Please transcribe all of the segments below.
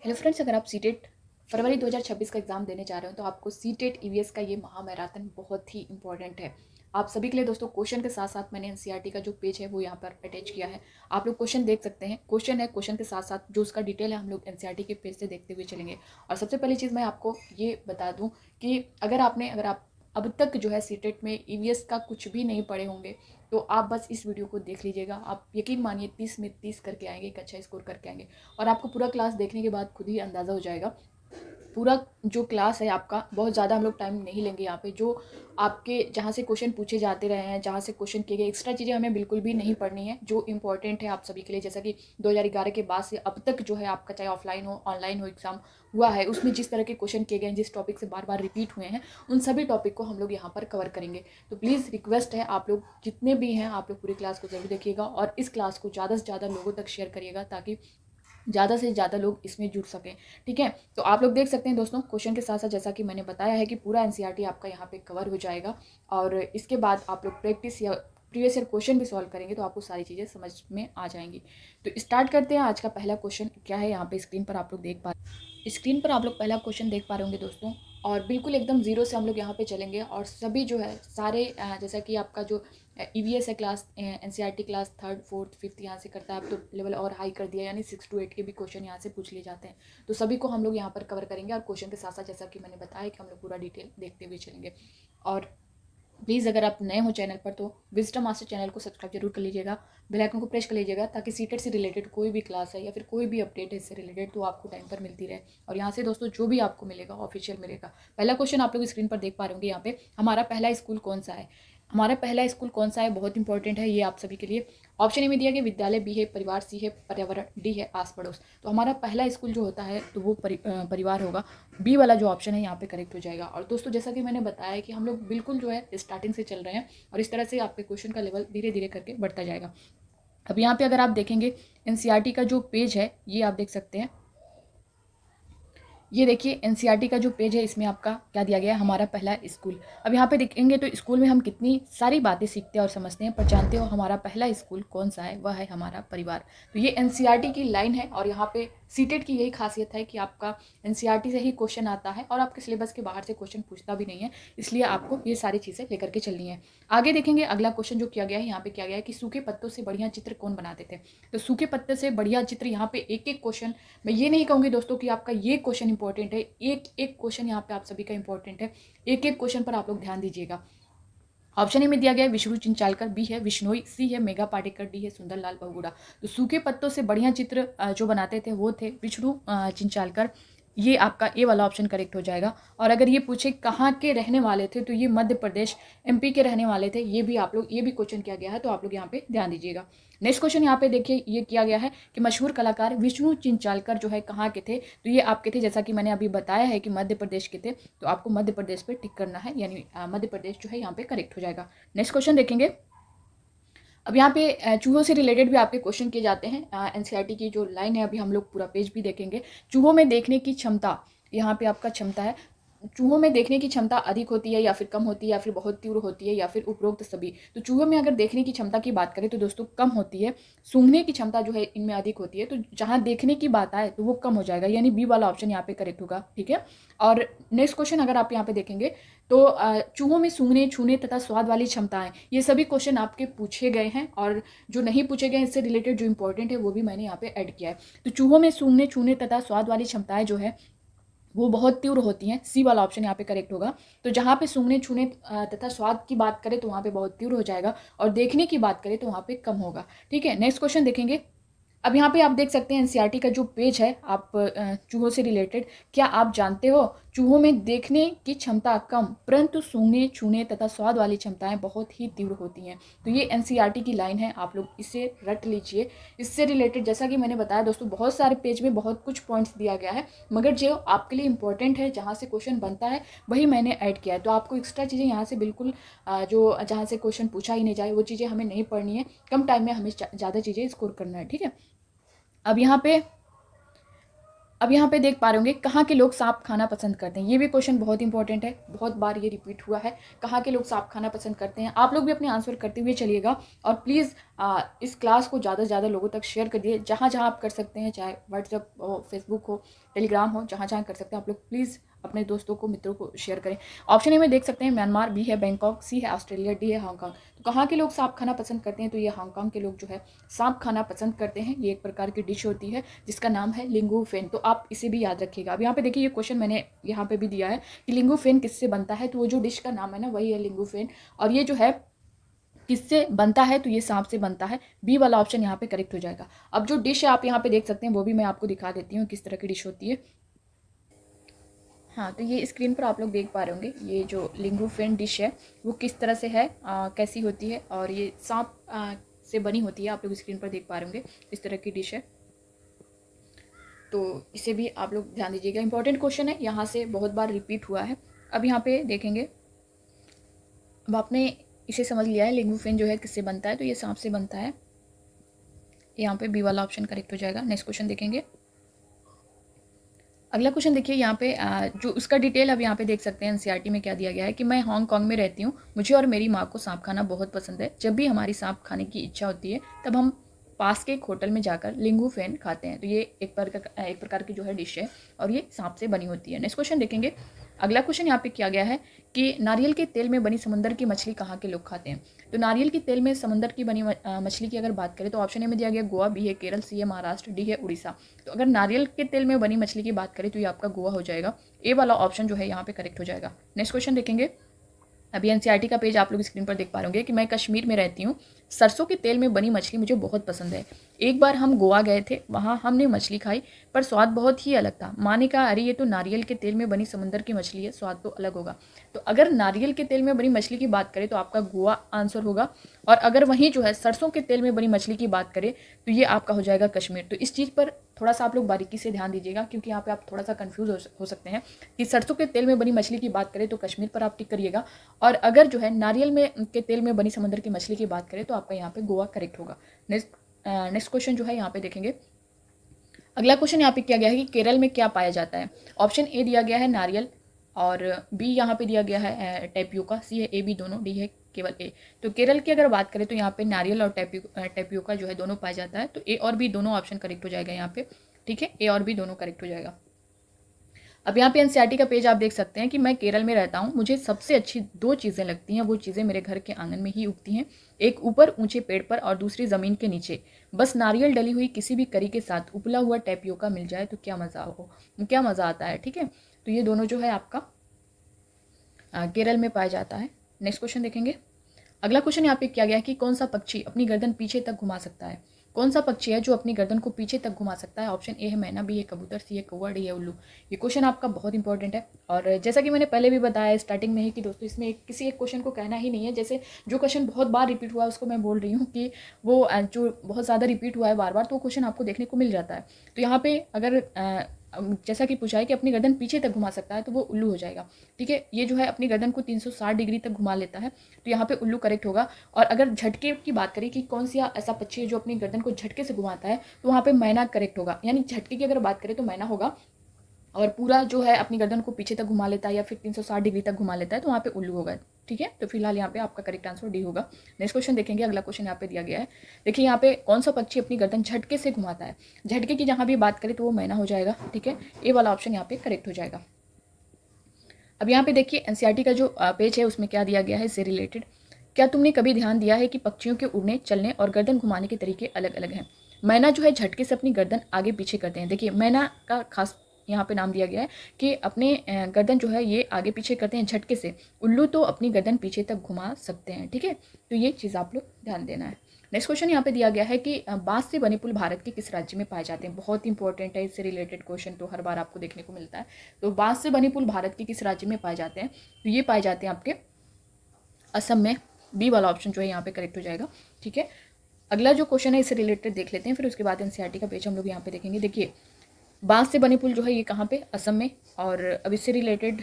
Hello friends, अगर आप CTET फरवरी 2026 का एग्ज़ाम देने जा रहे हो तो आपको सीटेट ईवीएस का ये महामैराथन बहुत ही इंपॉर्टेंट है। आप सभी के लिए दोस्तों क्वेश्चन के साथ साथ मैंने एनसीईआरटी का जो पेज है वो यहाँ पर अटैच किया है। आप लोग क्वेश्चन देख सकते हैं। क्वेश्चन है, क्वेश्चन के साथ साथ जो उसका डिटेल है हम लोग एनसीईआरटी के पेज से देखते हुए चलेंगे। और सबसे पहली चीज़ मैं आपको ये बता दूँ कि अगर आप अब तक जो है सीटेट में ईवीएस का कुछ भी नहीं पढ़े होंगे तो आप बस इस वीडियो को देख लीजिएगा। आप यकीन मानिए 30 में 30 करके आएंगे, एक अच्छा स्कोर करके आएंगे। और आपको पूरा क्लास देखने के बाद खुद ही अंदाज़ा हो जाएगा। पूरा जो क्लास है आपका, बहुत ज़्यादा हम लोग टाइम नहीं लेंगे यहाँ पे। जो आपके जहाँ से क्वेश्चन पूछे जाते रहे हैं, जहाँ से क्वेश्चन किए गए, एक्स्ट्रा चीज़ें हमें बिल्कुल भी नहीं पढ़नी है। जो इंपॉर्टेंट है आप सभी के लिए, जैसा कि 2011 के बाद से अब तक जो है आपका, चाहे ऑफलाइन हो ऑनलाइन हो एग्ज़ाम हुआ है, उसमें जिस तरह के क्वेश्चन किए गए हैं, जिस टॉपिक से बार बार रिपीट हुए हैं, उन सभी टॉपिक को हम लोग यहाँ पर कवर करेंगे। तो प्लीज़ रिक्वेस्ट है, आप लोग जितने भी हैं आप लोग पूरी क्लास को ज़रूर देखिएगा और इस क्लास को ज़्यादा से ज़्यादा लोगों तक शेयर करिएगा ताकि ज़्यादा से ज़्यादा लोग इसमें जुड़ सकें। ठीक है, तो आप लोग देख सकते हैं दोस्तों, क्वेश्चन के साथ साथ जैसा कि मैंने बताया है कि पूरा एनसीईआरटी आपका यहाँ पे कवर हो जाएगा। और इसके बाद आप लोग प्रैक्टिस या प्रीवियस ईयर क्वेश्चन भी सॉल्व करेंगे तो आपको सारी चीज़ें समझ में आ जाएंगी। तो स्टार्ट करते हैं। आज का पहला क्वेश्चन क्या है, यहाँ पे स्क्रीन पर आप लोग देख पा स्क्रीन पर आप लोग पहला क्वेश्चन देख पा रहे होंगे दोस्तों। और बिल्कुल एकदम ज़ीरो से हम लोग यहाँ पे चलेंगे और सभी जो है सारे जैसा कि आपका जो ईवीएस है class NCERT class third fourth fifth यहाँ से करता है। अब तो लेवल और हाई कर दिया, यानी 6 to 8 के भी क्वेश्चन यहाँ से पूछ लिए जाते हैं। तो सभी को हम लोग यहाँ पर कवर करेंगे और क्वेश्चन के साथ साथ जैसा कि मैंने बताया कि हम लोग पूरा डिटेल देखते हुए चलेंगे। और प्लीज़ अगर आप नए हो चैनल पर तो विजडम मास्टर चैनल को सब्सक्राइब जरूर कर लीजिएगा, बेल आइकन को प्रेस कर लीजिएगा ताकि सीटेट से रिलेटेड कोई भी क्लास है या फिर कोई भी अपडेट है इससे रिलेटेड तो आपको टाइम पर मिलती रहे। और यहाँ से दोस्तों जो भी आपको मिलेगा ऑफिशियल मिलेगा। पहला क्वेश्चन आप लोग स्क्रीन पर देख पा रहे होंगे यहाँ पे, हमारा पहला स्कूल कौन सा है। हमारा पहला स्कूल कौन सा है, बहुत इंपॉर्टेंट है ये आप सभी के लिए। ऑप्शन ए में दिया गया विद्यालय, बी है परिवार, सी है पर्यावरण, डी है आस पड़ोस। तो हमारा पहला स्कूल जो होता है तो वो परिवार होगा। बी वाला जो ऑप्शन है यहाँ पे करेक्ट हो जाएगा। और दोस्तों जैसा कि मैंने बताया कि हम लोग बिल्कुल जो है स्टार्टिंग से चल रहे हैं और इस तरह से आपके क्वेश्चन का लेवल धीरे धीरे करके बढ़ता जाएगा। अब यहाँ पे अगर आप देखेंगे एनसीईआरटी का जो पेज है ये आप देख सकते हैं। ये देखिए एनसीईआरटी का जो पेज है, इसमें आपका क्या दिया गया है, हमारा पहला स्कूल। अब यहाँ पे देखेंगे तो स्कूल में हम कितनी सारी बातें सीखते हैं और समझते हैं, पर जानते हो हमारा पहला स्कूल कौन सा है, वह है हमारा परिवार। तो ये एनसीईआरटी की लाइन है और यहाँ पे सीटेट की यही खासियत है कि आपका एनसीईआरटी से ही क्वेश्चन आता है और आपके सिलेबस के बाहर से क्वेश्चन पूछता भी नहीं है, इसलिए आपको ये सारी चीज़ें लेकर के चलनी है। आगे देखेंगे अगला क्वेश्चन जो किया गया है, यहाँ पे किया गया है कि सूखे पत्तों से बढ़िया चित्र कौन बनाते थे। तो सूखे पत्ते से बढ़िया चित्र, यहाँ पे एक एक क्वेश्चन, मैं ये नहीं कहूँगी दोस्तों कि आपका ये क्वेश्चन इंपॉर्टेंट है, एक एक क्वेश्चन यहाँ पे आप सभी का इंपॉर्टेंट है। एक एक क्वेश्चन पर आप लोग ध्यान दीजिएगा। ऑप्शन ए में दिया गया है विष्णु चिंचालकर, बी है विश्नोई, सी है मेघा पाटेकर, डी है सुंदरलाल बहुगुणा। तो सूखे पत्तों से बढ़िया चित्र जो बनाते थे वो थे विष्णु चिंचालकर। ये आपका ए वाला ऑप्शन करेक्ट हो जाएगा। और अगर ये पूछे कहाँ के रहने वाले थे तो ये मध्य प्रदेश एमपी के रहने वाले थे। ये भी आप लोग, ये भी क्वेश्चन किया गया है तो आप लोग यहाँ पे ध्यान दीजिएगा। नेक्स्ट क्वेश्चन यहाँ पे देखिए, ये किया गया है कि मशहूर कलाकार विष्णु चिंचालकर जो है कहाँ के थे। तो ये आपके थे, जैसा कि मैंने अभी बताया है कि मध्य प्रदेश के थे, तो आपको मध्य प्रदेश पे टिक करना है, यानी मध्य प्रदेश जो है यहाँ पे करेक्ट हो जाएगा। नेक्स्ट क्वेश्चन देखेंगे। अब यहाँ पे चूहों से रिलेटेड भी आपके क्वेश्चन किए जाते हैं। एनसीईआरटी की जो लाइन है, अभी हम लोग पूरा पेज भी देखेंगे। चूहों में देखने की क्षमता, यहाँ पे आपका क्षमता है, चूहों में देखने की क्षमता अधिक होती है या फिर कम होती है या फिर बहुत तीव्र होती है या फिर उपरोक्त सभी। तो चूहों में अगर देखने की क्षमता की बात करें तो दोस्तों कम होती है। सूंघने की क्षमता जो है इनमें अधिक होती है। तो जहाँ देखने की बात आए तो वो कम हो जाएगा, यानी बी वाला ऑप्शन यहाँ पे करेक्ट होगा। ठीक है। और नेक्स्ट क्वेश्चन अगर आप यहाँ पे देखेंगे तो चूहों में सूंघने, छूने तथा स्वाद वाली क्षमताएं, ये सभी क्वेश्चन आपके पूछे गए हैं। और जो नहीं पूछे गए इससे रिलेटेड जो इंपॉर्टेंट है वो भी मैंने यहाँ पे ऐड किया है। तो चूहों में सूंघने, छूने तथा स्वाद वाली क्षमताएं जो है वो बहुत तीव्र होती हैं। सी वाला ऑप्शन यहाँ पे करेक्ट होगा। तो जहाँ पे सूंघने, छूने तथा स्वाद की बात करें तो वहाँ पे बहुत तीव्र हो जाएगा और देखने की बात करें तो वहाँ पे कम होगा। ठीक है। नेक्स्ट क्वेश्चन देखेंगे। अब यहाँ पे आप देख सकते हैं एनसीईआरटी का जो पेज है, आप चूहों से रिलेटेड, क्या आप जानते हो चूहों में देखने की क्षमता कम परंतु सूंघने, छूने तथा स्वाद वाली क्षमताएं बहुत ही तीव्र होती हैं। तो ये एनसीईआरटी की लाइन है, आप लोग इसे रट लीजिए। इससे रिलेटेड जैसा कि मैंने बताया दोस्तों, बहुत सारे पेज में बहुत कुछ पॉइंट्स दिया गया है, मगर जो आपके लिए इंपॉर्टेंट है, जहाँ से क्वेश्चन बनता है वही मैंने ऐड किया है। तो आपको एक्स्ट्रा चीज़ें यहाँ से बिल्कुल जो जहाँ से क्वेश्चन पूछा ही नहीं जाए वो चीज़ें हमें नहीं पढ़नी है। कम टाइम में हमें ज़्यादा चीज़ें स्कोर करना है। ठीक है। अब यहाँ पे अब यहाँ पे देख पा रहे होंगे कहाँ के लोग सांप खाना पसंद करते हैं। ये भी क्वेश्चन बहुत इंपॉर्टेंट है, बहुत बार ये रिपीट हुआ है। कहाँ के लोग सांप खाना पसंद करते हैं? आप लोग भी अपने आंसर करते हुए चलिएगा और प्लीज़ इस क्लास को ज़्यादा से ज़्यादा लोगों तक शेयर कर दिए, जहाँ जहाँ आप कर सकते हैं, चाहे व्हाट्सएप हो, फेसबुक हो, टेलीग्राम हो, जहाँ जहाँ कर सकते हैं आप लोग प्लीज़ अपने दोस्तों को, मित्रों को शेयर करें। ऑप्शन ए में देख सकते हैं म्यांमार, बी है बैंकॉक, सी है ऑस्ट्रेलिया, डी है हांगकांग। तो कहाँ के लोग सांप खाना पसंद करते हैं? तो ये हांगकांग के लोग जो है सांप खाना पसंद करते हैं। ये एक प्रकार की डिश होती है जिसका नाम है लिंगू फेन। तो आप इसे भी याद रखिएगा। अब यहाँ पे देखिए ये क्वेश्चन मैंने यहाँ पे भी दिया है कि लिंगू फेन किससे बनता है? तो वो जो डिश का नाम है ना वही है लिंगू फेन। और ये जो है किससे बनता है? तो ये सांप से बनता है। बी वाला ऑप्शन यहाँ पे करेक्ट हो जाएगा। अब जो डिश है आप यहाँ पे देख सकते हैं वो भी मैं आपको दिखा देती हूँ किस तरह की डिश होती है। हाँ, तो ये स्क्रीन पर आप लोग देख पा रहे होंगे ये जो लिंगू फेन डिश है वो किस तरह से है, कैसी होती है, और ये सांप से बनी होती है। आप लोग स्क्रीन पर देख पा रहे होंगे इस तरह की डिश है। तो इसे भी आप लोग ध्यान दीजिएगा, इंपॉर्टेंट क्वेश्चन है, यहाँ से बहुत बार रिपीट हुआ है। अब यहाँ पे देखेंगे, अब आपने इसे समझ लिया है लिंगू फेन जो है किससे बनता है? तो ये सांप से बनता है। यहाँ पे बी वाला ऑप्शन करेक्ट हो जाएगा। नेक्स्ट क्वेश्चन देखेंगे। अगला क्वेश्चन देखिए यहाँ पे जो उसका डिटेल अब यहाँ पे देख सकते हैं एनसीईआरटी में क्या दिया गया है कि मैं हांगकांग में रहती हूँ, मुझे और मेरी माँ को सांप खाना बहुत पसंद है। जब भी हमारी सांप खाने की इच्छा होती है तब हम पास के एक होटल में जाकर लिंगू फेन खाते हैं। तो ये एक प्रकार की जो है डिश है और ये सांप से बनी होती है। नेक्स्ट क्वेश्चन देखेंगे। अगला क्वेश्चन यहाँ पे किया गया है कि नारियल के तेल में बनी समुद्र की मछली कहाँ के लोग खाते हैं? तो नारियल के तेल में समुद्र की बनी मछली की अगर बात करें तो ऑप्शन ए में दिया गया गोवा, बी है केरल, सी है महाराष्ट्र, डी है उड़ीसा। तो अगर नारियल के तेल में बनी मछली की बात करें तो ये आपका गोवा हो जाएगा। ए वाला ऑप्शन जो है यहाँ पे करेक्ट हो जाएगा। नेक्स्ट क्वेश्चन देखेंगे। अभी एनसीईआरटी का पेज आप लोग स्क्रीन पर देख पा रहे होंगे कि मैं कश्मीर में रहती हूँ, सरसों के तेल में बनी मछली मुझे बहुत पसंद है। एक बार हम गोवा गए थे, वहाँ हमने मछली खाई पर स्वाद बहुत ही अलग था। माँ ने कहा अरे ये तो नारियल के तेल में बनी समुद्र की मछली है, स्वाद तो अलग होगा। तो अगर नारियल के तेल में बनी मछली की बात करें तो आपका गोवा आंसर होगा, और अगर वहीं जो है सरसों के तेल में बनी मछली की बात करें तो ये आपका हो जाएगा कश्मीर। तो इस चीज़ पर थोड़ा सा आप लोग बारीकी से ध्यान दीजिएगा क्योंकि यहाँ पे आप थोड़ा सा कंफ्यूज हो सकते हैं कि सरसों के तेल में बनी मछली की बात करें तो कश्मीर पर आप टिक करिएगा, और अगर जो है नारियल में के तेल में बनी समुद्र की मछली की बात करें तो आपका यहाँ पे गोवा करेक्ट होगा। नेक्स्ट क्वेश्चन जो है यहाँ पे देखेंगे। अगला क्वेश्चन यहाँ पे किया गया है कि केरल में क्या पाया जाता है? ऑप्शन ए दिया गया है नारियल, और बी यहाँ पे दिया गया है टेपियोका, सी है ए बी दोनों, डी है केवल ए। तो केरल की अगर बात करें तो यहाँ पे नारियल और टेपियोका जो है दोनों पाया जाता है। तो ए और बी दोनों ऑप्शन करेक्ट हो जाएगा यहाँ पे। ठीक है, ए और बी दोनों करेक्ट हो जाएगा। अब यहाँ पे एनसीईआरटी का पेज आप देख सकते हैं कि मैं केरल में रहता हूँ, मुझे सबसे अच्छी दो चीज़ें लगती हैं, वो चीज़ें मेरे घर के आंगन में ही उगती हैं, एक ऊपर ऊंचे पेड़ पर और दूसरी ज़मीन के नीचे। बस नारियल डली हुई किसी भी करी के साथ उबला हुआ टेपियोका मिल जाए तो क्या मज़ा आता है। ठीक है, तो ये दोनों जो है आपका केरल में पाया जाता है। नेक्स्ट क्वेश्चन देखेंगे। अगला क्वेश्चन यहाँ पे किया गया है कि कौन सा पक्षी अपनी गर्दन पीछे तक घुमा सकता है? कौन सा पक्षी है जो अपनी गर्दन को पीछे तक घुमा सकता है? ऑप्शन ए है मैना, बी है कबूतर, सी है कौवा, डी है उल्लू। ये क्वेश्चन आपका बहुत इंपॉर्टेंट है, और जैसा कि मैंने पहले भी बताया स्टार्टिंग में ही कि दोस्तों इसमें किसी एक क्वेश्चन को कहना ही नहीं है। जैसे जो क्वेश्चन बहुत बार रिपीट हुआ है उसको मैं बोल रही हूँ कि वो जो बहुत ज़्यादा रिपीट हुआ है बार बार तो वो क्वेश्चन आपको देखने को मिल जाता है। तो यहाँ पे अगर जैसा कि पूछा है कि अपनी गर्दन पीछे तक घुमा सकता है तो वो उल्लू हो जाएगा। ठीक है, ये जो है अपनी गर्दन को 360 डिग्री तक घुमा लेता है, तो यहाँ पे उल्लू करेक्ट होगा। और अगर झटके की बात करें कि कौन सा ऐसा पक्षी है जो अपनी गर्दन को झटके से घुमाता है, तो वहाँ पे मैना करेक्ट होगा। यानी झटके की अगर बात करें तो मैना होगा, और पूरा जो है अपनी गर्दन को पीछे तक घुमा लेता है या फिर 360 डिग्री तक घुमा लेता है तो वहाँ पे उल्लू होगा। ठीक है, तो फिलहाल यहाँ पे आपका करेक्ट आंसर डी होगा। नेक्स्ट क्वेश्चन देखेंगे। अगला क्वेश्चन यहाँ पे दिया गया है, देखिए यहाँ पे कौन सा पक्षी अपनी गर्दन झटके से घुमाता है? झटके की जहाँ भी बात करें तो वो मैना हो जाएगा। ठीक है, ए वाला ऑप्शन यहाँ पे करेक्ट हो जाएगा। अब यहाँ पे देखिए एनसीईआरटी का जो पेज है उसमें क्या दिया गया है इससे रिलेटेड। क्या तुमने कभी ध्यान दिया है कि पक्षियों के उड़ने, चलने और गर्दन घुमाने के तरीके अलग अलग हैं? मैना जो है झटके से अपनी गर्दन आगे पीछे करते हैं। देखिए मैना का खास यहाँ पे नाम दिया गया है कि अपने गर्दन जो है ये आगे पीछे करते हैं झटके से। उल्लू तो अपनी गर्दन पीछे तक घुमा सकते हैं। ठीक है, तो ये चीज़ आप लोग ध्यान देना है। नेक्स्ट क्वेश्चन यहाँ पे दिया गया है कि बांस से बने पुल भारत के किस राज्य में पाए जाते हैं? बहुत इंपॉर्टेंट है, इससे रिलेटेड क्वेश्चन तो हर बार आपको देखने को मिलता है। तो बांस से बने पुल भारत के किस राज्य में पाए जाते हैं? तो ये पाए जाते हैं आपके असम में। बी वाला ऑप्शन जो है यहाँ पे करेक्ट हो जाएगा। ठीक है, अगला जो क्वेश्चन है इससे रिलेटेड देख लेते हैं, फिर उसके बाद एनसीईआरटी का पेज हम लोग यहाँ पे देखेंगे। देखिए बांस से बने पुल जो है ये कहाँ पे? असम में। और अब इससे रिलेटेड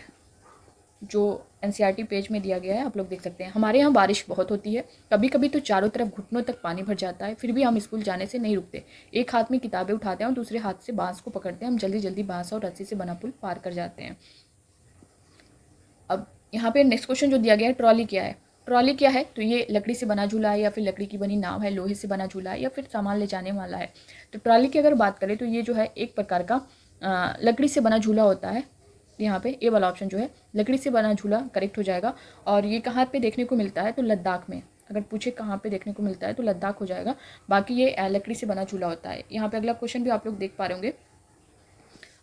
जो एनसीईआरटी पेज में दिया गया है, आप लोग देख सकते हैं। हमारे यहाँ बारिश बहुत होती है, कभी कभी तो चारों तरफ घुटनों तक पानी भर जाता है, फिर भी हम स्कूल जाने से नहीं रुकते। एक हाथ में किताबें उठाते हैं और दूसरे हाथ से बांस को पकड़ते हैं। हम जल्दी जल्दी बांस और रस्सी से बना पुल पार कर जाते हैं। अब यहाँ पे नेक्स्ट क्वेश्चन जो दिया गया है, ट्रॉली क्या है। ट्रॉली क्या है, तो ये लकड़ी से बना झूला है या फिर लकड़ी की बनी नाव है, लोहे से बना झूला है या फिर सामान ले जाने वाला है। तो ट्रॉली की अगर बात करें तो ये जो है एक प्रकार का लकड़ी से बना झूला होता है। यहाँ पे ए वाला ऑप्शन जो है लकड़ी से बना झूला करेक्ट हो जाएगा। और ये कहाँ पे देखने को मिलता है, तो लद्दाख में। अगर पूछे कहाँ पे देखने को मिलता है तो लद्दाख हो जाएगा। बाकी ये लकड़ी से बना झूला होता है। यहाँ पे अगला क्वेश्चन भी आप लोग देख पा रहे होंगे।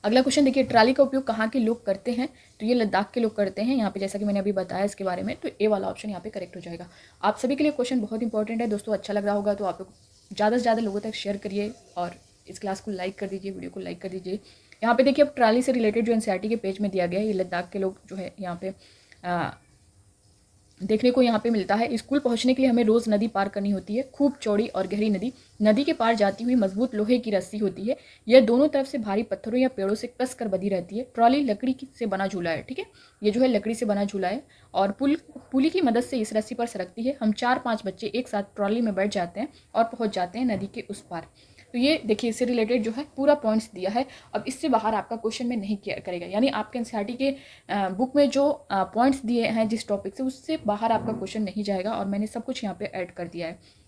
अगला क्वेश्चन देखिए, ट्राली का उपयोग कहाँ के लोग करते हैं, तो ये लद्दाख के लोग करते हैं। यहाँ पे जैसा कि मैंने अभी बताया इसके बारे में, तो ए वाला ऑप्शन यहाँ पे करेक्ट हो जाएगा। आप सभी के लिए क्वेश्चन बहुत इंपॉर्टेंट है दोस्तों। अच्छा लग रहा होगा तो आप लोग ज़्यादा से ज़्यादा लोगों तक शेयर करिए और इस क्लास को लाइक कर दीजिए, वीडियो को लाइक कर दीजिए। यहाँ पे देखिए, अब ट्राली से रिलेटेड जो एनसीईआरटी के पेज में दिया गया है, ये लद्दाख के लोग जो है यहाँ पे देखने को यहाँ पे मिलता है। स्कूल पहुँचने के लिए हमें रोज़ नदी पार करनी होती है, खूब चौड़ी और गहरी नदी। नदी के पार जाती हुई मजबूत लोहे की रस्सी होती है, यह दोनों तरफ से भारी पत्थरों या पेड़ों से कस कर बंधी रहती है। ट्रॉली लकड़ी से बना झूला है, ठीक है, ये जो है लकड़ी से बना झूला है और पुली की मदद से इस रस्सी पर सरकती है। हम 4-5 बच्चे एक साथ ट्रॉली में बैठ जाते हैं और पहुँच जाते हैं नदी के उस पार। तो ये देखिए, इससे रिलेटेड जो है पूरा पॉइंट्स दिया है। अब इससे बाहर आपका क्वेश्चन में नहीं किया करेगा, यानी आपके एनसीईआरटी के बुक में जो पॉइंट्स दिए हैं जिस टॉपिक से, उससे बाहर आपका क्वेश्चन नहीं जाएगा और मैंने सब कुछ यहाँ पे ऐड कर दिया है।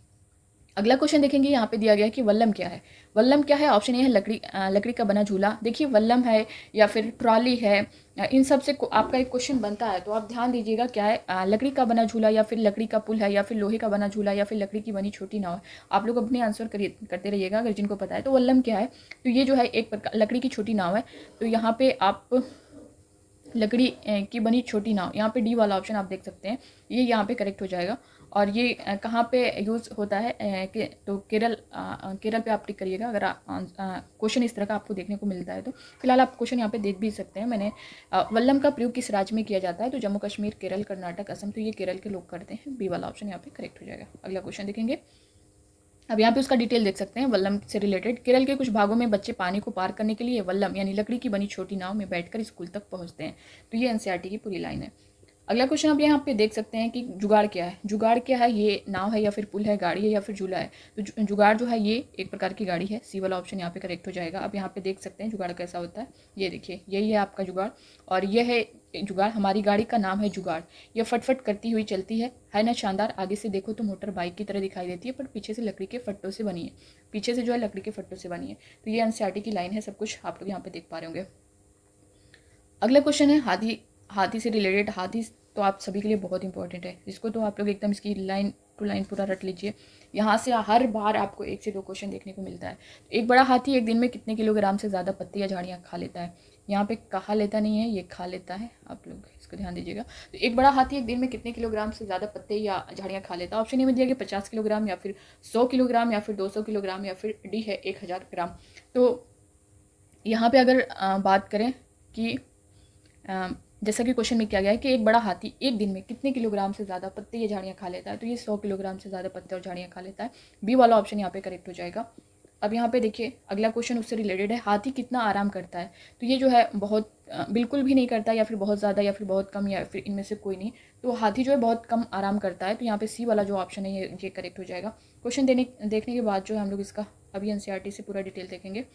अगला क्वेश्चन देखेंगे, यहाँ पे दिया गया है कि वल्लम क्या है। वल्लम क्या है, ऑप्शन ए है लकड़ी का बना झूला। देखिए, वल्लम है या फिर ट्रॉली है, इन सब से आपका एक क्वेश्चन बनता है, तो आप ध्यान दीजिएगा क्या है, लकड़ी का बना झूला या फिर लकड़ी का पुल है या फिर लोहे का बना झूला या फिर लकड़ी की बनी छोटी नाव है। आप लोग अपने आंसर करते रहिएगा अगर जिनको पता है। तो वल्लम क्या है, तो ये जो है एक लकड़ी की छोटी नाव है। तो यहाँ पे आप लकड़ी की बनी छोटी नाव, यहाँ पे डी वाला ऑप्शन आप देख सकते हैं, ये यहाँ पे करेक्ट हो जाएगा। और ये कहाँ पे यूज़ होता है, तो केरल पे आप टिक करिएगा अगर क्वेश्चन इस तरह का आपको देखने को मिलता है। तो फिलहाल आप क्वेश्चन यहाँ पे देख भी सकते हैं। मैंने वल्लम का प्रयोग किस राज्य में किया जाता है, तो जम्मू कश्मीर, केरल, कर्नाटक, असम। तो ये केरल के लोग करते हैं, बी वाला ऑप्शन यहाँ पे करेक्ट हो जाएगा। अगला क्वेश्चन देखेंगे, अब यहाँ पे उसका डिटेल देख सकते हैं। वल्लम से रिलेटेड, केरल के कुछ भागों में बच्चे पानी को पार करने के लिए वल्लम यानी लकड़ी की बनी छोटी नाव में बैठकर स्कूल तक पहुँचते हैं। तो ये एनसीईआरटी की पूरी लाइन है। अगला क्वेश्चन आप यहाँ पे देख सकते हैं कि जुगाड़ क्या है। जुगाड़ क्या है, ये नाव है या फिर पुल है, गाड़ी है या फिर झूला है। तो जुगाड़ जो है ये एक प्रकार की गाड़ी है, सी वाला ऑप्शन यहाँ पे करेक्ट हो जाएगा। अब यहाँ पे देख सकते हैं जुगाड़ कैसा होता है, ये देखिए यही है आपका जुगाड़ और यह है जुगाड़। हमारी गाड़ी का नाम है जुगाड़। यह फटफट करती हुई चलती है ना शानदार। आगे से देखो तो मोटर बाइक की तरह दिखाई देती है, पर पीछे से लकड़ी के फट्टों से बनी है, पीछे से जो है लकड़ी के फट्टों से बनी है। तो ये एनसीईआरटी की लाइन है, सब कुछ आप लोग यहाँ पे देख पा रहे होंगे। अगला क्वेश्चन है हाथी से रिलेटेड। हाथी तो आप सभी के लिए बहुत इंपॉर्टेंट है, इसको तो आप लोग एकदम इसकी लाइन टू लाइन पूरा रट लीजिए। यहाँ से हर बार आपको 1 से 2 क्वेश्चन देखने को मिलता है। एक बड़ा हाथी एक दिन में कितने किलोग्राम से ज़्यादा पत्ते या झाड़ियाँ खा लेता है। यहाँ पे कहा लेता नहीं है, ये खा लेता है, आप लोग इसको ध्यान दीजिएगा। तो एक बड़ा हाथी एक दिन में कितने किलोग्राम से ज़्यादा पत्ते या झाड़ियाँ खा लेता है। ऑप्शन ए में दिया गया 50 किलोग्राम या फिर 100 किलोग्राम या फिर 200 किलोग्राम या फिर डी है 1000 ग्राम। तो यहाँ पे अगर बात करें कि जैसा कि क्वेश्चन में किया गया है कि एक बड़ा हाथी एक दिन में कितने किलोग्राम से ज़्यादा पत्ते या झाड़ियाँ खा लेता है, तो ये 100 किलोग्राम से ज़्यादा पत्ते और झाड़ियाँ खा लेता है। बी वाला ऑप्शन यहाँ पे करेक्ट हो जाएगा। अब यहाँ पे देखिए, अगला क्वेश्चन उससे रिलेटेड है, हाथी कितना आराम करता है। तो ये जो है बहुत बिल्कुल भी नहीं करता, या फिर बहुत ज़्यादा, या फिर बहुत कम, या फिर इनमें से कोई नहीं। तो हाथी जो है बहुत कम आराम करता है। तो यहाँ पे सी वाला जो ऑप्शन है ये करेक्ट हो जाएगा। क्वेश्चन देखने के बाद जो है हम लोग इसका अभी एनसीईआरटी से पूरा डिटेल देखेंगे।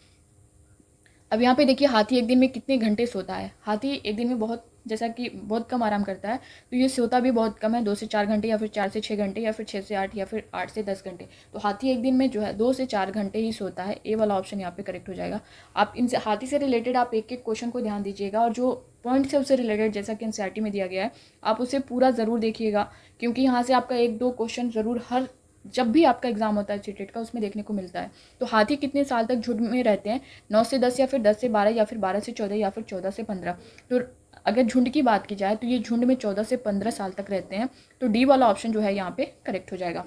अब यहाँ पे देखिए, हाथी एक दिन में कितने घंटे सोता है। हाथी एक दिन में बहुत कम आराम करता है। तो ये सोता भी बहुत कम है, 2 से 4 घंटे या फिर 4 से 6 घंटे या फिर 6 से 8 या फिर 8 से 10 घंटे। तो हाथी एक दिन में जो है 2 से 4 घंटे ही सोता है। ए वाला ऑप्शन यहाँ पे करेक्ट हो जाएगा। आप इनसे हाथी से रिलेटेड आप एक एक क्वेश्चन को ध्यान दीजिएगा और जो पॉइंट से उससे रिलेटेड जैसा कि एनसीईआरटी में दिया गया है, आप उसे पूरा ज़रूर देखिएगा, क्योंकि यहाँ से आपका 1-2 क्वेश्चन ज़रूर जब भी आपका एग्जाम होता है सीटेट का, उसमें देखने को मिलता है। तो हाथी कितने साल तक झुंड में रहते हैं, 9 से 10 या फिर 10 से 12 या फिर 12 से 14 या फिर 14 से 15। तो अगर झुंड की बात की जाए तो ये झुंड में 14 से 15 साल तक रहते हैं। तो डी वाला ऑप्शन जो है यहाँ पे करेक्ट हो जाएगा।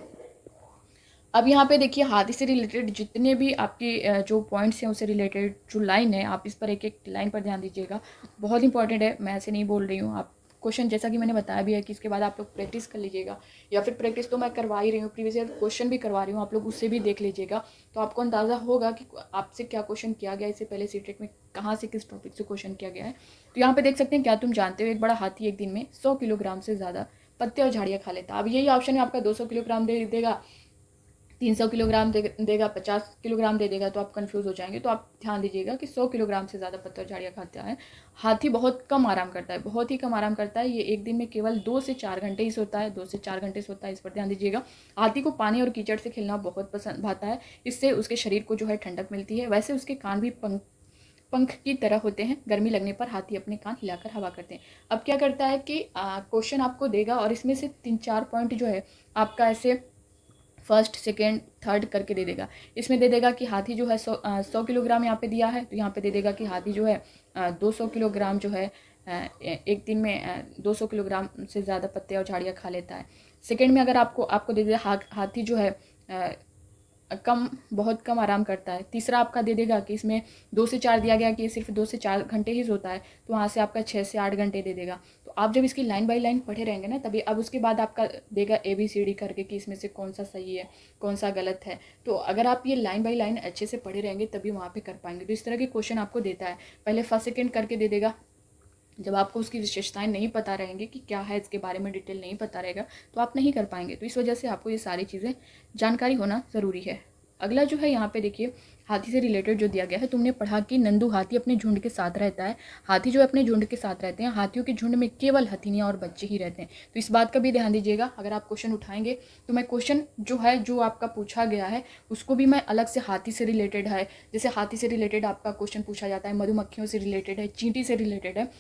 अब यहाँ पे देखिए, हाथी से रिलेटेड जितने भी आपके जो पॉइंट्स हैं उससे रिलेटेड जो लाइन है, आप इस पर एक एक लाइन पर ध्यान दीजिएगा, बहुत इंपॉर्टेंट है। मैं ऐसे नहीं बोल रही हूँ, आपको क्वेश्चन जैसा कि मैंने बताया भी है कि इसके बाद आप लोग प्रैक्टिस कर लीजिएगा, या फिर प्रैक्टिस तो मैं करवा ही रही हूँ, प्रीवियस ईयर क्वेश्चन भी करवा रही हूँ, आप लोग उससे भी देख लीजिएगा, तो आपको अंदाज़ा होगा कि आपसे क्या क्वेश्चन किया गया इससे पहले सीटेट में, कहाँ से किस टॉपिक से क्वेश्चन किया गया है। तो यहाँ पे देख सकते हैं, क्या तुम जानते हो एक बड़ा हाथी एक दिन में 100 किलोग्राम से ज़्यादा पत्ते और झाड़ियाँ खा लेता है। अब यही ऑप्शन है आपका, 200 किलोग्राम दे देगा, 300 किलोग्राम देगा, 50 किलोग्राम दे देगा, तो आप कंफ्यूज हो जाएंगे। तो आप ध्यान दीजिएगा कि 100 किलोग्राम से ज़्यादा पत्ते और झाड़ियाँ खाता है। हाथी बहुत कम आराम करता है, बहुत ही कम आराम करता है। ये एक दिन में केवल 2 से 4 घंटे ही सोता है, 2 से 4 घंटे सोता है, इस पर ध्यान दीजिएगा। हाथी को पानी और कीचड़ से खेलना बहुत पसंद आता है, इससे उसके शरीर को जो है ठंडक मिलती है। वैसे उसके कान भी पंख की तरह होते हैं, गर्मी लगने पर हाथी अपने कान हिलाकर हवा करते हैं। अब क्या करता है कि क्वेश्चन आपको देगा और इसमें से 3-4 पॉइंट जो है आपका ऐसे फर्स्ट सेकेंड थर्ड करके दे देगा। इसमें दे देगा कि हाथी जो है 100 किलोग्राम यहाँ पे दिया है, तो यहाँ पे दे देगा कि हाथी जो है 200 किलोग्राम जो है एक दिन में 200 किलोग्राम से ज़्यादा पत्ते और झाड़ियाँ खा लेता है। सेकेंड में अगर आपको दे देगा हाथी जो है बहुत कम आराम करता है। तीसरा आपका दे देगा कि इसमें 2 से 4 दिया गया कि ये सिर्फ 2 से 4 घंटे ही सोता है, तो वहाँ से आपका 6 से 8 घंटे दे देगा। तो आप जब इसकी लाइन बाय लाइन पढ़े रहेंगे ना, तभी अब उसके बाद आपका देगा ABCD करके कि इसमें से कौन सा सही है कौन सा गलत है। तो अगर आप ये लाइन बाय लाइन अच्छे से पढ़े रहेंगे तभी वहाँ पर कर पाएंगे। तो इस तरह के क्वेश्चन आपको देता है, पहले फर्स्ट सेकेंड करके दे देगा। जब आपको उसकी विशेषताएं नहीं पता रहेंगी कि क्या है, इसके बारे में डिटेल नहीं पता रहेगा, तो आप नहीं कर पाएंगे। तो इस वजह से आपको ये सारी चीज़ें जानकारी होना ज़रूरी है। अगला जो है यहाँ पे देखिए, हाथी से रिलेटेड जो दिया गया है, तुमने पढ़ा कि नंदू हाथी अपने झुंड के साथ रहता है। हाथी जो अपने झुंड के साथ रहते हैं, हाथियों के झुंड में केवल हथनियाँ और बच्चे ही रहते हैं। तो इस बात का भी ध्यान दीजिएगा, अगर आप क्वेश्चन उठाएंगे तो मैं क्वेश्चन जो है जो आपका पूछा गया है उसको भी मैं अलग से हाथी से रिलेटेड है, जैसे हाथी से रिलेटेड आपका क्वेश्चन पूछा जाता है, मधुमक्खियों से रिलेटेड है, चींटी से रिलेटेड है,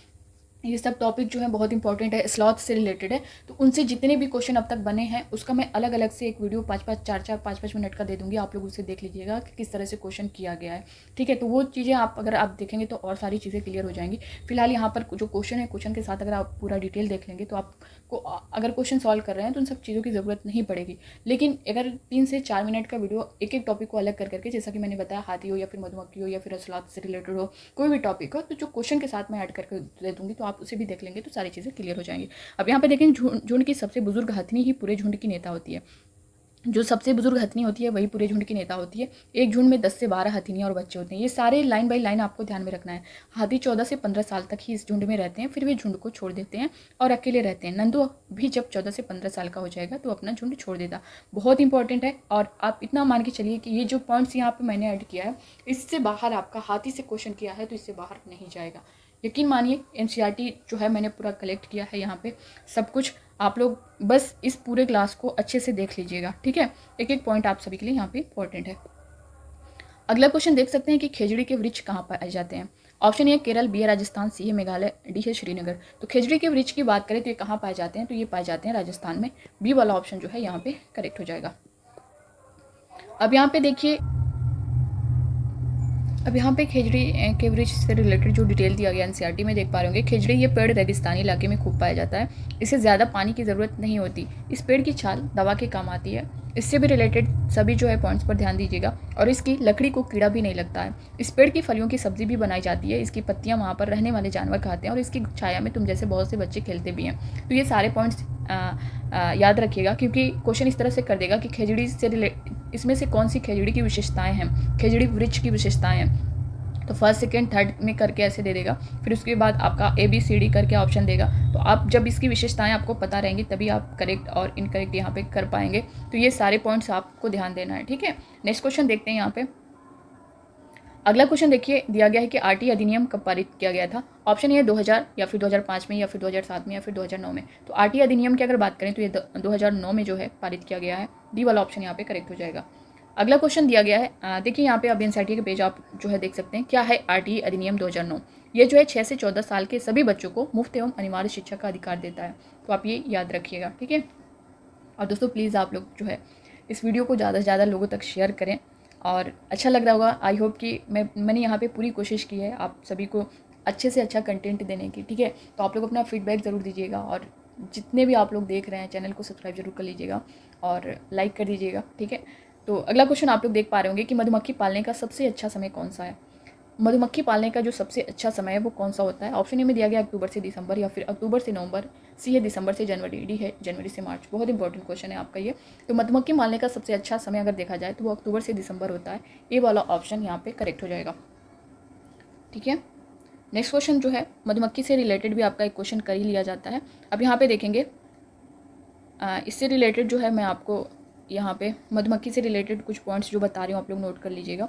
ये सब टॉपिक जो है बहुत इंपॉर्टेंट है, स्लॉथ से रिलेटेड है। तो उनसे जितने भी क्वेश्चन अब तक बने हैं उसका मैं अलग अलग से एक वीडियो 5-5 मिनट का दे दूंगी, आप लोग उसे देख लीजिएगा कि किस तरह से क्वेश्चन किया गया है। ठीक है, तो वो चीज़ें अगर आप देखेंगे तो और सारी चीज़ें क्लियर हो जाएंगी। फिलहाल यहाँ पर जो क्वेश्चन है, क्वेश्चन के साथ अगर आप पूरा डिटेल देख लेंगे तो आपको अगर क्वेश्चन सॉल्व कर रहे हैं तो उन सब चीज़ों की ज़रूरत नहीं पड़ेगी। लेकिन अगर 3 से 4 मिनट का वीडियो एक एक टॉपिक को अलग कर करके, जैसा कि मैंने बताया, हाथी हो या फिर मधुमक्खी हो या फिर स्लॉथ से रिलेटेड हो, कोई भी टॉपिक हो, तो जो क्वेश्चन के साथ मैं ऐड करके दे दूँगी तो आप उसे भी देख लेंगे तो सारी चीज़ें क्लियर हो जाएंगी। अब यहाँ पे देखें, झुंड की सबसे बुजुर्ग हथनी ही पूरे झुंड की नेता होती है। जो सबसे बुजुर्ग हथनी होती है वही पूरे झुंड की नेता होती है। एक झुंड में 10 से 12 हथनियाँ और बच्चे होते हैं। ये सारे लाइन बाय लाइन आपको ध्यान में रखना है। हाथी 14 से 15 साल तक ही इस झुंड में रहते हैं, फिर वे झुंड को छोड़ देते हैं और अकेले रहते हैं। नंदू भी जब 14 से 15 साल का हो जाएगा तो अपना झुंड छोड़ देता। बहुत इंपॉर्टेंट है, और आप इतना मान के चलिए कि ये जो पॉइंट्स यहाँ पर मैंने ऐड किया है, इससे बाहर आपका हाथी से क्वेश्चन किया है तो इससे बाहर नहीं जाएगा। यकीन मानिए, NCERT जो है मैंने पूरा कलेक्ट किया है यहाँ पे सब कुछ। आप लोग बस इस पूरे क्लास को अच्छे से देख लीजिएगा, ठीक है। एक एक पॉइंट आप सभी के लिए यहाँ पे इंपॉर्टेंट है। अगला क्वेश्चन देख सकते हैं कि खेजड़ी के वृक्ष कहाँ पाए जाते हैं। ऑप्शन ए केरल, बी है राजस्थान, सी है मेघालय, डी है श्रीनगर। तो खेजड़ी के वृक्ष की बात करें तो ये कहाँ पाए जाते हैं, तो ये पाए जाते हैं राजस्थान में। बी वाला ऑप्शन जो है यहाँ पे करेक्ट हो जाएगा। अब यहाँ पे देखिए, अब यहाँ पे खेजड़ी के वृक्ष से रिलेटेड जो डिटेल दिया गया NCERT में देख पा रहे होंगे। खेजड़ी ये पेड़ रेगिस्तानी इलाके में खूब पाया जाता है। इसे ज़्यादा पानी की ज़रूरत नहीं होती। इस पेड़ की छाल दवा के काम आती है। इससे भी रिलेटेड सभी जो है पॉइंट्स पर ध्यान दीजिएगा। और इसकी लकड़ी को कीड़ा भी नहीं लगता है। इस पेड़ की फलियों की सब्जी भी बनाई जाती है। इसकी पत्तियाँ वहाँ पर रहने वाले जानवर खाते हैं और इसकी छाया में तुम जैसे बहुत से बच्चे खेलते भी हैं। तो ये सारे पॉइंट्स याद रखिएगा, क्योंकि क्वेश्चन इस तरह से कर देगा कि खेजड़ी से इसमें से कौन सी खेजड़ी की विशेषताएं हैं, खेजड़ी वृक्ष की विशेषताएं हैं। तो फर्स्ट सेकेंड थर्ड में करके ऐसे दे देगा। फिर उसके बाद आपका ABCD करके ऑप्शन देगा। तो आप जब इसकी विशेषताएं आपको पता रहेंगी तभी आप करेक्ट और इनकरेक्ट यहाँ पे कर पाएंगे। तो ये सारे पॉइंट्स आपको ध्यान देना है, ठीक है। नेक्स्ट क्वेश्चन देखते हैं यहाँ पे। अगला क्वेश्चन देखिए, दिया गया है कि RT अधिनियम कब पारित किया गया था। ऑप्शन ये 2000 या फिर 2005 में या फिर 2007 में या फिर 2009 में। तो RT अधिनियम की अगर बात करें तो ये 2009 में जो है पारित किया गया है। डी वाला ऑप्शन यहाँ पे करेक्ट हो जाएगा। अगला क्वेश्चन दिया गया है, देखिए यहाँ पे अब NCERT के पेज आप जो है देख सकते हैं। क्या है RT अधिनियम 2009? ये जो है 6 से 14 साल के सभी बच्चों को मुफ्त एवं अनिवार्य शिक्षा का अधिकार देता है। तो आप ये याद रखिएगा, ठीक है। और दोस्तों प्लीज़ आप लोग जो है इस वीडियो को ज़्यादा से ज़्यादा लोगों तक शेयर करें, और अच्छा लग रहा होगा। आई होप कि मैंने यहाँ पे पूरी कोशिश की है आप सभी को अच्छे से अच्छा कंटेंट देने की, ठीक है। तो आप लोग अपना फीडबैक ज़रूर दीजिएगा, और जितने भी आप लोग देख रहे हैं चैनल को सब्सक्राइब जरूर कर लीजिएगा और लाइक कर दीजिएगा, ठीक है। तो अगला क्वेश्चन आप लोग देख पा रहे होंगे कि मधुमक्खी पालने का सबसे अच्छा समय कौन सा है। मधुमक्खी पालने का जो सबसे अच्छा समय है वो कौन सा होता है? ऑप्शन ए में दिया गया अक्टूबर से दिसंबर, या फिर अक्टूबर से नवंबर, सी है दिसंबर से जनवरी, डी है जनवरी से मार्च। बहुत इंपॉर्टेंट क्वेश्चन है आपका ये। तो मधुमक्खी पालने का सबसे अच्छा समय अगर देखा जाए तो वो अक्टूबर से दिसंबर होता है। ए वाला ऑप्शन यहाँ पे करेक्ट हो जाएगा। ठीक है, नेक्स्ट क्वेश्चन जो है मधुमक्खी से रिलेटेड भी आपका एक क्वेश्चन कर ही लिया जाता है। अब यहाँ पे देखेंगे इससे रिलेटेड जो है मैं आपको यहाँ पे मधुमक्खी से रिलेटेड कुछ पॉइंट्स जो बता रही हूँ आप लोग नोट कर लीजिएगा।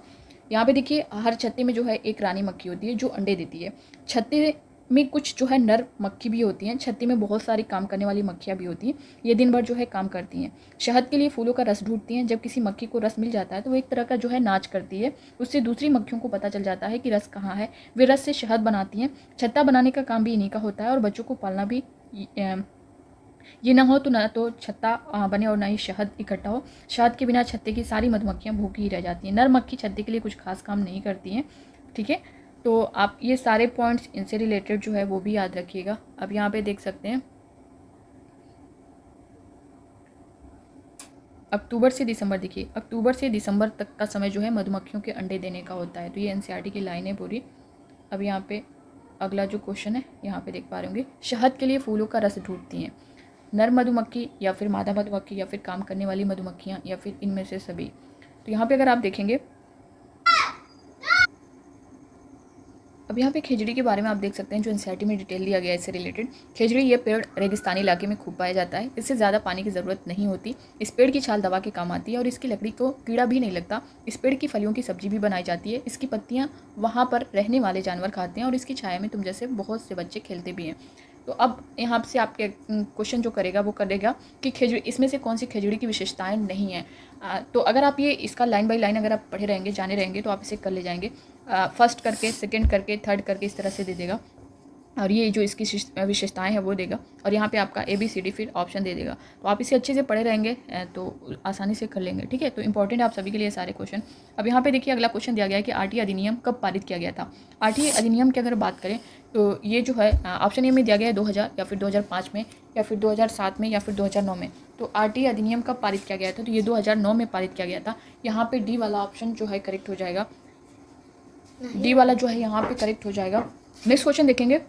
यहाँ पे देखिए हर छत्ते में जो है एक रानी मक्खी होती है जो अंडे देती है। छत्ते में कुछ जो है नर मक्खी भी होती हैं। छत्ते में बहुत सारी काम करने वाली मक्खियाँ भी होती हैं। ये दिन भर जो है काम करती हैं। शहद के लिए फूलों का रस ढूंढती हैं। जब किसी मक्खी को रस मिल जाता है तो वो एक तरह का जो है नाच करती है। उससे दूसरी मक्खियों को पता चल जाता है कि रस कहाँ है। वे रस से शहद बनाती हैं। छत्ता बनाने का काम भी इन्हीं का होता है और बच्चों को पालना भी ये ना हो तो ना तो छत्ता बने और ना ही शहद इकट्ठा हो। शहद के बिना छत्ते की सारी मधुमक्खियाँ भूखी ही रह जाती हैं। नर मक्खी छत्ते के लिए कुछ खास काम नहीं करती हैं। ठीक है, तो आप ये सारे पॉइंट्स इनसे रिलेटेड जो है वो भी याद रखिएगा। अब यहाँ पे देख सकते हैं अक्टूबर से दिसंबर, देखिए अक्टूबर से दिसंबर तक का समय जो है मधुमक्खियों के अंडे देने का होता है। तो ये एनसीईआरटी की लाइन है पूरी। अब यहाँ पे अगला जो क्वेश्चन है यहाँ पे देख पा रहे होंगे, शहद के लिए फूलों का रस ढूंढती हैं नर मधुमक्खी या फिर मादा मधुमक्खी या फिर काम करने वाली मधुमक्खियाँ या फिर इनमें से सभी। तो यहाँ पे अगर आप देखेंगे, अब यहाँ पे खेजड़ी के बारे में आप देख सकते हैं जो एनसीईआरटी में डिटेल दिया गया है इससे रिलेटेड। खेजड़ी ये पेड़ रेगिस्तानी इलाके में खूब पाया जाता है। इससे ज़्यादा पानी की ज़रूरत नहीं होती। इस पेड़ की छाल दवा के काम आती है और इसकी लकड़ी को कीड़ा भी नहीं लगता। इस पेड़ की फलियों की सब्जी भी बनाई जाती है। इसकी पत्तियाँ वहाँ पर रहने वाले जानवर खाते हैं और इसकी छाया में तुम जैसे बहुत से बच्चे खेलते भी हैं। तो अब यहाँ से आपके क्वेश्चन जो करेगा वो करेगा कि खेजड़ी इसमें से कौन सी खेजड़ी की विशेषताएं नहीं है। तो अगर आप ये इसका लाइन बाय लाइन अगर आप पढ़े रहेंगे जाने रहेंगे तो आप इसे कर ले जाएंगे। फर्स्ट करके, सेकंड करके, थर्ड करके इस तरह से दे देगा और ये जो इसकी विशेषताएं हैं वो देगा और यहाँ पे आपका ABCD फिर ऑप्शन दे देगा। तो आप इसे अच्छे से पढ़े रहेंगे तो आसानी से कर लेंगे। ठीक है, तो इंपॉर्टेंट है आप सभी के लिए सारे क्वेश्चन। अब यहाँ पे देखिए अगला क्वेश्चन दिया गया है कि RT अधिनियम कब पारित किया गया था। RT अधिनियम की अगर बात करें तो ये जो है ऑप्शन ए में दिया गया है 2000 या फिर 2005 में या फिर 2007 में या फिर 2009 में। तो RT अधिनियम कब पारित किया गया था, तो ये 2009 में पारित किया गया था। यहाँ पे डी वाला ऑप्शन जो है करेक्ट हो जाएगा। डी वाला जो है यहाँ पे करेक्ट हो जाएगा। नेक्स्ट क्वेश्चन देखेंगे।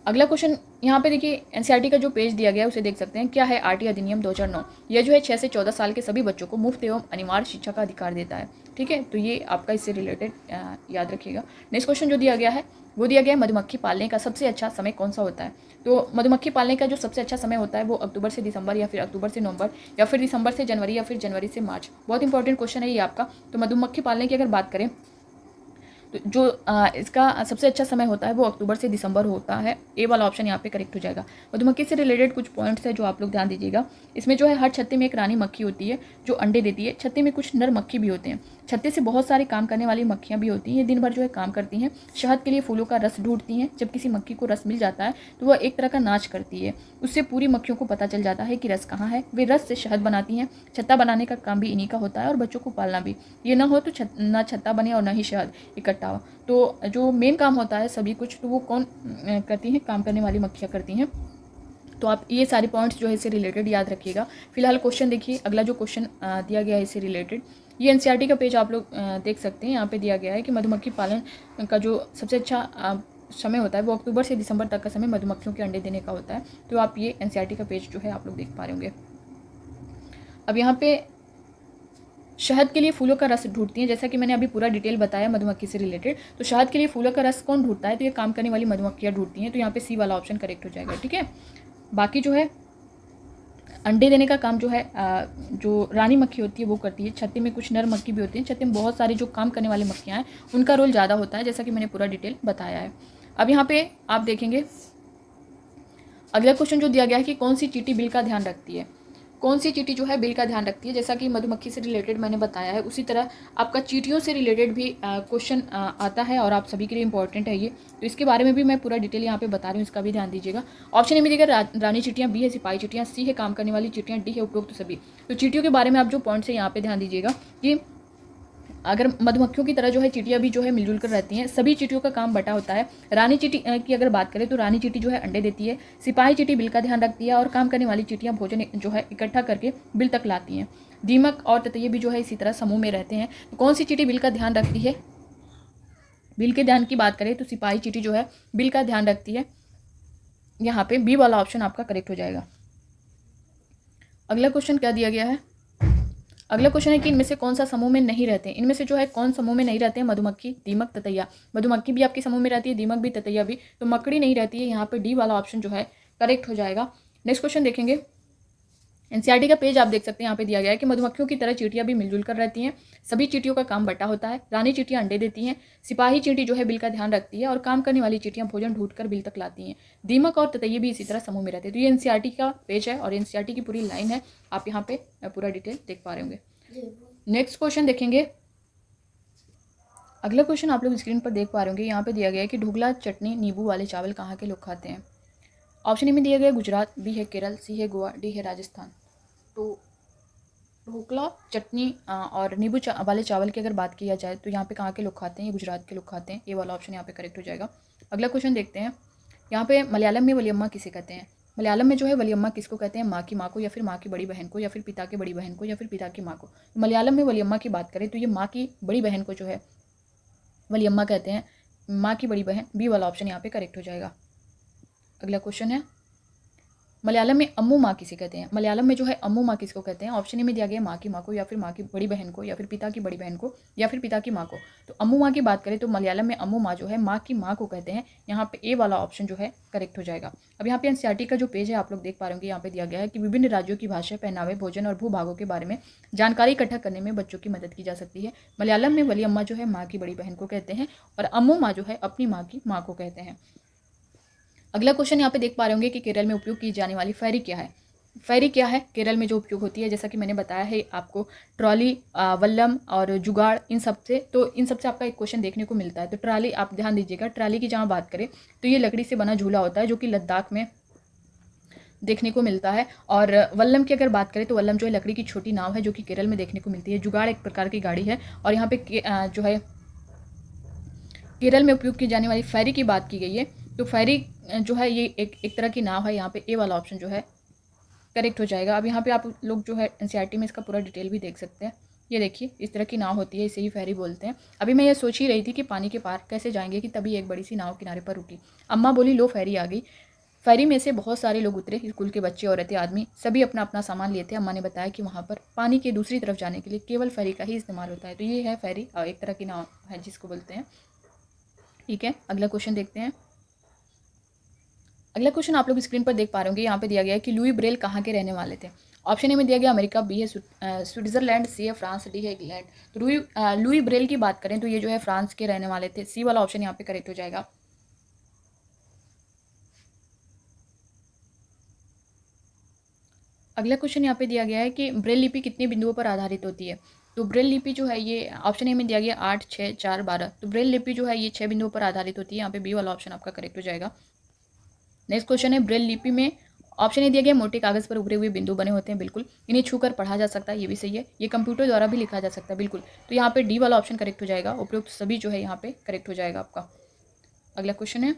अगला क्वेश्चन यहाँ पे देखिए एनसीईआरटी का जो पेज दिया गया है उसे देख सकते हैं। क्या है RT अधिनियम 2009? यह जो है 6 से 14 साल के सभी बच्चों को मुफ्त एवं अनिवार्य शिक्षा का अधिकार देता है। ठीक है, तो ये आपका इससे रिलेटेड याद रखिएगा। नेक्स्ट क्वेश्चन जो दिया गया है वो दिया गया है मधुमक्खी पालने का सबसे अच्छा समय कौन सा होता है। तो मधुमक्खी पालने का जो सबसे अच्छा समय होता है वो अक्टूबर से दिसंबर या फिर अक्टूबर से नवंबर या फिर दिसंबर से जनवरी या फिर जनवरी से मार्च। बहुत इंपॉर्टेंट क्वेश्चन है ये आपका। तो मधुमक्खी पालने की अगर बात करें तो जो इसका सबसे अच्छा समय होता है वो अक्टूबर से दिसंबर होता है। ए वाला ऑप्शन यहाँ पे करेक्ट हो जाएगा। मधुमक्खी से रिलेटेड कुछ पॉइंट्स है जो आप लोग ध्यान दीजिएगा। इसमें जो है हर छत्ते में एक रानी मक्खी होती है जो अंडे देती है। छत्ते में कुछ नर मक्खी भी होते हैं। छत्ते से बहुत सारी काम करने वाली मक्खियाँ भी होती हैं। ये दिन भर जो है काम करती हैं। शहद के लिए फूलों का रस ढूंढती हैं। जब किसी मक्खी को रस मिल जाता है तो वह एक तरह का नाच करती है। उससे पूरी मक्खियों को पता चल जाता है कि रस कहाँ है। वे रस से शहद बनाती हैं। छत्ता बनाने का काम भी इन्हीं का होता है और बच्चों को पालना भी। ये ना हो तो ना छत्ता बने और ना ही शहद इकट्ठा हो। तो जो मेन काम होता है सभी कुछ तो वो कौन करती हैं, काम करने वाली मक्खियाँ करती हैं। तो आप ये सारे पॉइंट्स जो है इससे रिलेटेड याद रखिएगा। फिलहाल क्वेश्चन देखिए, अगला जो क्वेश्चन दिया गया है इससे रिलेटेड, ये एनसीईआरटी का पेज आप लोग देख सकते हैं। यहाँ पे दिया गया है कि मधुमक्खी पालन का जो सबसे अच्छा समय होता है वो अक्टूबर से दिसंबर तक का समय मधुमक्खियों के अंडे देने का होता है। तो आप ये एनसीईआरटी का पेज जो है आप लोग देख पा रहे होंगे। अब यहाँ पे शहद के लिए फूलों का रस ढूंढती हैं, जैसा कि मैंने अभी पूरा डिटेल बताया मधुमक्खी से रिलेटेड। तो शहद के लिए फूलों का रस कौन ढूंढता है, तो ये काम करने वाली मधुमक्खियाँ ढूंढती हैं। तो यहाँ पे सी वाला ऑप्शन करेक्ट हो जाएगा। ठीक है, बाकी जो है अंडे देने का काम जो है जो रानी मक्खी होती है वो करती है। छत्ते में कुछ नर मक्खी भी होती हैं। छत्ते में बहुत सारी जो काम करने वाली मक्खियाँ हैं उनका रोल ज़्यादा होता है, जैसा कि मैंने पूरा डिटेल बताया है। अब यहाँ पे आप देखेंगे अगला क्वेश्चन जो दिया गया है कि कौन सी चींटी बिल का ध्यान रखती है। कौन सी चींटी जो है बिल का ध्यान रखती है, जैसा कि मधुमक्खी से रिलेटेड मैंने बताया है उसी तरह आपका चींटियों से रिलेटेड भी क्वेश्चन आता है और आप सभी के लिए इंपॉर्टेंट है ये। तो इसके बारे में भी मैं पूरा डिटेल यहाँ पे बता रही हूँ, इसका भी ध्यान दीजिएगा। ऑप्शन ए में देखिए रानी चींटियाँ, बी है सिपाही चींटियाँ, सी है काम करने वाली चींटियाँ, डी है उपरोक्त सभी। तो चींटियों के बारे में आप जो पॉइंट्स है यहाँ पे ध्यान दीजिएगा कि अगर मधुमक्खियों की तरह जो है चींटियाँ भी जो है मिलजुल कर रहती हैं। सभी चींटियों का काम बटा होता है। रानी चींटी की अगर बात करें तो रानी चींटी जो है अंडे देती है, सिपाही चींटी बिल का ध्यान रखती है और काम करने वाली चींटियाँ भोजन जो है इकट्ठा करके बिल तक लाती हैं। दीमक और ततैये भी जो है इसी तरह समूह में रहते हैं। तो कौन सी चींटी बिल का ध्यान रखती है? बिल के ध्यान की बात करें तो सिपाही चींटी जो है बिल का ध्यान रखती है। यहाँ पे बी वाला ऑप्शन आपका करेक्ट हो जाएगा। अगला क्वेश्चन क्या दिया गया है? अगला क्वेश्चन है कि इनमें से कौन सा समूह में नहीं रहते हैं? इनमें से जो है कौन समूह में नहीं रहते हैं? मधुमक्खी, दीमक, ततैया। मधुमक्खी भी आपके समूह में रहती है, दीमक भी, ततैया भी। तो मकड़ी नहीं रहती है। यहाँ पे डी वाला ऑप्शन जो है करेक्ट हो जाएगा। नेक्स्ट क्वेश्चन देखेंगे। एनसीईआरटी का पेज आप देख सकते हैं, यहाँ पे दिया गया है कि मधुमक्खियों की तरह चींटियां भी मिलजुल कर रहती हैं। सभी चींटियों का काम बटा होता है। रानी चींटियां अंडे देती हैं, सिपाही चींटी जो है बिल का ध्यान रखती है और काम करने वाली चींटियां भोजन ढूंढकर बिल तक लाती हैं। दीमक और ततैये भी इसी तरह समूह में रहते हैं। तो ये एनसीईआरटी का पेज है और एनसीईआरटी की पूरी लाइन है। आप यहाँ पे पूरा डिटेल देख पा रहे होंगे। नेक्स्ट क्वेश्चन देखेंगे। अगला क्वेश्चन आप लोग स्क्रीन पर देख पा रहे होंगे। यहाँ पे दिया गया है कि ढोकला, चटनी, नींबू वाले चावल कहाँ के लोग खाते हैं? ऑप्शन ए में दिया गया है गुजरात, बी है केरल, सी है गोवा, डी है राजस्थान। तो ढोकला, चटनी और नींबू वाले चावल की अगर बात किया जाए तो यहाँ पे कहाँ के लोग खाते हैं? ये गुजरात के लोग खाते हैं। ये वाला ऑप्शन यहाँ पे करेक्ट हो जाएगा। अगला क्वेश्चन देखते हैं। यहाँ पे मलयालम में वलियम्मा किसे कहते हैं? मलयालम में जो है वलियम्मा किसको कहते हैं? माँ की माँ को, या फिर माँ की बड़ी बहन को, या फिर पिता की बड़ी बहन को, या फिर पिता की माँ को। तो मलयालम में वलियम्मा की बात करें तो ये माँ की बड़ी बहन को जो है वलियम्मा कहते हैं। माँ की बड़ी बहन, बी वाला ऑप्शन यहाँ पे करेक्ट हो जाएगा। अगला क्वेश्चन है, मलयालम में अम्मू माँ किसे कहते हैं? मलयालम में जो है अम्मू माँ किसको कहते हैं? ऑप्शन ए में दिया गया माँ की माँ को, या फिर माँ की बड़ी बहन को, या फिर पिता की बड़ी बहन को, या फिर पिता की माँ को। तो अम्मू माँ की बात करें तो मलयालम में अम्मू माँ जो है माँ की माँ को कहते हैं। यहाँ पे ए वाला ऑप्शन जो है करेक्ट हो जाएगा। अब यहाँ पे एनसीईआरटी का जो पेज है आप लोग देख पा रहे होंगे। यहाँ पे दिया गया है कि विभिन्न राज्यों की भाषा, पहनावे, भोजन और भूभागों के बारे में जानकारी इकट्ठा करने में बच्चों की मदद की जा सकती है। मलयालम में वलियम्मा जो है माँ की बड़ी बहन को कहते हैं और अम्मू माँ जो है अपनी माँ की माँ को कहते हैं। अगला क्वेश्चन यहाँ पे देख पा रहे होंगे कि केरल में उपयोग की जाने वाली फेरी क्या है? फेरी क्या है केरल में जो उपयोग होती है? जैसा कि मैंने बताया है आपको, ट्रॉली, वल्लम और जुगाड़, इन सब से आपका एक क्वेश्चन देखने को मिलता है। तो ट्रॉली आप ध्यान दीजिएगा। ट्रॉली की जहाँ बात करें तो ये लकड़ी से बना झूला होता है जो कि लद्दाख में देखने को मिलता है। और वल्लम की अगर बात करें तो वल्लम जो है लकड़ी की छोटी नाव है जो कि केरल में देखने को मिलती है। जुगाड़ एक प्रकार की गाड़ी है। और यहाँ पे जो है केरल में उपयोग की जाने वाली फेरी की बात की गई है। तो फेरी जो है ये एक तरह की नाव है। यहाँ पे ए वाला ऑप्शन जो है करेक्ट हो जाएगा। अब यहाँ पे आप लोग जो है एनसीईआरटी में इसका पूरा डिटेल भी देख सकते हैं। ये देखिए इस तरह की नाव होती है, इसे ही फेरी बोलते हैं। अभी मैं ये सोच ही रही थी कि पानी के पार कैसे जाएंगे कि तभी एक बड़ी सी नाव किनारे पर रुकी। अम्मा बोली लो फेरी आ गई। फेरी में से बहुत सारे लोग उतरे, स्कूल के बच्चे, औरतें, आदमी, सभी अपना अपना सामान लिए थे। अम्मा ने बताया कि वहाँ पर पानी के दूसरी तरफ जाने के लिए केवल फेरी का ही इस्तेमाल होता है। तो ये है फेरी, एक तरह की नाव है जिसको बोलते हैं। ठीक है, अगला क्वेश्चन देखते हैं। अगला क्वेश्चन आप लोग स्क्रीन पर देख पा रहे होंगे। यहाँ पे दिया गया है कि लुई ब्रेल कहाँ के रहने वाले थे? ऑप्शन ए में दिया गया अमेरिका, बी है स्विट्जरलैंड, सी है फ्रांस, डी है इंग्लैंड। तो लुई ब्रेल की बात करें तो ये जो है फ्रांस के रहने वाले थे। सी वाला ऑप्शन यहाँ पे करेक्ट हो जाएगा। अगला क्वेश्चन यहाँ पे दिया गया है कि ब्रेल लिपि कितने बिंदुओं पर आधारित होती है? तो ब्रेल लिपि जो है ये ऑप्शन ए में दिया गया 8, 6, 4, 12। तो ब्रेल लिपि जो है ये 6 बिंदुओं पर आधारित होती है। यहाँ पे बी वाला ऑप्शन आपका करेक्ट हो जाएगा। नेक्स्ट क्वेश्चन है, ब्रेल लिपि में ऑप्शन ए दिया गया मोटे कागज पर उभरे हुए बिंदु बने होते हैं। बिल्कुल, इन्हें छूकर पढ़ा जा सकता है, ये भी सही है। ये कंप्यूटर द्वारा भी लिखा जा सकता है। बिल्कुल, तो यहाँ पे डी वाला ऑप्शन करेक्ट हो जाएगा। उपयुक्त सभी जो है यहाँ पे करेक्ट हो जाएगा आपका। अगला क्वेश्चन है,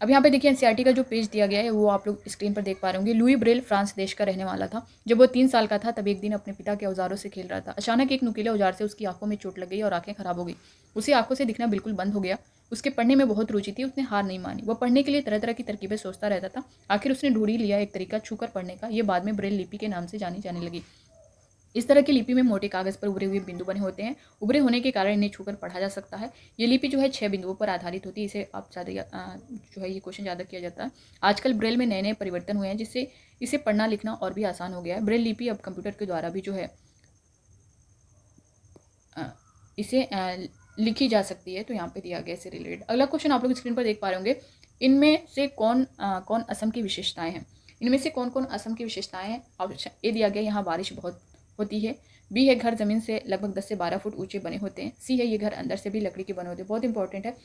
अब यहाँ पे देखिए एनसीईआरटी का जो पेज दिया गया है वो आप लोग स्क्रीन पर देख पा रहे होंगे। लुई ब्रेल फ्रांस देश का रहने वाला था। जब वो 3 साल का था तब एक दिन अपने पिता के औजारों से खेल रहा था। अचानक एक नुकीले औजार से उसकी आंखों में चोट लग गई और आंखें खराब हो गई। उसे आंखों से दिखना बिल्कुल बंद हो गया। उसके पढ़ने में बहुत रुचि थी, उसने हार नहीं मानी। वह पढ़ने के लिए तरह तरह की तरकीबें सोचता रहता था। आखिर उसने ढूंढ ही लिया एक तरीका छूकर पढ़ने का। ये बाद में ब्रेल लिपि के नाम से जानी जाने लगी। इस तरह की लिपि में मोटे कागज पर उभरे हुए बिंदु बने होते हैं। उभरे होने के कारण इन्हें छूकर पढ़ा जा सकता है। ये लिपि जो है 6 बिंदुओं पर आधारित होती है। इसे आप ज़्यादा जो है ये क्वेश्चन ज़्यादा किया जाता है। आजकल ब्रेल में नए नए परिवर्तन हुए हैं जिससे इसे पढ़ना लिखना और भी आसान हो गया है। ब्रेल लिपि अब कंप्यूटर के द्वारा भी जो है इसे लिखी जा सकती है। तो यहाँ पे दिया गया इससे रिलेटेड। अगला क्वेश्चन आप लोग स्क्रीन पर देख पा रहे होंगे। इनमें से कौन असम की विशेषताएं हैं? इनमें से कौन कौन असम की विशेषताएं हैं? ऑप्शन ए दिया गया यहाँ बारिश बहुत होती है। बी है घर जमीन से लगभग 10 से 12 फुट ऊंचे बने होते हैं। सी है ये घर अंदर से भी लकड़ी के बने होते हैं। बहुत इंपॉर्टेंट है।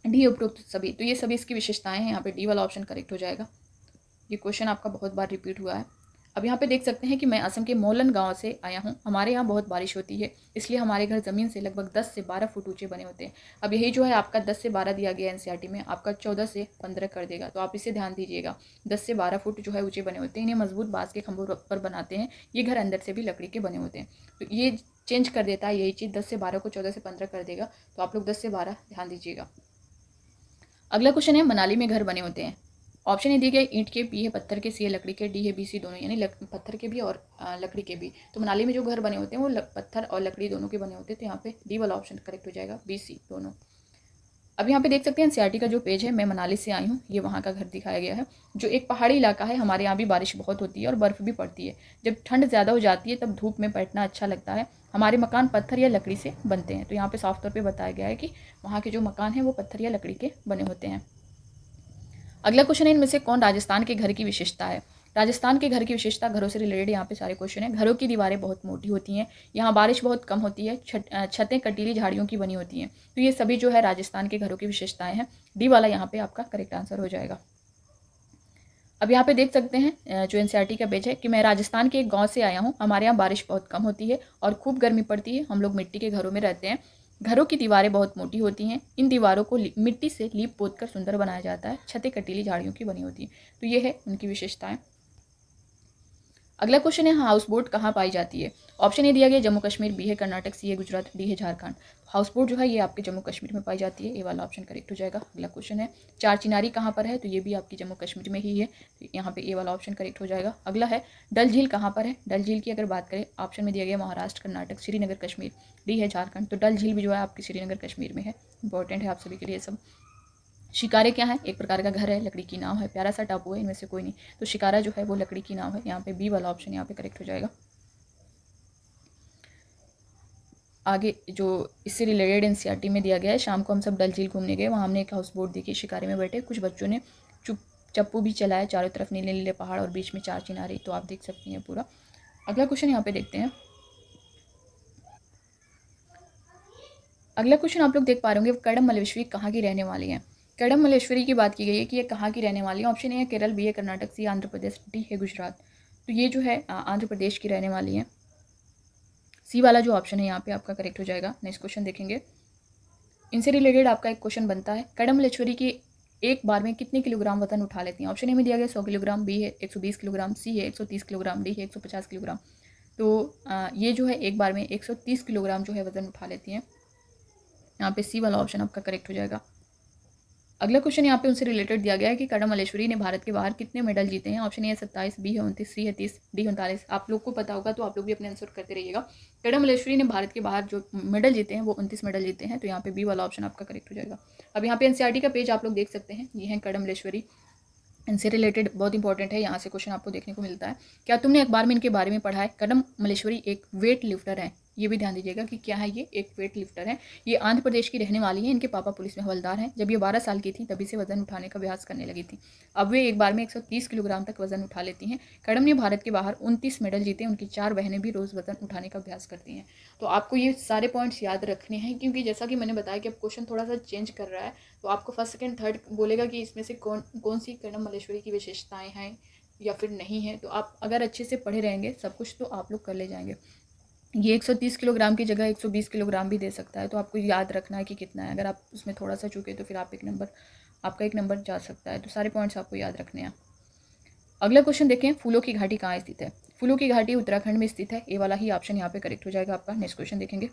डी उपरोक्त सभी। तो ये सभी इसकी विशेषताएं हैं। यहाँ पे डी वाला ऑप्शन करेक्ट हो जाएगा। ये क्वेश्चन आपका बहुत बार रिपीट हुआ है। अब यहाँ पे देख सकते हैं कि मैं असम के मोलन गांव से आया हूँ। हमारे यहाँ बहुत बारिश होती है, इसलिए हमारे घर ज़मीन से लगभग 10 से 12 फुट ऊंचे बने होते हैं। अब यही जो है आपका 10 से 12 दिया गया एनसीईआरटी में, आपका 14 से 15 कर देगा, तो आप इसे ध्यान दीजिएगा। 10 से 12 फुट जो है ऊंचे बने होते हैं, इन्हें मजबूत बांस के खंभों पर बनाते हैं। ये घर अंदर से भी लकड़ी के बने होते हैं, तो ये चेंज कर देता है यही चीज़। 10 से 12 को 14 से 15 कर देगा, तो आप लोग 10 से 12 ध्यान दीजिएगा। अगला क्वेश्चन है, मनाली में घर बने होते हैं। ऑप्शन ए दिए गए ईंट के, बी है पत्थर के, सी है लकड़ी के, डी है बी सी दोनों, यानी पत्थर के भी और लकड़ी के भी। तो मनाली में जो घर बने होते हैं वो पत्थर और लकड़ी दोनों के बने होते हैं, तो यहाँ पे डी वाला ऑप्शन करेक्ट हो जाएगा, बी सी दोनों। अब यहाँ पे देख सकते हैं एनसीईआरटी का जो पेज है, मैं मनाली से आई हूँ, ये वहाँ का घर दिखाया गया है, जो एक पहाड़ी इलाका है। हमारे यहाँ भी बारिश बहुत होती है और बर्फ़ भी पड़ती है। जब ठंड ज़्यादा हो जाती है तब धूप में बैठना अच्छा लगता है। हमारे मकान पत्थर या लकड़ी से बनते हैं, तो यहाँ पे साफ तौर पे बताया गया है कि वहाँ के जो मकान हैं वो पत्थर या लकड़ी के बने होते हैं। अगला क्वेश्चन है, इनमें से कौन राजस्थान के घर की विशेषता है। राजस्थान के घर की विशेषता, घरों से रिलेटेड यहाँ पे सारे क्वेश्चन हैं। घरों की दीवारें बहुत मोटी होती हैं, यहाँ बारिश बहुत कम होती है, छतें कटीली झाड़ियों की बनी होती हैं। तो ये सभी जो है राजस्थान के घरों की विशेषताएं हैं। डी वाला यहाँ पे आपका करेक्ट आंसर हो जाएगा। अब यहाँ पे देख सकते हैं जो एनसीईआरटी का पेज है कि मैं राजस्थान के एक गांव से आया हूँ। हमारे यहाँ बारिश बहुत कम होती है और खूब गर्मी पड़ती है। हम लोग मिट्टी के घरों में रहते हैं। घरों की दीवारें बहुत मोटी होती हैं। इन दीवारों को मिट्टी से लीप पोत कर सुंदर बनाया जाता है। छतें कटीली झाड़ियों की बनी होती हैं। तो ये है उनकी विशेषताएं। अगला क्वेश्चन है, हाउस बोट कहाँ पाई जाती है। ऑप्शन ए दिया गया जम्मू कश्मीर, बी है कर्नाटक, सी है गुजरात, डी है झारखंड। हाउस बोट जो है ये आपके जम्मू कश्मीर में पाई जाती है, ये वाला ऑप्शन करेक्ट हो जाएगा। अगला क्वेश्चन है, चार चिनारी कहाँ पर है, तो ये भी आपकी जम्मू कश्मीर में ही है, तो यहाँ पे ये वाला ऑप्शन करेक्ट हो जाएगा। अगला है, डल झील कहाँ पर है। डल झील की अगर बात करें, ऑप्शन में दिया गया महाराष्ट्र, कर्नाटक, श्रीनगर, कश्मीर, डी है झारखंड। तो डल झील भी जो है आपकी श्रीनगर कश्मीर में है। इंपॉर्टेंट है आप सभी के लिए सब। शिकारे क्या है, एक प्रकार का घर है, लकड़ी की नाव है, प्यारा सा टापू है, इनमें से कोई नहीं। तो शिकारा जो है वो लकड़ी की नाव है, यहाँ पे बी वाला ऑप्शन यहाँ पे करेक्ट हो जाएगा। आगे जो इससे रिलेटेड एनसीईआरटी में दिया गया है, शाम को हम सब डल झील घूमने गए, वहाँ हमने एक हाउस बोट देखी, शिकारे में बैठे कुछ बच्चों ने चप्पू भी चलाया, चारों तरफ नीले नीले पहाड़ और बीच में चार चिनारी, तो आप देख सकती हैं पूरा। अगला क्वेश्चन यहाँ पे देखते हैं। अगला क्वेश्चन आप लोग देख पा रहे होंगे, कडम मल्लेश्वरी कहाँ की रहने वाली है। कडम मल्लेश्वरी की बात की गई है कि ये कहाँ की रहने वाली है। ऑप्शन ए है केरल, बी है कर्नाटक, सी आंध्र प्रदेश, डी है गुजरात। तो ये जो है आंध्र प्रदेश की रहने वाली है। सी वाला जो ऑप्शन है यहाँ पे आपका करेक्ट हो जाएगा। नेक्स्ट क्वेश्चन देखेंगे, इनसे रिलेटेड आपका एक क्वेश्चन बनता है, कडम मल्लेश्वरी की एक बार में कितने किलोग्राम वजन उठा लेती हैं। ऑप्शन ए में दिया गया 100 किलोग्राम, बी है 120 किलोग्राम, सी है 130 किलोग्राम, डी है 150 किलोग्राम। तो ये जो है एक बार में 130 किलोग्राम जो है वजन उठा लेती हैं। यहाँ पे सी वाला ऑप्शन आपका करेक्ट हो जाएगा। अगला क्वेश्चन यहाँ पे उनसे रिलेटेड दिया गया है कि कडम मल्लेश्वरी ने भारत के बाहर कितने मेडल जीते हैं। ऑप्शन ए है 27, बी है 29, सी है 30, डी 39। आप लोग को पता होगा तो आप लोग भी अपने आंसर करते रहिएगा। कडम मल्लेश्वरी ने भारत के बाहर जो मेडल जीते हैं वो 29 मेडल जीते हैं, तो यहाँ पे बी वाला ऑप्शन आपका करेक्ट हो जाएगा। अब यहाँ पे एनसीईआरटी का पेज आप लोग देख सकते हैं, ये है कडम मल्लेश्वरी, इनसे रिलेटेड बहुत इंपॉर्टेंट है, यहाँ से क्वेश्चन आपको देखने को मिलता है। क्या तुमने अखबार में इनके बारे में पढ़ा है। कडम मल्लेश्वरी एक वेट लिफ्टर है, ये भी ध्यान दीजिएगा कि क्या है, ये एक वेट लिफ्टर है। ये आंध्र प्रदेश की रहने वाली है, इनके पापा पुलिस में हवलदार हैं। जब ये 12 साल की थी तभी से वजन उठाने का अभ्यास करने लगी थी। अब वे एक बार में 130 किलोग्राम तक वजन उठा लेती हैं। कडम ने भारत के बाहर 29 मेडल जीते, उनकी 4 बहनें भी रोज़ वजन उठाने का अभ्यास करती हैं। तो आपको ये सारे पॉइंट्स याद रखने हैं, क्योंकि जैसा कि मैंने बताया कि अब क्वेश्चन थोड़ा सा चेंज कर रहा है, तो आपको फर्स्ट सेकंड थर्ड बोलेगा कि इसमें से कौन सी कडम मल्लेश्वरी की विशेषताएं हैं या फिर नहीं है। तो आप अगर अच्छे से पढ़े रहेंगे सब कुछ तो आप लोग कर ले जाएंगे। ये 130 किलोग्राम की जगह 120 किलोग्राम भी दे सकता है, तो आपको याद रखना है कि कितना है। अगर आप उसमें थोड़ा सा चूके तो फिर आपका एक नंबर जा सकता है। तो सारे पॉइंट्स आपको याद रखने हैं। अगला क्वेश्चन देखें, फूलों की घाटी कहाँ स्थित है। फूलों की घाटी उत्तराखंड में स्थित है, ए वाला ही ऑप्शन यहाँ पे करेक्ट हो जाएगा आपका। नेक्स्ट क्वेश्चन देखेंगे,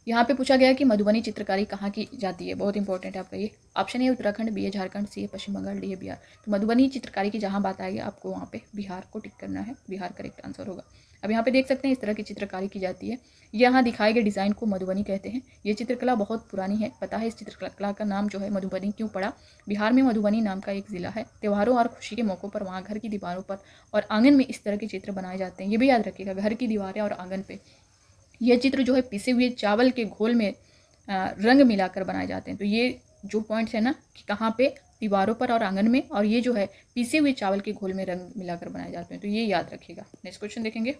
यहाँ पे पूछा गया है कि मधुबनी चित्रकारी कहाँ की जाती है, बहुत इंपॉर्टेंट है आपका ये। ऑप्शन ए उत्तराखंड, बी है झारखंड, सी है पश्चिम बंगाल, डी है बिहार। तो मधुबनी चित्रकारी की जहाँ बात आएगी आपको वहाँ पे बिहार को टिक करना है, बिहार करेक्ट आंसर होगा। अब यहाँ पे देख सकते हैं इस तरह की चित्रकारी की जाती है। यहाँ दिखाए गए डिज़ाइन को मधुबनी कहते हैं। ये चित्रकला बहुत पुरानी है, पता है इस चित्रकला का नाम जो है मधुबनी क्यों पड़ा। बिहार में मधुबनी नाम का एक ज़िला है। त्योहारों और खुशी के मौक़ों पर वहाँ घर की दीवारों पर और आंगन में इस तरह के चित्र बनाए जाते हैं। ये भी याद रखिएगा, घर की दीवारें और आंगन पे यह चित्र जो है पिसे हुए चावल के घोल में रंग मिलाकर बनाए जाते हैं। तो ये जो पॉइंट्स है ना कि कहाँ पे दीवारों पर और आंगन में, और ये जो है पीसे हुए चावल के घोल में रंग मिलाकर बनाए जाते हैं, तो ये याद रखिएगा। नेक्स्ट क्वेश्चन देखेंगे।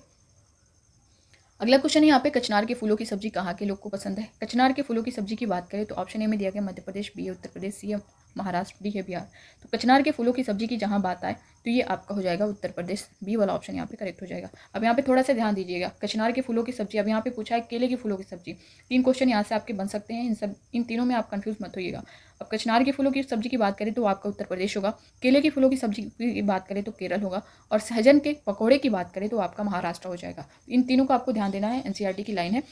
अगला क्वेश्चन है यहाँ पे, कचनार के फूलों की सब्जी कहाँ के लोग को पसंद है। कचनार के फूलों की सब्जी की बात करें तो ऑप्शन ए में दिया गया मध्य प्रदेश, बी है उत्तर प्रदेश, सी है महाराष्ट्र, डी है बिहार। तो कचनार के फूलों की सब्जी की जहाँ बात आए तो ये आपका हो जाएगा उत्तर प्रदेश, बी वाला ऑप्शन यहाँ पे करेक्ट हो जाएगा। अब यहाँ पे थोड़ा सा ध्यान दीजिएगा, कचनार के फूलों की सब्जी, अब यहाँ पे पूछा है केले के फूलों की सब्जी। 3 क्वेश्चन यहाँ से आपके बन सकते हैं, इन तीनों में आप कंफ्यूज मत होइएगा। अब कचनार के फूलों की सब्जी की बात करें तो आपका उत्तर प्रदेश होगा, केले के फूलों की सब्जी की बात करें तो केरल होगा, और सहजन के पकौड़े की बात करें तो आपका महाराष्ट्र हो जाएगा। इन तीनों को आपको ध्यान देना है, एनसीईआरटी की लाइन है।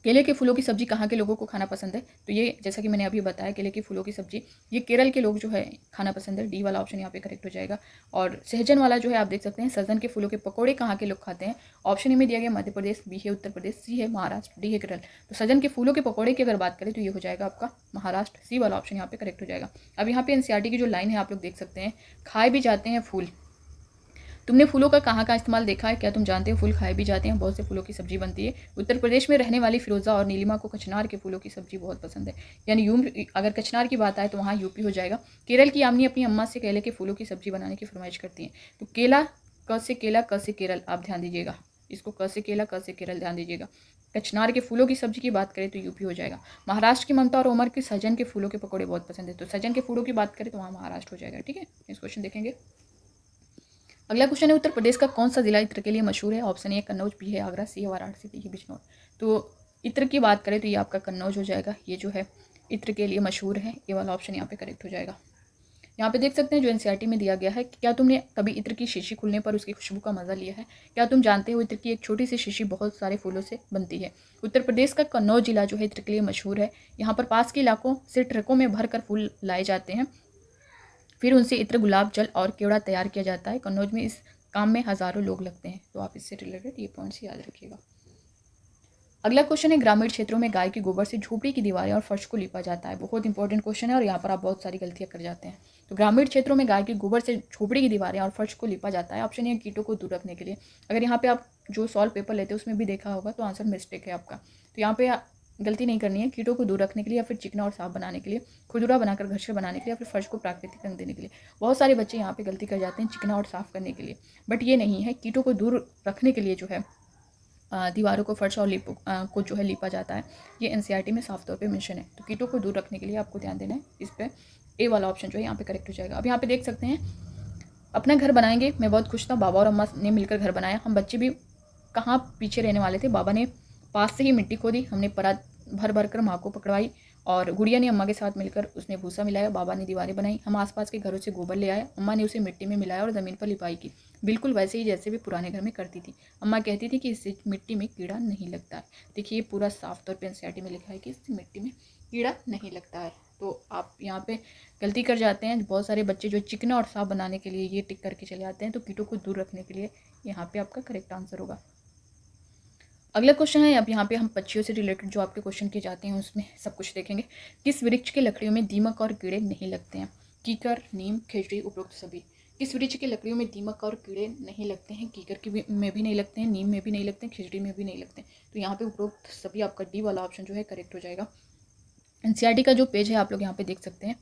केले के फूलों की सब्जी कहाँ के लोगों को खाना पसंद है, तो ये जैसा कि मैंने अभी बताया, केले के फूलों की सब्जी ये केरल के लोग जो है खाना पसंद है, डी वाला ऑप्शन यहाँ पे करेक्ट हो जाएगा। और सहजन वाला जो है आप देख सकते हैं, सहजन के फूलों के पकौड़े कहाँ के लोग खाते हैं, ऑप्शन ए में दिया गया मध्य प्रदेश, बी है उत्तर प्रदेश, सी है महाराष्ट्र, डी है केरल। तो सहजन के फूलों के पकौड़े की अगर बात करें तो ये हो जाएगा आपका महाराष्ट्र, सी वाला ऑप्शन यहाँ पे करेक्ट हो जाएगा। अब यहाँ पे एनसीईआरटी की जो लाइन है आप लोग देख सकते हैं, खाए भी जाते हैं फूल। तुमने फूलों का कहाँ कहाँ इस्तेमाल देखा है, क्या तुम जानते हो फूल खाए भी जाते हैं, बहुत से फूलों की सब्जी बनती है। उत्तर प्रदेश में रहने वाली फिरोजा और नीलिमा को कचनार के फूलों की सब्जी बहुत पसंद है, यानी अगर कचनार की बात आए तो वहाँ यूपी हो जाएगा। केरल की यामिनी अपनी अम्मा से केले के फूलों की सब्जी बनाने की फरमाइश करती हैं। तो केला, क से केला, क से केरल, आप ध्यान दीजिएगा, इसको क से केला, क से केरल ध्यान दीजिएगा। कचनार के फूलों की सब्जी की बात करें तो यूपी हो जाएगा। महाराष्ट्र की ममता और उमर की सहजन के फूलों के पकौड़े बहुत पसंद है, तो सहजन के फूलों की बात करें तो वहाँ महाराष्ट्र हो जाएगा। ठीक है, इस क्वेश्चन देखेंगे। अगला क्वेश्चन है, उत्तर प्रदेश का कौन सा जिला इत्र के लिए मशहूर है, ऑप्शन ए कन्नौज, बी है आगरा, सी है वाराणसी, डी है बिजनौर। तो इत्र की बात करें तो ये आपका कन्नौज हो जाएगा, ये जो है इत्र के लिए मशहूर है, ये वाला ऑप्शन यहाँ पे करेक्ट हो जाएगा। यहाँ पे देख सकते हैं जो एनसीईआरटी में दिया गया है, क्या तुमने कभी इत्र की शीशी खुलने पर उसकी खुशबू का मजा लिया है, क्या तुम जानते हो इत्र की एक छोटी सी शीशी बहुत सारे फूलों से बनती है। उत्तर प्रदेश का कन्नौज जिला जो है इत्र के लिए मशहूर है, यहाँ पर पास के इलाकों से ट्रकों में भर कर फूल लाए जाते हैं, फिर उनसे इत्र, गुलाब जल और केवड़ा तैयार किया जाता है। कन्नौज में इस काम में हज़ारों लोग लगते हैं, तो आप इससे रिलेटेड ये पॉइंट्स याद रखिएगा। अगला क्वेश्चन है, ग्रामीण क्षेत्रों में गाय के गोबर से झोपड़ी की दीवारें और फर्श को लिपा जाता है। बहुत इंपॉर्टेंट क्वेश्चन है और यहाँ पर आप बहुत सारी गलतियाँ कर जाते हैं। तो ग्रामीण क्षेत्रों में गाय के गोबर से झोपड़ी की दीवारें और फर्श को लिपा जाता है, ऑप्शन ए कीटों को दूर रखने के लिए। अगर यहाँ पे आप जो सॉल्व पेपर लेते हैं उसमें भी देखा होगा तो आंसर मिस्टेक है आपका, तो यहाँ पे गलती नहीं करनी है। कीटों को दूर रखने के लिए, या फिर चिकना और साफ बनाने के लिए, खुरदुरा बनाकर घर से बनाने के लिए, या फिर फर्श को प्राकृतिक रंग देने के लिए। बहुत सारे बच्चे यहाँ पे गलती कर जाते हैं चिकना और साफ करने के लिए, बट ये नहीं है। कीटों को दूर रखने के लिए जो है दीवारों को, फर्श और को जो है लिपा जाता है, ये एनसीईआरटी में साफ तौर पे मेंशन है। तो कीटों को दूर रखने के लिए आपको ध्यान देना है, इस पर ए वाला ऑप्शन जो है यहाँ पे करेक्ट हो जाएगा। अब यहाँ पे देख सकते हैं, अपना घर बनाएंगे, मैं बहुत खुश था, बाबा और अम्मा ने मिलकर घर बनाया, हम बच्चे भी कहाँ पीछे रहने वाले थे। बाबा ने पास से ही मिट्टी खोदी, हमने परात भर भर कर माँ को पकड़वाई, और गुड़िया ने अम्मा के साथ मिलकर उसने भूसा मिलाया, बाबा ने दीवारें बनाई, हम आसपास के घरों से गोबर ले आए, अम्मा ने उसे मिट्टी में मिलाया और ज़मीन पर लिपाई की, बिल्कुल वैसे ही जैसे भी पुराने घर में करती थी। अम्मा कहती थी कि इससे मिट्टी में कीड़ा नहीं लगता है। देखिए ये पूरा साफ तौर पे एनसीईआरटी में लिखा है कि इससे मिट्टी में कीड़ा नहीं लगता है। तो आप यहाँ पे गलती कर जाते हैं, बहुत सारे बच्चे जो चिकना और साफ बनाने के लिए ये टिक करके चले आते हैं, तो कीटों को दूर रखने के लिए यहाँ पे आपका करेक्ट आंसर होगा। अगला क्वेश्चन है, अब यहाँ पे हम पक्षियों से रिलेटेड जो आपके क्वेश्चन किए जाते हैं उसमें सब कुछ देखेंगे। किस वृक्ष के लकड़ियों में दीमक और कीड़े नहीं लगते हैं, कीकर, नीम, खिजड़ी, उपरोक्त सभी। किस वृक्ष के लकड़ियों में दीमक और कीड़े नहीं लगते हैं, कीकर की में भी नहीं लगते हैं, नीम में भी नहीं लगते हैं, खिजड़ी में भी नहीं लगते हैं। तो यहाँ पे उपरोक्त सभी आपका डी वाला ऑप्शन जो है करेक्ट हो जाएगा। एनसीईआरटी का जो पेज है आप लोग यहाँ पे देख सकते हैं।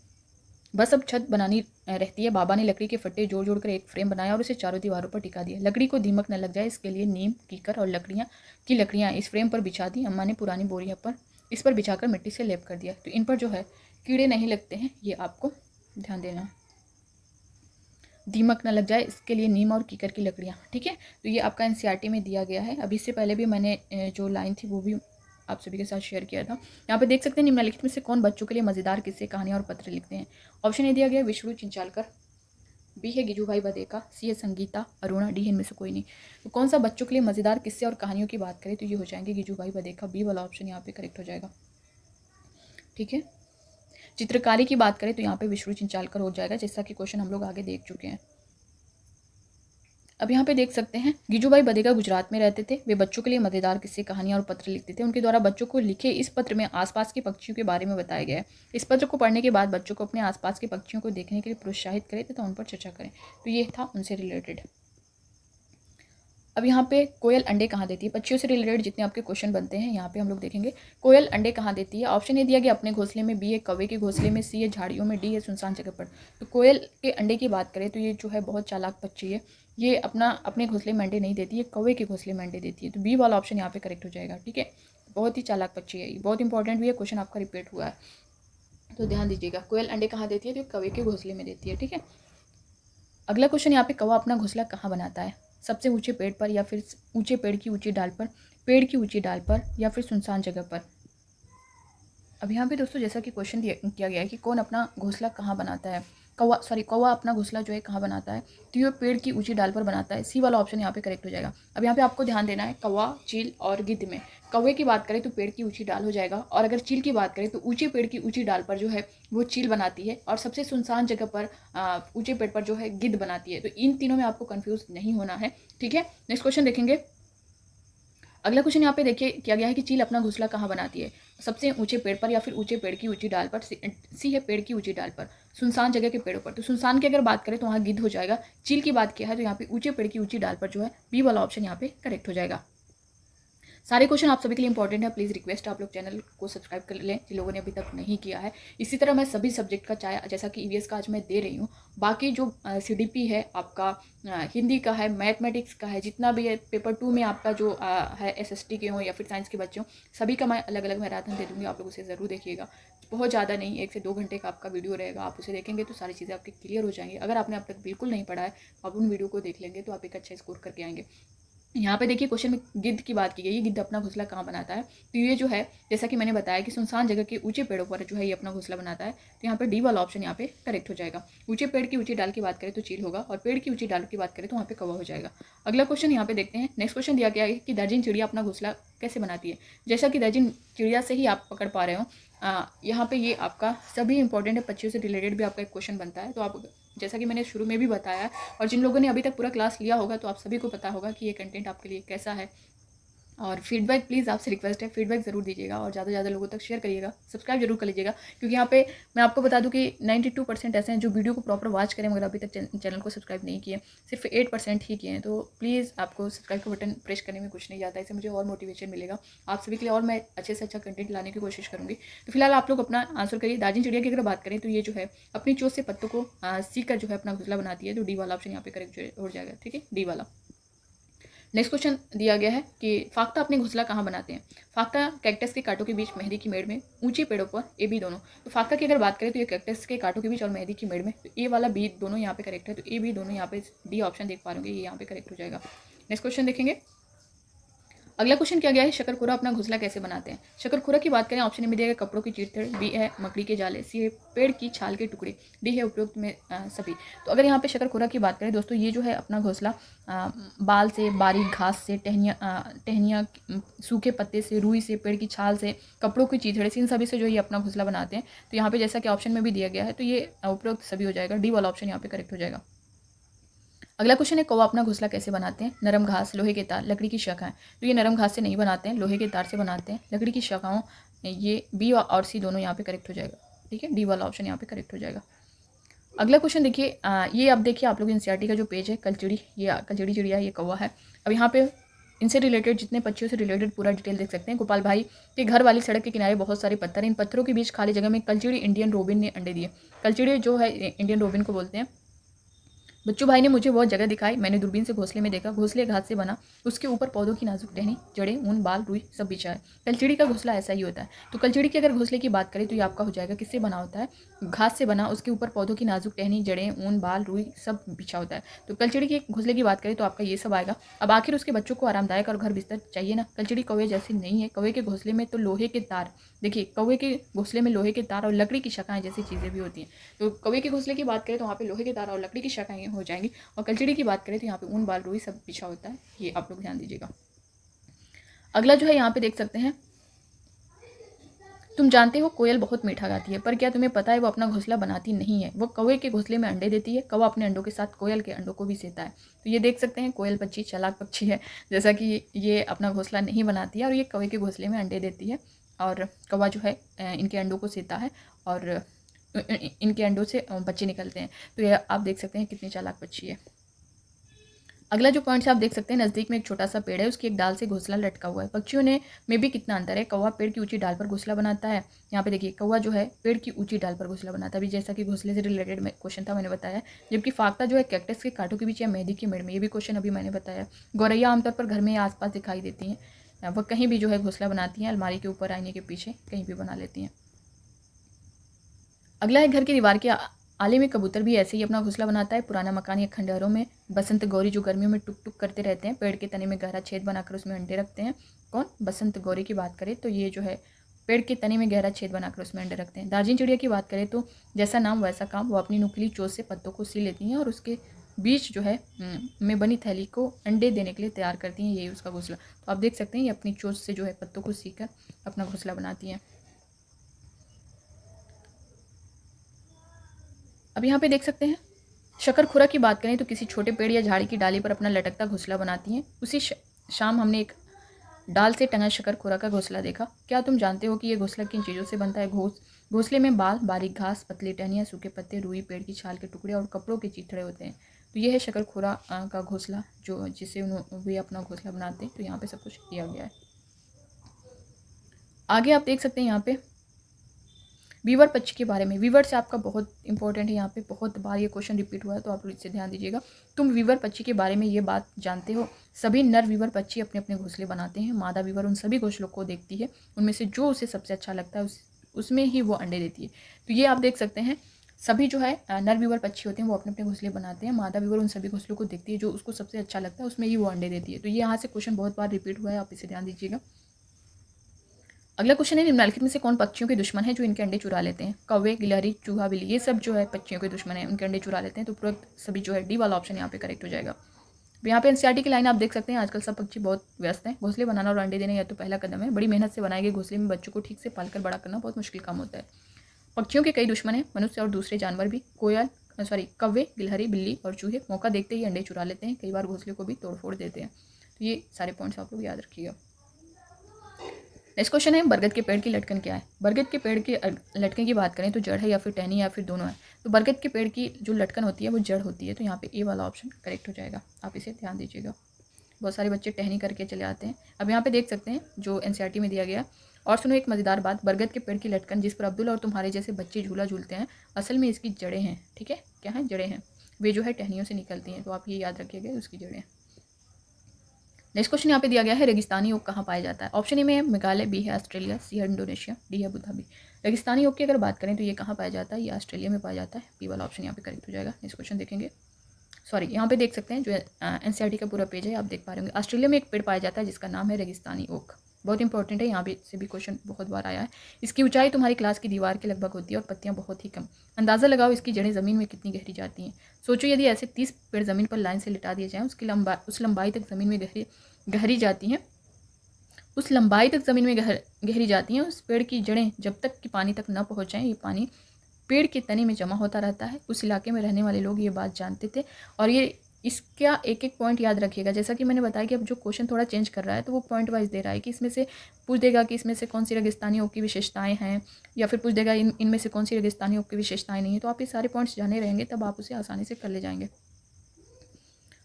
बस अब छत बनानी रहती है, बाबा ने लकड़ी के फट्टे जोड़ जोड़ कर एक फ्रेम बनाया और उसे चारों दीवारों पर टिका दिया। लकड़ी को दीमक न लग जाए इसके लिए नीम, कीकर और लकड़ियाँ इस फ्रेम पर बिछा दी। अम्मा ने पुरानी बोरियां पर इस पर बिछाकर मिट्टी से लेप कर दिया। तो इन पर जो है कीड़े नहीं लगते हैं, ये आपको ध्यान देना है। दीमक न लग जाए इसके लिए नीम और कीकर की लकड़ियाँ, ठीक है। तो ये आपका एनसीईआरटी में दिया गया है। अभी इससे पहले भी मैंने जो लाइन थी वो भी आप सभी के साथ शेयर किया था। यहाँ पे देख सकते हैं, निम्नलिखित में से कौन बच्चों के लिए मज़ेदार किस्से, कहानियाँ और पत्र लिखते हैं। ऑप्शन ए दिया गया विष्णु चिंचालकर, बी है गिजूभाई बदेका, सी है संगीता अरुणा, डी है इनमें से कोई नहीं। तो कौन सा बच्चों के लिए मज़ेदार किस्से और कहानियों की बात करें तो ये हो जाएंगे गिजूभाई बदेका, बी वाला ऑप्शन यहाँ पे करेक्ट हो जाएगा, ठीक है। चित्रकारी की बात करें तो यहाँ पे विष्णु चिंचालकर हो जाएगा, जैसा कि क्वेश्चन हम लोग आगे देख चुके हैं। अब यहाँ पे देख सकते हैं, गिजूभाई बदेगा गुजरात में रहते थे। वे बच्चों के लिए मज़ेदार किस्से, कहानियाँ और पत्र लिखते थे। उनके द्वारा बच्चों को लिखे इस पत्र में आसपास के पक्षियों के बारे में बताया गया है। इस पत्र को पढ़ने के बाद बच्चों को अपने आसपास के पक्षियों को देखने के लिए प्रोत्साहित करें तथा उन पर चर्चा करें। तो ये था उनसे रिलेटेड। अब यहाँ पे कोयल अंडे कहाँ देती है, पक्षियों से रिलेटेड जितने आपके क्वेश्चन बनते हैं यहाँ पे हम लोग देखेंगे। कोयल अंडे कहाँ देती है, ऑप्शन ए दिया गया अपने घोंसले में, बी है कौवे के घोंसले में, सी है झाड़ियों में, डी है सुनसान जगह पर। तो कोयल के अंडे की बात करें तो ये जो है बहुत चालाक पक्षी है, ये अपने घोंसले में अंडे नहीं देती है, कौवे के घोंसले में अंडे देती है। तो बी वाला ऑप्शन यहाँ पे करेक्ट हो जाएगा, ठीक है। बहुत ही चालाक पक्षी है, बहुत इंपॉर्टेंट भी है, क्वेश्चन आपका रिपीट हुआ है तो ध्यान दीजिएगा। कोयल अंडे कहाँ देती है, तो कौवे के घोंसले में देती है, ठीक है। अगला क्वेश्चन यहाँ पे कौवा अपना घोंसला कहाँ बनाता है? सबसे ऊंचे पेड़ पर या फिर ऊंचे पेड़ की ऊंची डाल पर, पेड़ की ऊंची डाल पर या फिर सुनसान जगह पर? अब यहाँ पे दोस्तों जैसा कि क्वेश्चन किया गया है कि कौन अपना घोंसला कहाँ बनाता है, कौवा अपना घोंसला जो है कहाँ बनाता है, तो ये पेड़ की ऊंची डाल पर बनाता है। सी वाला ऑप्शन यहाँ पे करेक्ट हो जाएगा। अब यहाँ पे आपको ध्यान देना है कौवा, चील और गिद्ध में। कौवे की बात करें तो पेड़ की ऊंची डाल हो जाएगा, और अगर चील की बात करें तो ऊंचे पेड़ की ऊंची डाल पर जो है वो चील बनाती है, और सबसे सुनसान जगह पर ऊंचे पेड़ पर जो है गिद्ध बनाती है। तो इन तीनों में आपको कन्फ्यूज नहीं होना है, ठीक है। नेक्स्ट क्वेश्चन देखेंगे। अगला क्वेश्चन यहाँ पे देखिए किया गया है कि चील अपना घोंसला कहाँ बनाती है? सबसे ऊंचे पेड़ पर या फिर ऊंचे पेड़ की ऊंची डाल पर। सी है पेड़ की ऊंची डाल पर, सुनसान जगह के पेड़ों पर। तो सुनसान की अगर बात करें तो वहाँ गिद्ध हो जाएगा। चील की बात किया है तो यहाँ पे ऊंचे पेड़ की ऊंची डाल पर जो है बी वाला ऑप्शन यहाँ पे करेक्ट हो जाएगा। सारे क्वेश्चन आप सभी के लिए इंपॉर्टेंट है। प्लीज़ रिक्वेस्ट आप लोग चैनल को सब्सक्राइब कर लें जिन लोगों ने अभी तक नहीं किया है। इसी तरह मैं सभी सब्जेक्ट का चाहे जैसा कि ईवीएस का आज मैं दे रही हूँ, बाकी जो सीडीपी है आपका, हिंदी का है, मैथमेटिक्स का है, जितना भी है पेपर 2 में आपका जो है एसएसटी के हों या फिर साइंस के बच्चे हों, सभी का मैं अलग अलग मैराथन दे दूँगी। आप लोग उसे ज़रूर देखिएगा। बहुत ज़्यादा नहीं, 1 से 2 घंटे का आपका वीडियो रहेगा। आप उसे देखेंगे तो सारी चीज़ें आपकी क्लियर हो जाएंगी। अगर आपने अब तक बिल्कुल नहीं पढ़ा है, आप उन वीडियो को देख लेंगे तो आप एक अच्छा स्कोर करके आएंगे। यहाँ पे देखिए क्वेश्चन में गिद्ध की बात की गई है। गिद्ध अपना घोंसला कहाँ बनाता है? तो ये जो है जैसा कि मैंने बताया कि सुनसान जगह के ऊंचे पेड़ों पर जो है ये अपना घोंसला बनाता है। तो यहाँ पे डी वाला ऑप्शन यहाँ पे करेक्ट हो जाएगा। ऊंचे पेड़ की ऊंची डाल की बात करें तो चील होगा, और पेड़ की ऊंची डाल की बात करें तो वहाँ पे कौवा हो जाएगा। अगला क्वेश्चन यहाँ पे देखते हैं। नेक्स्ट क्वेश्चन दिया गया है कि दर्जन चिड़िया अपना घोंसला कैसे बनाती है? जैसा कि दर्जन चिड़िया से ही आप पकड़ पा रहे हो, यहाँ पे ये आपका सभी इंपॉर्टेंट है। पक्षियों से रिलेटेड भी आपका एक क्वेश्चन बनता है। तो आप जैसा कि मैंने शुरू में भी बताया, और जिन लोगों ने अभी तक पूरा क्लास लिया होगा तो आप सभी को पता होगा कि ये कंटेंट आपके लिए कैसा है। और फीडबैक प्लीज़ आपसे रिक्वेस्ट है, फीडबैक ज़रूर दीजिएगा और ज़्यादा से ज़्यादा लोगों तक शेयर करिएगा। सब्सक्राइब जरूर कर लीजिएगा, क्योंकि यहाँ पे मैं आपको बता दूं कि 92% ऐसे हैं जो वीडियो को प्रॉपर वॉच करें मगर अभी तक चैनल को सब्सक्राइब नहीं किए, सिर्फ 8% ही किए हैं। तो प्लीज़ आपको सब्सक्राइब का बटन प्रेस करने में कुछ नहीं जाता है, इससे मुझे और मोटिवेशन मिलेगा आप सभी के लिए, और मैं अच्छे से अच्छा कंटेंट लाने की कोशिश करूँगी। तो फिलहाल आप लोग अपना आंसर करिए। दार्जिन चिड़िया की अगर बात करें तो ये जो है अपनी चोंच से पत्तों को सीख कर जो है अपना घोंसला बनाती है। तो डी वाला ऑप्शन यहाँ पे करेक्ट हो जाएगा, ठीक है, डी वाला। नेक्स्ट क्वेश्चन दिया गया है कि फाख्ता अपने घोंसला कहाँ बनाते हैं? फाख्ता कैक्टस के कांटों के बीच, मेहंदी की मेड़ में, ऊंचे पेड़ों पर, ए बी दोनों। तो फाख्ता की अगर बात करें तो ये कैक्टस के कांटों के बीच और मेहंदी की मेड़ में। तो ए वाला बी दोनों यहाँ पे करेक्ट है। तो ए बी दोनों यहाँ पे डी ऑप्शन देख पा रहे ये यहाँ पे करेक्ट हो जाएगा। नेक्स्ट क्वेश्चन देखेंगे। अगला क्वेश्चन क्या गया है? शकरखुरा अपना घोंसला कैसे बनाते हैं? शकरखुरा की बात करें ऑप्शन में दिया गया कपड़ों की चीरतेड़, बी है मकड़ी के जाले, सी है पेड़ की छाल के टुकड़े, डी है उपयुक्त में सभी। तो अगर यहाँ पे शकरखुरा की बात करें दोस्तों, ये जो है अपना घोंसला बाल से, बारीक घास से, टहनियाँ, सूखे पत्ते से, रुई से, पेड़ की छाल से, कपड़ों की चीथड़े से, इन सभी से जो ये अपना घोंसला बनाते हैं। तो यहाँ पे जैसा कि ऑप्शन में भी दिया गया है तो ये उपयुक्त सभी हो जाएगा। डी वाला ऑप्शन यहाँ पे करेक्ट हो जाएगा। अगला क्वेश्चन है कौवा अपना घोंसला कैसे बनाते हैं? नरम घास, लोहे के तार, लकड़ी की शाखाएं। तो ये नरम घास से नहीं बनाते हैं, लोहे के तार से बनाते हैं, लकड़ी की शाखाओं। ये बी और सी दोनों यहाँ पे करेक्ट हो जाएगा, ठीक है, डी वाला ऑप्शन यहाँ पे करेक्ट हो जाएगा। अगला क्वेश्चन देखिए, ये अब देखिए आप लोग एनसीईआरटी का जो पेज है, कलचिड़ी, ये कलचिड़ी चिड़िया, ये कौवा है। अब यहाँ पे इनसे रिलेटेड जितने पक्षियों से रिलेटेड पूरा डिटेल देख सकते हैं। गोपाल भाई के घर वाली सड़क के किनारे बहुत सारे पत्थर, इन पत्थरों के बीच खाली जगह में कलचिड़ी इंडियन रोबिन ने अंडे दिए। कलचिड़ी जो है इंडियन रोबिन को बोलते हैं। बच्चू भाई ने मुझे बहुत जगह दिखाई, मैंने दूरबीन से घोंसले में देखा, घोंसले घास से बना, उसके ऊपर पौधों की नाजुक टहनी, जड़ें, ऊन, बाल, रुई सब बिछा है। कलचिड़ी का घोंसला ऐसा ही होता है। तो कलचिड़ी के अगर घोंसले की बात करें तो ये आपका हो जाएगा किससे बना होता है? घास से बना, उसके ऊपर पौधों की नाजुक टहनी, जड़ें, ऊन, बाल, रुई सब बिछा होता है। तो कलचिड़ी के घोंसले की बात करें तो आपका ये सब आएगा। अब आखिर उसके बच्चों को आरामदायक और घर बिस्तर चाहिए ना। कलचिड़ी कौवे जैसी नहीं है। कौवे के घोंसले में तो लोहे के तार, देखिए कौवे के घोंसले में लोहे के तार और लकड़ी की शाखाएं जैसी चीज़ें भी होती हैं। तो कौवे के घोंसले की बात करें तो वहाँ पे लोहे के तार और लकड़ी की शाखाएं हो जाएंगी, और कलचिड़ी की बात करें तो यहाँ पे ऊन, बाल, रुई सब बिछा होता है। ये आप लोग ध्यान दीजिएगा। अगला जो है यहाँ पे देख सकते हैं, तुम जानते हो कोयल बहुत मीठा गाती है, पर क्या तुम्हें पता है वो अपना घोंसला बनाती नहीं है, वो कौवे के घोंसले में अंडे देती है, कौवा अपने अंडों के साथ कोयल के अंडों को भी सेता है। तो ये देख सकते हैं कोयल पक्षी चालाक पक्षी है, जैसा कि ये अपना घोंसला नहीं बनाती है और ये कौवे के घोंसले में अंडे देती है, और कौवा जो है इनके अंडों को सेता है और इनके अंडों से बच्चे निकलते हैं। तो ये आप देख सकते हैं कितनी चालाक पक्षी है। अगला जो पॉइंट्स आप देख सकते हैं, नज़दीक में एक छोटा सा पेड़ है, उसकी एक डाल से घोंसला लटका हुआ है। पक्षियों ने में भी कितना अंतर है? कौवा पेड़ की ऊंची डाल पर घोंसला बनाता है। यहाँ पे देखिए कौवा जो है पेड़ की ऊंची डाल पर घोंसला बनाता है, अभी जैसा कि घोंसले से रिलेटेड क्वेश्चन था मैंने बताया। जबकि फाख्ता जो है कैक्टस के कांटों के बीच या मेहंदी की मेड़ में, ये भी क्वेश्चन अभी मैंने बताया। गौरैया आमतौर पर घर में आसपास दिखाई देती हैं, वह कहीं भी जो है घोंसला बनाती हैं, अलमारी के ऊपर, आईने के पीछे, कहीं भी बना लेती हैं। अगला है घर की दीवार के आले में कबूतर भी ऐसे ही अपना घोंसला बनाता है। पुराना मकान या खंडहरों में बसंत गौरी जो गर्मियों में टुक टुक करते रहते हैं, पेड़ के तने में गहरा छेद बनाकर उसमें अंडे रखते हैं। कौन? बसंत गौरी की बात करें तो ये जो है पेड़ के तने में गहरा छेद बनाकर उसमें अंडे रखते हैं। दार्जिलिंग चिड़िया की बात करें तो जैसा नाम वैसा काम, वो अपनी नुकीली चोंच से पत्तों को सी लेती हैं और उसके बीच जो है में बनी थैली को अंडे देने के लिए तैयार करती हैं। यही उसका घोंसला। तो आप देख सकते हैं ये अपनी चोंच से जो है पत्तों को सी कर अपना घोंसला बनाती हैं। अब यहाँ पे देख सकते हैं शकरखुरा की बात करें तो किसी छोटे पेड़ या झाड़ी की डाली पर अपना लटकता घोंसला बनाती हैं। उसी शाम हमने एक डाल से टंगा शकरखुरा का घोंसला देखा। क्या तुम जानते हो कि ये घोंसला किन चीज़ों से बनता है? घोंसले में बाल, बारीक घास, पतली टहनियाँ, सूखे पत्ते, रुई, पेड़ की छाल के टुकड़े और कपड़ों के चिथड़े होते हैं। तो ये है शकरखुरा का घोंसला, जो जिससे वे अपना घोंसला बनाते हैं। तो यहाँ पे सब कुछ दिया गया है। आगे आप देख सकते हैं यहाँ पे वीवर पक्षी के बारे में। वीवर से आपका बहुत इंपॉर्टेंट है, यहाँ पे बहुत बार ये क्वेश्चन रिपीट हुआ है, तो आप लोग इससे ध्यान दीजिएगा। तुम वीवर पक्षी के बारे में ये बात जानते हो? सभी नर वीवर पक्षी अपने अपने घोंसले बनाते हैं। मादा वीवर उन सभी घोंसलों को देखती है, उनमें से जो उसे सबसे अच्छा लगता है उसमें ही वो अंडे देती है। तो ये आप देख सकते हैं सभी जो है नर वीवर पक्षी होते हैं वो अपने अपने घोंसले बनाते हैं। मादा वीवर उन सभी घोंसलों को देखती है, जो उसको सबसे अच्छा लगता है उसमें ही वो अंडे देती है। तो ये यहाँ से क्वेश्चन बहुत बार रिपीट हुआ है, आप इसे ध्यान दीजिएगा। अगला क्वेश्चन है निम्नलिखित में से कौन पक्षियों के दुश्मन है जो इनके अंडे चुरा लेते हैं? कौवे, गिलहरी, चूहा, बिल्ली, ये सब जो है पक्षियों के दुश्मन है, उनके अंडे चुरा लेते हैं। तो पूरा सभी जो है डी वाला ऑप्शन यहाँ पे करेक्ट हो जाएगा। यहाँ पे एनसीईआरटी की लाइन आप देख सकते हैं। आजकल सब पक्षी बहुत व्यस्त हैं। घोंसले बनाना और अंडे देना यह तो पहला कदम है। बड़ी मेहनत से बनाए गए घोंसले में बच्चों को ठीक से पालकर बड़ा करना बहुत मुश्किल काम होता है। पक्षियों के कई दुश्मन हैं, मनुष्य और दूसरे जानवर भी। कौवे, गिलहरी, बिल्ली और चूहे मौका देखते ही अंडे चुरा लेते हैं, कई बार घोंसले को भी तोड़फोड़ देते हैं। तो ये सारे पॉइंट्स आप लोग याद रखिएगा। नेक्स्ट क्वेश्चन है बरगद के पेड़ की लटकन क्या है? बरगद के पेड़ की लटकन की बात करें तो जड़ है या फिर टहनी या फिर दोनों है। तो बरगद के पेड़ की जो लटकन होती है वो जड़ होती है। तो यहाँ पे ए वाला ऑप्शन करेक्ट हो जाएगा, आप इसे ध्यान दीजिएगा। बहुत सारे बच्चे टहनी करके चले आते हैं। अब यहाँ पे देख सकते हैं जो एनसीईआरटी में दिया गया। और सुनो एक मज़ेदार बात, बरगद के पेड़ की लटकन जिस पर अब्दुल और तुम्हारे जैसे बच्चे झूला झूलते हैं, असल में इसकी जड़ें हैं। ठीक है, क्या है? जड़ें हैं। वे जो है टहनियों से निकलती हैं। तो आप ये याद रखिएगा, उसकी जड़ें। नेक्स्ट क्वेश्चन यहाँ पे दिया गया है रेगिस्तानी ओक कहाँ पाया जाता है? ऑप्शन ए में है मेघालय, बी है ऑस्ट्रेलिया, सी है इंडोनेशिया, डी है अबू धाबी। रेगिस्तानी ओक की अगर बात करें तो ये कहाँ पाया जाता है? ये ऑस्ट्रेलिया में पाया जाता है। बी वाला ऑप्शन यहाँ पे करेक्ट हो जाएगा। नेक्स्ट क्वेश्चन देखेंगे। यहाँ पे देख सकते हैं जो एनसीईआरटी का पूरा पेज है, आप देख पा रहे होंगे। ऑस्ट्रेलिया में एक पेड़ पाया जाता है जिसका नाम है रेगिस्तानी ओक। बहुत इंपॉर्टेंट है, यहाँ पे से भी क्वेश्चन बहुत बार आया है। इसकी ऊंचाई तुम्हारी क्लास की दीवार के लगभग होती है और पत्तियां बहुत ही कम। अंदाज़ा लगाओ इसकी जड़ें ज़मीन में कितनी गहरी जाती हैं। सोचो यदि ऐसे 30 पेड़ ज़मीन पर लाइन से लिटा दिए जाएँ, उस लंबाई तक ज़मीन में गहरी जाती हैं। उस लंबाई तक ज़मीन में गहरी जाती हैं। उस पेड़ की जड़ें जब तक कि पानी तक न पहुँच जाएँ, ये पानी पेड़ के तने में जमा होता रहता है। उस इलाके में रहने वाले लोग ये बात जानते थे। और ये इसका एक एक पॉइंट याद रखिएगा। जैसा कि मैंने बताया कि अब जो क्वेश्चन थोड़ा चेंज कर रहा है तो वो पॉइंट वाइज दे रहा है कि इसमें से पूछ देगा कि इसमें से कौन सी रेगिस्तानी ओक की विशेषताएं हैं, या फिर पूछ देगा इनमें से कौन सी रेगिस्तानी ओक की विशेषताएं नहीं है। तो आप ये सारे पॉइंट्स जाने रहेंगे तब आप उसे आसानी से कर ले जाएंगे।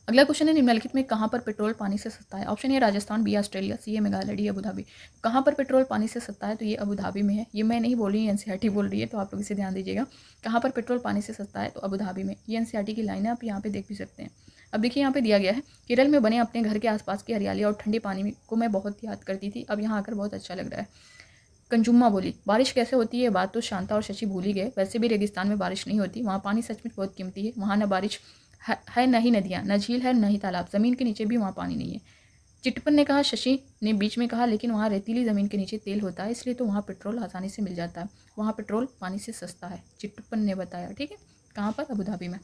अगला क्वेश्चन है निम्नलिखित में कहाँ पर पेट्रोल पानी से सस्ता है? Option A Rajasthan, B Australia, C है मेघालय, डी अबू धाबी। कहाँ पर पेट्रोल पानी से सस्ता है? तो ये अबू धाबी में है। ये मैं नहीं बोल रही, एनसीईआरटी बोल रही है, तो आप लोग इसे ध्यान दीजिएगा। कहाँ पर पेट्रोल पानी से सस्ता है? तो अबू धाबी में। ये एनसीईआरटी की लाइन है, आप यहाँ पे देख भी सकते हैं। अब देखिए यहाँ पे दिया गया है केरल में बने अपने घर के आसपास की हरियाली और ठंडे पानी को मैं बहुत याद करती थी, अब यहाँ आकर बहुत अच्छा लग रहा है। कंजुम्मा बोली बारिश कैसे होती है? बात तो शांता और शशि भूल ही गए। वैसे भी रेगिस्तान में बारिश नहीं होती, वहाँ पानी सचमुच बहुत कीमती है। वहाँ न बारिश है न ही नदियाँ, न झील है न ही तालाब, ज़मीन के नीचे भी वहाँ पानी नहीं है। चिट्टपन ने कहा, शशि ने बीच में कहा, लेकिन वहाँ रेतीली ज़मीन के नीचे तेल होता है, इसलिए तो वहाँ पेट्रोल आसानी से मिल जाता है। वहाँ पेट्रोल पानी से सस्ता है, चिट्टपन ने बताया। ठीक है, कहाँ पर? अबू धाबी में।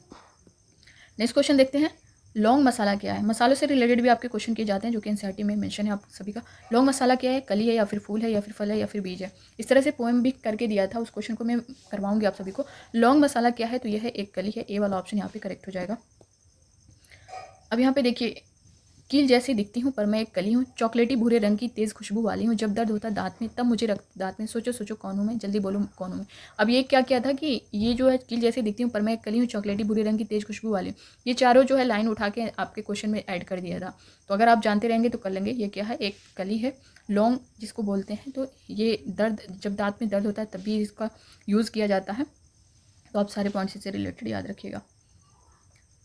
नेक्स्ट क्वेश्चन देखते हैं, लौंग मसाला क्या है? मसालों से रिलेटेड भी आपके क्वेश्चन किए जाते हैं जो कि एनसीईआरटी में मेंशन है आप सभी का। लौंग मसाला क्या है? कली है या फिर फूल है या फिर फल है या फिर बीज है? इस तरह से पोएम भी करके दिया था, उस क्वेश्चन को मैं करवाऊंगी आप सभी को। लौंग मसाला क्या है? तो यह है एक कली है। ए वाला ऑप्शन यहाँ पे करेक्ट हो जाएगा। अब यहाँ पे देखिए, कील जैसी दिखती हूँ पर मैं एक कली हूँ, चॉकलेटी भूरे रंग की तेज़ खुशबू वाली हूँ, जब दर्द होता है दांत में तब मुझे रख दांत में, सोचो सोचो कौन हूँ मैं, जल्दी बोलो कौन हूँ मैं। अब ये क्या किया था कि ये जो है कील जैसी दिखती हूँ पर मैं एक कली हूँ, चॉकलेटी भूरे रंग की तेज़ खुशबू वाली हूँ, ये चारों जो है लाइन उठा के आपके क्वेश्चन में ऐड कर दिया था। तो अगर आप जानते रहेंगे तो कर लेंगे। ये क्या है? एक कली है, लौंग जिसको बोलते हैं। तो ये दर्द, जब दाँत में दर्द होता है तभी इसका यूज़ किया जाता है। तो आप सारे पॉइंट्स से रिलेटेड याद रखिएगा।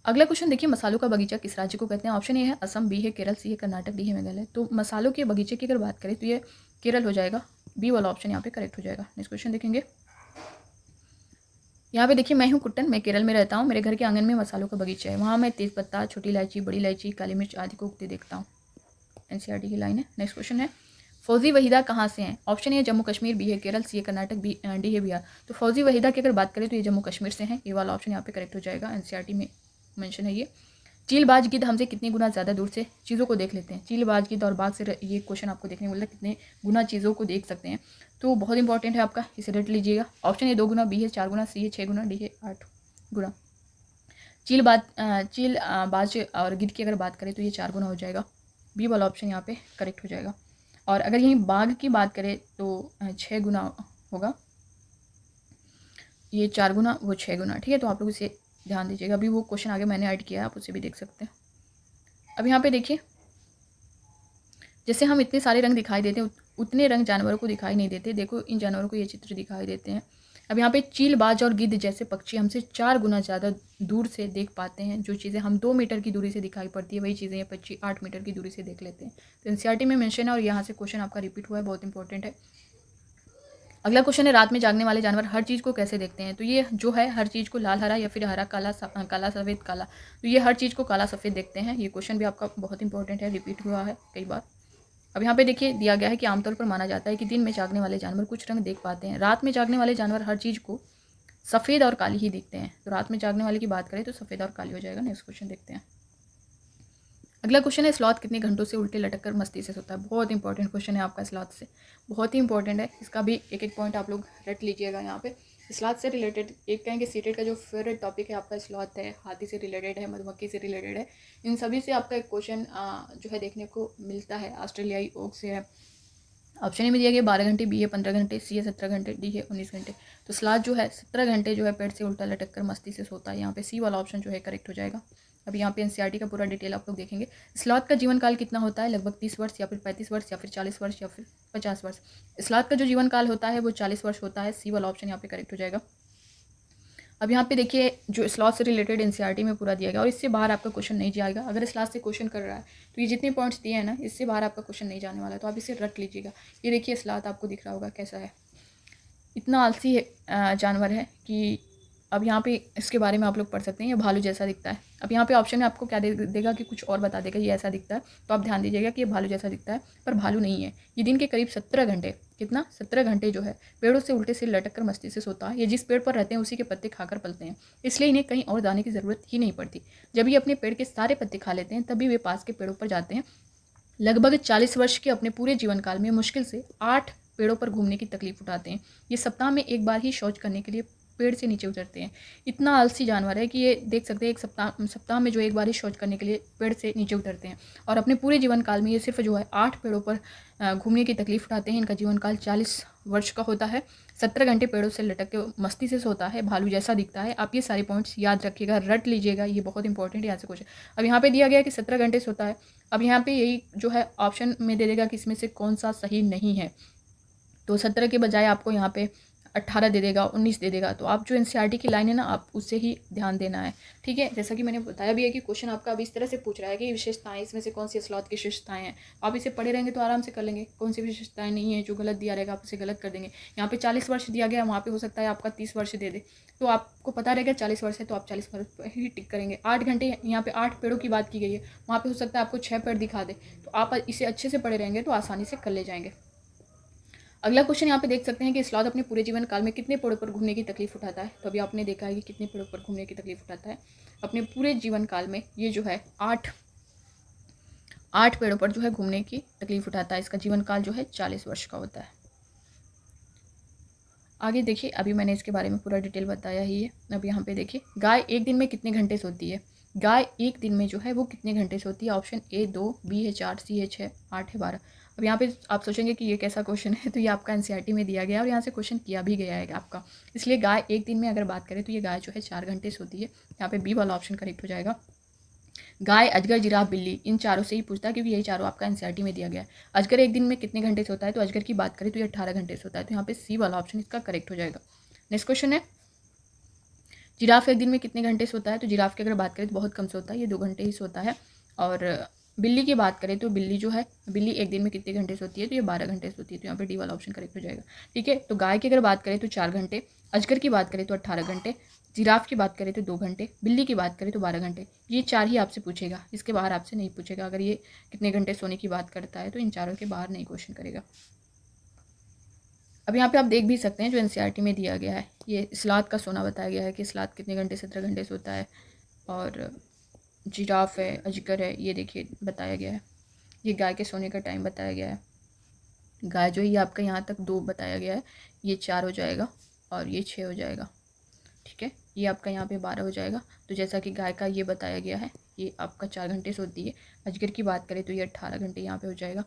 अगला क्वेश्चन देखिए, मसालों का बगीचा किस राज्य को कहते हैं? ऑप्शन ए है असम, बी है केरल, सी है कर्नाटक, डी है मेघालय। तो मसालों के बगीचे की अगर बात करें तो ये केरल हो जाएगा। बी वाला ऑप्शन यहाँ पे करेक्ट हो जाएगा। नेक्स्ट क्वेश्चन देखेंगे, यहाँ पे देखिए, मैं हूँ कुट्टन, मैं केरल में रहता हूँ। मेरे घर के आंगन में मसालों का बगीचा है। वहाँ मैं तेज पत्ता, छोटी इलायची, बड़ी इलायची, काली मिर्च आदि को उगते देखता हूँ। एनसीईआरटी की लाइन है। नेक्स्ट क्वेश्चन है, फौजी वहीदा कहाँ से हैं? Option A Jammu Kashmir, B है केरल, सी है कर्नाटक, डी है बिहार। तो फौजी वहीदा की अगर बात करें तो ये जम्मू कश्मीर से हैं। ये वाला ऑप्शन यहाँ पे करेक्ट हो जाएगा। एनसीईआरटी में मेंशन है ये। चीलबाज गिद्ध हमसे कितनी गुना ज़्यादा दूर से चीज़ों को देख लेते हैं? चीलबाज गिद्ध और बाघ से ये क्वेश्चन आपको देखने को मिलता है, कितने गुना चीज़ों को देख सकते हैं। तो बहुत इंपॉर्टेंट है आपका, इसे रट लीजिएगा। ऑप्शन ए 2 गुना, बी है 4 गुना, सी है 6 गुना, डी है 8 गुना। चीलबाज और गिद्ध की अगर बात करें तो ये 4 गुना हो जाएगा। बी वाला ऑप्शन यहाँ पे करेक्ट हो जाएगा। और अगर यहीं बाघ की बात करें तो 6 गुना होगा। ये 4 गुना, वो 6 गुना। ठीक है, तो आप लोग इसे ध्यान दीजिएगा। अभी वो क्वेश्चन आगे मैंने ऐड किया है, आप उसे भी देख सकते हैं। अब यहाँ पे देखिए, जैसे हम इतने सारे रंग दिखाई देते हैं उतने रंग जानवरों को दिखाई नहीं देते। देखो, इन जानवरों को ये चित्र दिखाई देते हैं। अब यहाँ पे चीलबाज और गिद्ध जैसे पक्षी हमसे 4 गुना ज़्यादा दूर से देख पाते हैं। जो चीज़ें हम 2 मीटर की दूरी से दिखाई पड़ती है, वही चीज़ें ये पक्षी 8 मीटर की दूरी से देख लेते हैं। तो एनसीईआरटी में मेंशन है और यहाँ से क्वेश्चन आपका रिपीट हुआ है, बहुत इंपॉर्टेंट है। अगला क्वेश्चन है, रात में जागने वाले जानवर हर चीज़ को कैसे देखते हैं? तो ये जो है हर चीज़ को लाल हरा या फिर हरा काला काला सफ़ेद काला, तो ये हर चीज़ को काला सफ़ेद देखते हैं। ये क्वेश्चन भी आपका बहुत इंपॉर्टेंट है, रिपीट हुआ है कई बार। अब यहाँ पे देखिए दिया गया है कि आमतौर पर माना जाता है कि दिन में जागने वाले जानवर कुछ रंग देख पाते हैं, रात में जागने वाले जानवर हर चीज़ को सफ़ेद और काली ही दिखते हैं। तो रात में जागने वाले की बात करें तो सफ़ेद और काली हो जाएगा। नेक्स्ट क्वेश्चन देखते हैं। अगला क्वेश्चन है, स्लॉथ कितने घंटों से उल्टे लटक कर मस्ती से सोता है? बहुत इंपॉर्टेंट क्वेश्चन है आपका स्लॉथ से, बहुत ही इंपॉर्टेंट है। इसका भी एक एक पॉइंट आप लोग रट लीजिएगा। यहाँ पे स्लॉथ से रिलेटेड एक कहेंगे सीटेट का जो फेवरेट टॉपिक है आपका स्लॉथ है, हाथी से रिलेटेड है, मधुमक्खी से रिलेटेड है। इन सभी से आपका एक क्वेश्चन जो है देखने को मिलता है। ऑस्ट्रेलियाई ओक से है। ऑप्शन ए में दिया गया 12 घंटे, बी है 15 घंटे, सी है 17 घंटे, डी है 19 घंटे। तो स्लॉथ जो है 17 घंटे जो है पेड़ से उल्टा लटक कर मस्ती से सोता है। यहाँ पे सी वाला ऑप्शन जो है करेक्ट हो जाएगा। अभी यहाँ पे एनसीईआरटी का पूरा डिटेल आप लोग देखेंगे। स्लॉथ का जीवन काल कितना होता है? लगभग 30 वर्ष या फिर 35 वर्ष या फिर 40 वर्ष या फिर 50 वर्ष। स्लॉथ का जो जीवन काल होता है वो 40 वर्ष होता है। सी वाला ऑप्शन यहाँ पे करेक्ट हो जाएगा। अब यहाँ पे देखिए, जो स्लॉथ से रिलेटेड एनसीईआरटी में पूरा दिया गया और इससे बाहर आपका क्वेश्चन नहीं जाएगा। अगर स्लॉथ से क्वेश्चन कर रहा है तो ये जितने पॉइंट्स दिए हैं ना, इससे बाहर आपका क्वेश्चन नहीं जाने वाला है, तो आप इसे रट लीजिएगा। ये देखिए स्लॉथ आपको दिख रहा होगा कैसा है, इतना आलसी जानवर है कि अब यहाँ पे इसके बारे में आप लोग पढ़ सकते हैं। ये भालू जैसा दिखता है। अब यहाँ पे ऑप्शन में आपको क्या देगा कि कुछ और बता देगा, ये ऐसा दिखता है। तो आप ध्यान दीजिएगा कि ये भालू जैसा दिखता है, पर भालू नहीं है। ये दिन के करीब 17 घंटे, कितना 17 घंटे जो है पेड़ों से उल्टे सिर लटक कर मस्ती से सोता है। ये जिस पेड़ पर रहते हैं उसी के पत्ते खाकर पलते हैं, इसलिए इन्हें कहीं और जाने की ज़रूरत ही नहीं पड़ती। जब ये अपने पेड़ के सारे पत्ते खा लेते हैं तभी वे पास के पेड़ों पर जाते हैं। लगभग 40 वर्ष के अपने पूरे जीवन काल में मुश्किल से 8 पेड़ों पर घूमने की तकलीफ उठाते हैं। ये सप्ताह में एक बार ही शौच करने के लिए पेड़ से नीचे उतरते हैं। इतना आलसी जानवर है कि ये देख सकते हैं एक सप्ताह में जो एक बार ही शौच करने के लिए पेड़ से नीचे उतरते हैं, और अपने पूरे जीवन काल में ये सिर्फ जो है 8 पेड़ों पर घूमने की तकलीफ उठाते हैं। इनका जीवन काल 40 वर्ष का होता है। 17 घंटे पेड़ों से लटक के मस्ती से सोता है, भालू जैसा दिखता है। आप ये सारे पॉइंट्स याद रखिएगा, रट लीजिएगा, ये बहुत इंपॉर्टेंट है। यहाँ से क्वेश्चन अब यहाँ पे दिया गया कि 17 घंटे सोता है। अब यहाँ पे यही जो है ऑप्शन में दे देगा कि इसमें से कौन सा सही नहीं है। तो 17 के बजाय आपको यहाँ पे 18 दे देगा, 19 दे देगा। तो आप जो एनसीईआरटी की लाइन है ना, आप उससे ही ध्यान देना है। ठीक है, जैसा कि मैंने बताया भी है कि क्वेश्चन आपका अभी इस तरह से पूछ रहा है कि विशेषताएं, इसमें से कौन सी स्लॉथ की विशेषताएं हैं। आप इसे पढ़े रहेंगे तो आराम से कर लेंगे। कौन सी विशेषताएं नहीं है, जो गलत दिया रहेगा आप उसे गलत कर देंगे। यहाँ पे 40 वर्ष दिया गया, वहाँ पे हो सकता है आपका 30 वर्ष दे दे, तो आपको पता रहेगा 40 वर्ष है तो आप 40 वर्ष पर ही टिक करेंगे। 8 घंटे, यहाँ पे 8 पेड़ों की बात की गई है, वहाँ पे हो सकता है आपको 6 पेड़ दिखा दे। तो आप इसे अच्छे से पढ़े रहेंगे तो आसानी से कर ले जाएंगे। अगला क्वेश्चन यहाँ पे देख सकते हैं कि स्लॉथ अपने पूरे जीवन काल में कितने पेड़ों पर घूमने की तकलीफ उठाता है। तो अभी आपने देखा है कि कितने पेड़ों पर घूमने की तकलीफ उठाता है अपने पूरे जीवन काल में। ये जो है 8 पेड़ों पर जो है घूमने की तकलीफ उठाता है। इसका जीवन काल जो है 40 वर्ष का होता है। आगे देखिए, अभी मैंने इसके बारे में पूरा डिटेल बताया ही है। अब यहाँ पे देखिए, गाय एक दिन में कितने घंटे सोती है? गाय एक दिन में जो है वो कितने घंटे सोती है? ऑप्शन ए 2, बी है 4, सी है 6, 8 है 12। अब यहाँ पे आप सोचेंगे कि ये कैसा क्वेश्चन है, तो ये आपका एनसीईआरटी में दिया गया है और यहाँ से क्वेश्चन किया भी गया है आपका। इसलिए गाय एक दिन में अगर बात करें तो ये गाय जो है 4 घंटे सोती है। यहाँ पे बी वाला ऑप्शन करेक्ट हो जाएगा। गाय, अजगर, जिराफ, बिल्ली, इन चारों से ही पूछता है क्योंकि यही चारों आपका एनसीईआरटी में दिया गया है। अजगर एक दिन में कितने घंटे सोता है? तो अजगर की बात करें तो ये 18 घंटे सोता है। तो यहाँ पे सी वाला ऑप्शन इसका करेक्ट हो जाएगा। नेक्स्ट क्वेश्चन है, जिराफ एक दिन में कितने घंटे सोता है? तो जिराफ की अगर बात करें तो बहुत कम सोता है, ये 2 घंटे ही सोता है। और बिल्ली की बात करें तो बिल्ली जो है, बिल्ली एक दिन में कितने घंटे सोती है? तो ये 12 घंटे सोती है। तो यहाँ पे डी वाला ऑप्शन करेक्ट हो जाएगा। ठीक है, तो गाय की अगर बात करें तो 4 घंटे, अजगर की बात करें तो 18 घंटे, जिराफ की बात करें तो 2 घंटे, बिल्ली की बात करें तो 12 घंटे। ये 4 ही आपसे पूछेगा, इसके बाहर आपसे नहीं पूछेगा। अगर ये कितने घंटे सोने की बात करता है तो इन चारों के बाहर नहीं क्वेश्चन करेगा। अब यहाँ पे आप देख भी सकते हैं जो एनसीईआरटी में दिया गया है, ये स्लाथ का सोना बताया गया है कि स्लाथ कितने घंटे 17 घंटे सोता है। और जिराफ है, अजगर है, ये देखिए बताया गया है। ये गाय के सोने का टाइम बताया गया है। गाय जो है ये आपका यहाँ तक 2 बताया गया है, ये 4 हो जाएगा और ये 6 हो जाएगा। ठीक है, ये आपका यहाँ पे 12 हो जाएगा। तो जैसा कि गाय का ये बताया गया है, ये आपका 4 घंटे सोती है। अजगर की बात करें तो ये 18 घंटे यहाँ पे हो जाएगा।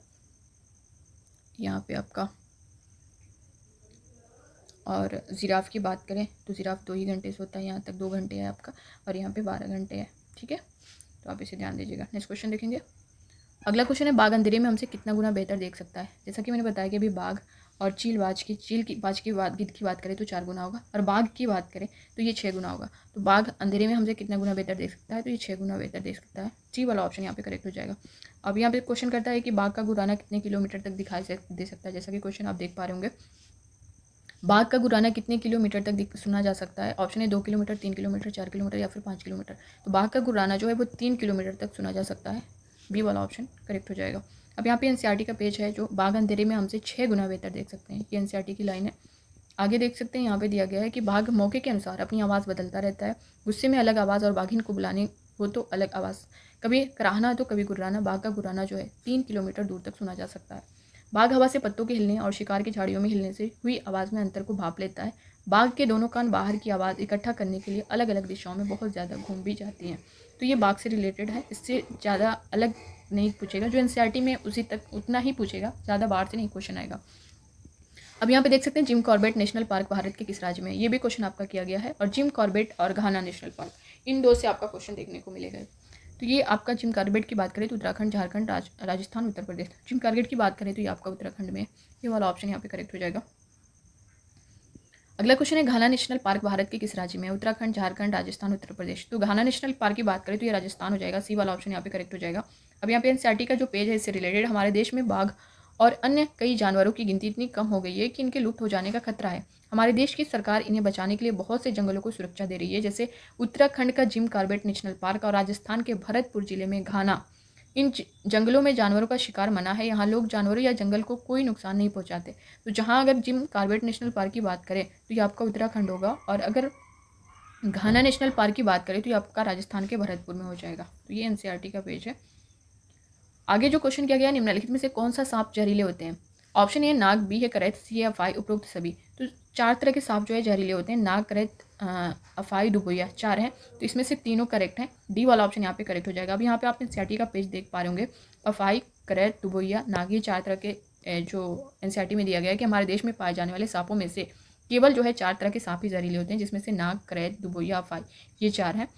यहाँ पे आपका, और जिराफ की बात करें तो जिराफ 2 ही घंटे सोता है, यहाँ तक 2 घंटे है आपका, और यहाँ पे 12 घंटे है। ठीक है, तो आप इसे ध्यान दीजिएगा। नेक्स्ट क्वेश्चन देखेंगे। अगला क्वेश्चन है, बाघ अंधेरे में हमसे कितना गुना बेहतर देख सकता है। जैसा कि मैंने बताया कि अभी बाघ और बाज की बात गिद्ध की बात करें तो 4 गुना होगा, और बाघ की बात करें तो ये 6 गुना होगा। तो बाघ अंधेरे में हमसे कितना गुना बेहतर देख सकता है, तो ये 6 गुना बेहतर देख सकता है। सी वाला ऑप्शन यहाँ पे करेक्ट हो जाएगा। अब यहाँ पे क्वेश्चन करता है कि बाघ का गुराना कितने किलोमीटर तक दिखाई दे सकता है। जैसा कि क्वेश्चन आप देख पा रहे होंगे, बाघ का गुराना कितने किलोमीटर तक सुना जा सकता है। ऑप्शन है 2 किलोमीटर, 3 किलोमीटर, 4 किलोमीटर या फिर 5 किलोमीटर। तो बाघ का गुराना जो है वो 3 किलोमीटर तक सुना जा सकता है। बी वाला ऑप्शन करेक्ट हो जाएगा। अब यहाँ पे एनसीईआरटी का पेज है, जो बाघ अंधेरे में हमसे 6 गुना बेहतर देख सकते हैं। ये एनसीईआरटी की लाइन है। आगे देख सकते हैं, यहाँ पे दिया गया है कि बाघ मौके के अनुसार अपनी आवाज़ बदलता रहता है। गुस्से में अलग आवाज़ और बाघिन को बुलाने हो तो अलग आवाज़, कभी कराहना तो कभी गुर्राना। बाघ का गुर्राना जो है 3 किलोमीटर दूर तक सुना जा सकता है। बाघ हवा से पत्तों के हिलने और शिकार की झाड़ियों में हिलने से हुई आवाज़ में अंतर को भाप लेता है। बाघ के दोनों कान बाहर की आवाज़ इकट्ठा करने के लिए अलग अलग दिशाओं में बहुत ज़्यादा घूम भी जाती हैं। तो ये बाघ से रिलेटेड है, इससे ज़्यादा अलग नहीं पूछेगा। जो एनसीईआरटी में उसी तक उतना ही पूछेगा, ज़्यादा बाहर से नहीं क्वेश्चन आएगा। अब यहाँ पे देख सकते हैं, Jim Corbett national park Bharat के किस राज्य में है। ये भी क्वेश्चन आपका किया गया है। और जिम कॉर्बेट और घाना नेशनल पार्क, इन दो से आपका क्वेश्चन देखने को मिलेगा। तो ये आपका जिम कॉर्बेट की बात करें तो उत्तराखंड, झारखंड, राजस्थान, उत्तर प्रदेश। जिम कॉर्बेट की बात करें तो ये आपका उत्तराखंड में है। ये वाला ऑप्शन यहाँ पे करेक्ट हो जाएगा। अगला क्वेश्चन है, घाना नेशनल पार्क भारत के किस राज्य में है। उत्तराखंड, झारखंड, राजस्थान, उत्तर प्रदेश। तो घाना नेशनल पार्क की बात करें तो ये राजस्थान हो जाएगा। सी वाला ऑप्शन यहाँ पे करेक्ट हो जाएगा। अब यहाँ पे एनसीईआरटी का जो पेज है इससे रिलेटेड, हमारे देश में बाघ और अन्य कई जानवरों की गिनती इतनी कम हो गई है कि इनके लुप्त हो जाने का खतरा है। हमारे देश की सरकार इन्हें बचाने के लिए बहुत से जंगलों को सुरक्षा दे रही है, जैसे उत्तराखंड का जिम कॉर्बेट नेशनल पार्क और राजस्थान के भरतपुर जिले में घाना। इन जंगलों में जानवरों का शिकार मना है। यहाँ लोग जानवरों या जंगल को कोई नुकसान नहीं पहुँचाते। तो जहाँ अगर जिम कॉर्बेट नेशनल पार्क की बात करें तो ये आपका उत्तराखंड होगा, और अगर घाना नेशनल पार्क की बात करें तो ये आपका राजस्थान के भरतपुर में हो जाएगा। तो ये एनसीईआरटी का पेज है। आगे जो क्वेश्चन किया गया, निम्नलिखित में से कौन सा सांप जहरीले होते हैं। ऑप्शन ए नाग, बी है करैत, सी है अफाई, उपरोक्त सभी। तो 4 तरह के सांप जो है जहरीले होते हैं, नाग, करैत, अफाई, दुबोया, 4 हैं। तो इसमें से तीनों करेक्ट हैं। डी वाला ऑप्शन यहाँ पे करेक्ट हो जाएगा। अब यहाँ पे आप एनसीईआरटी का पेज देख पा रहे होंगे, अफाई, करैत, दुबोया, नाग, ये 4 तरह के जो एनसीईआरटी में दिया गया है कि हमारे देश में पाए जाने वाले सांपों में से केवल जो है 4 तरह के सांप ही जहरीले होते हैं, जिसमें से नाग, करैत, दुबोया, अफाई, ये 4 हैं।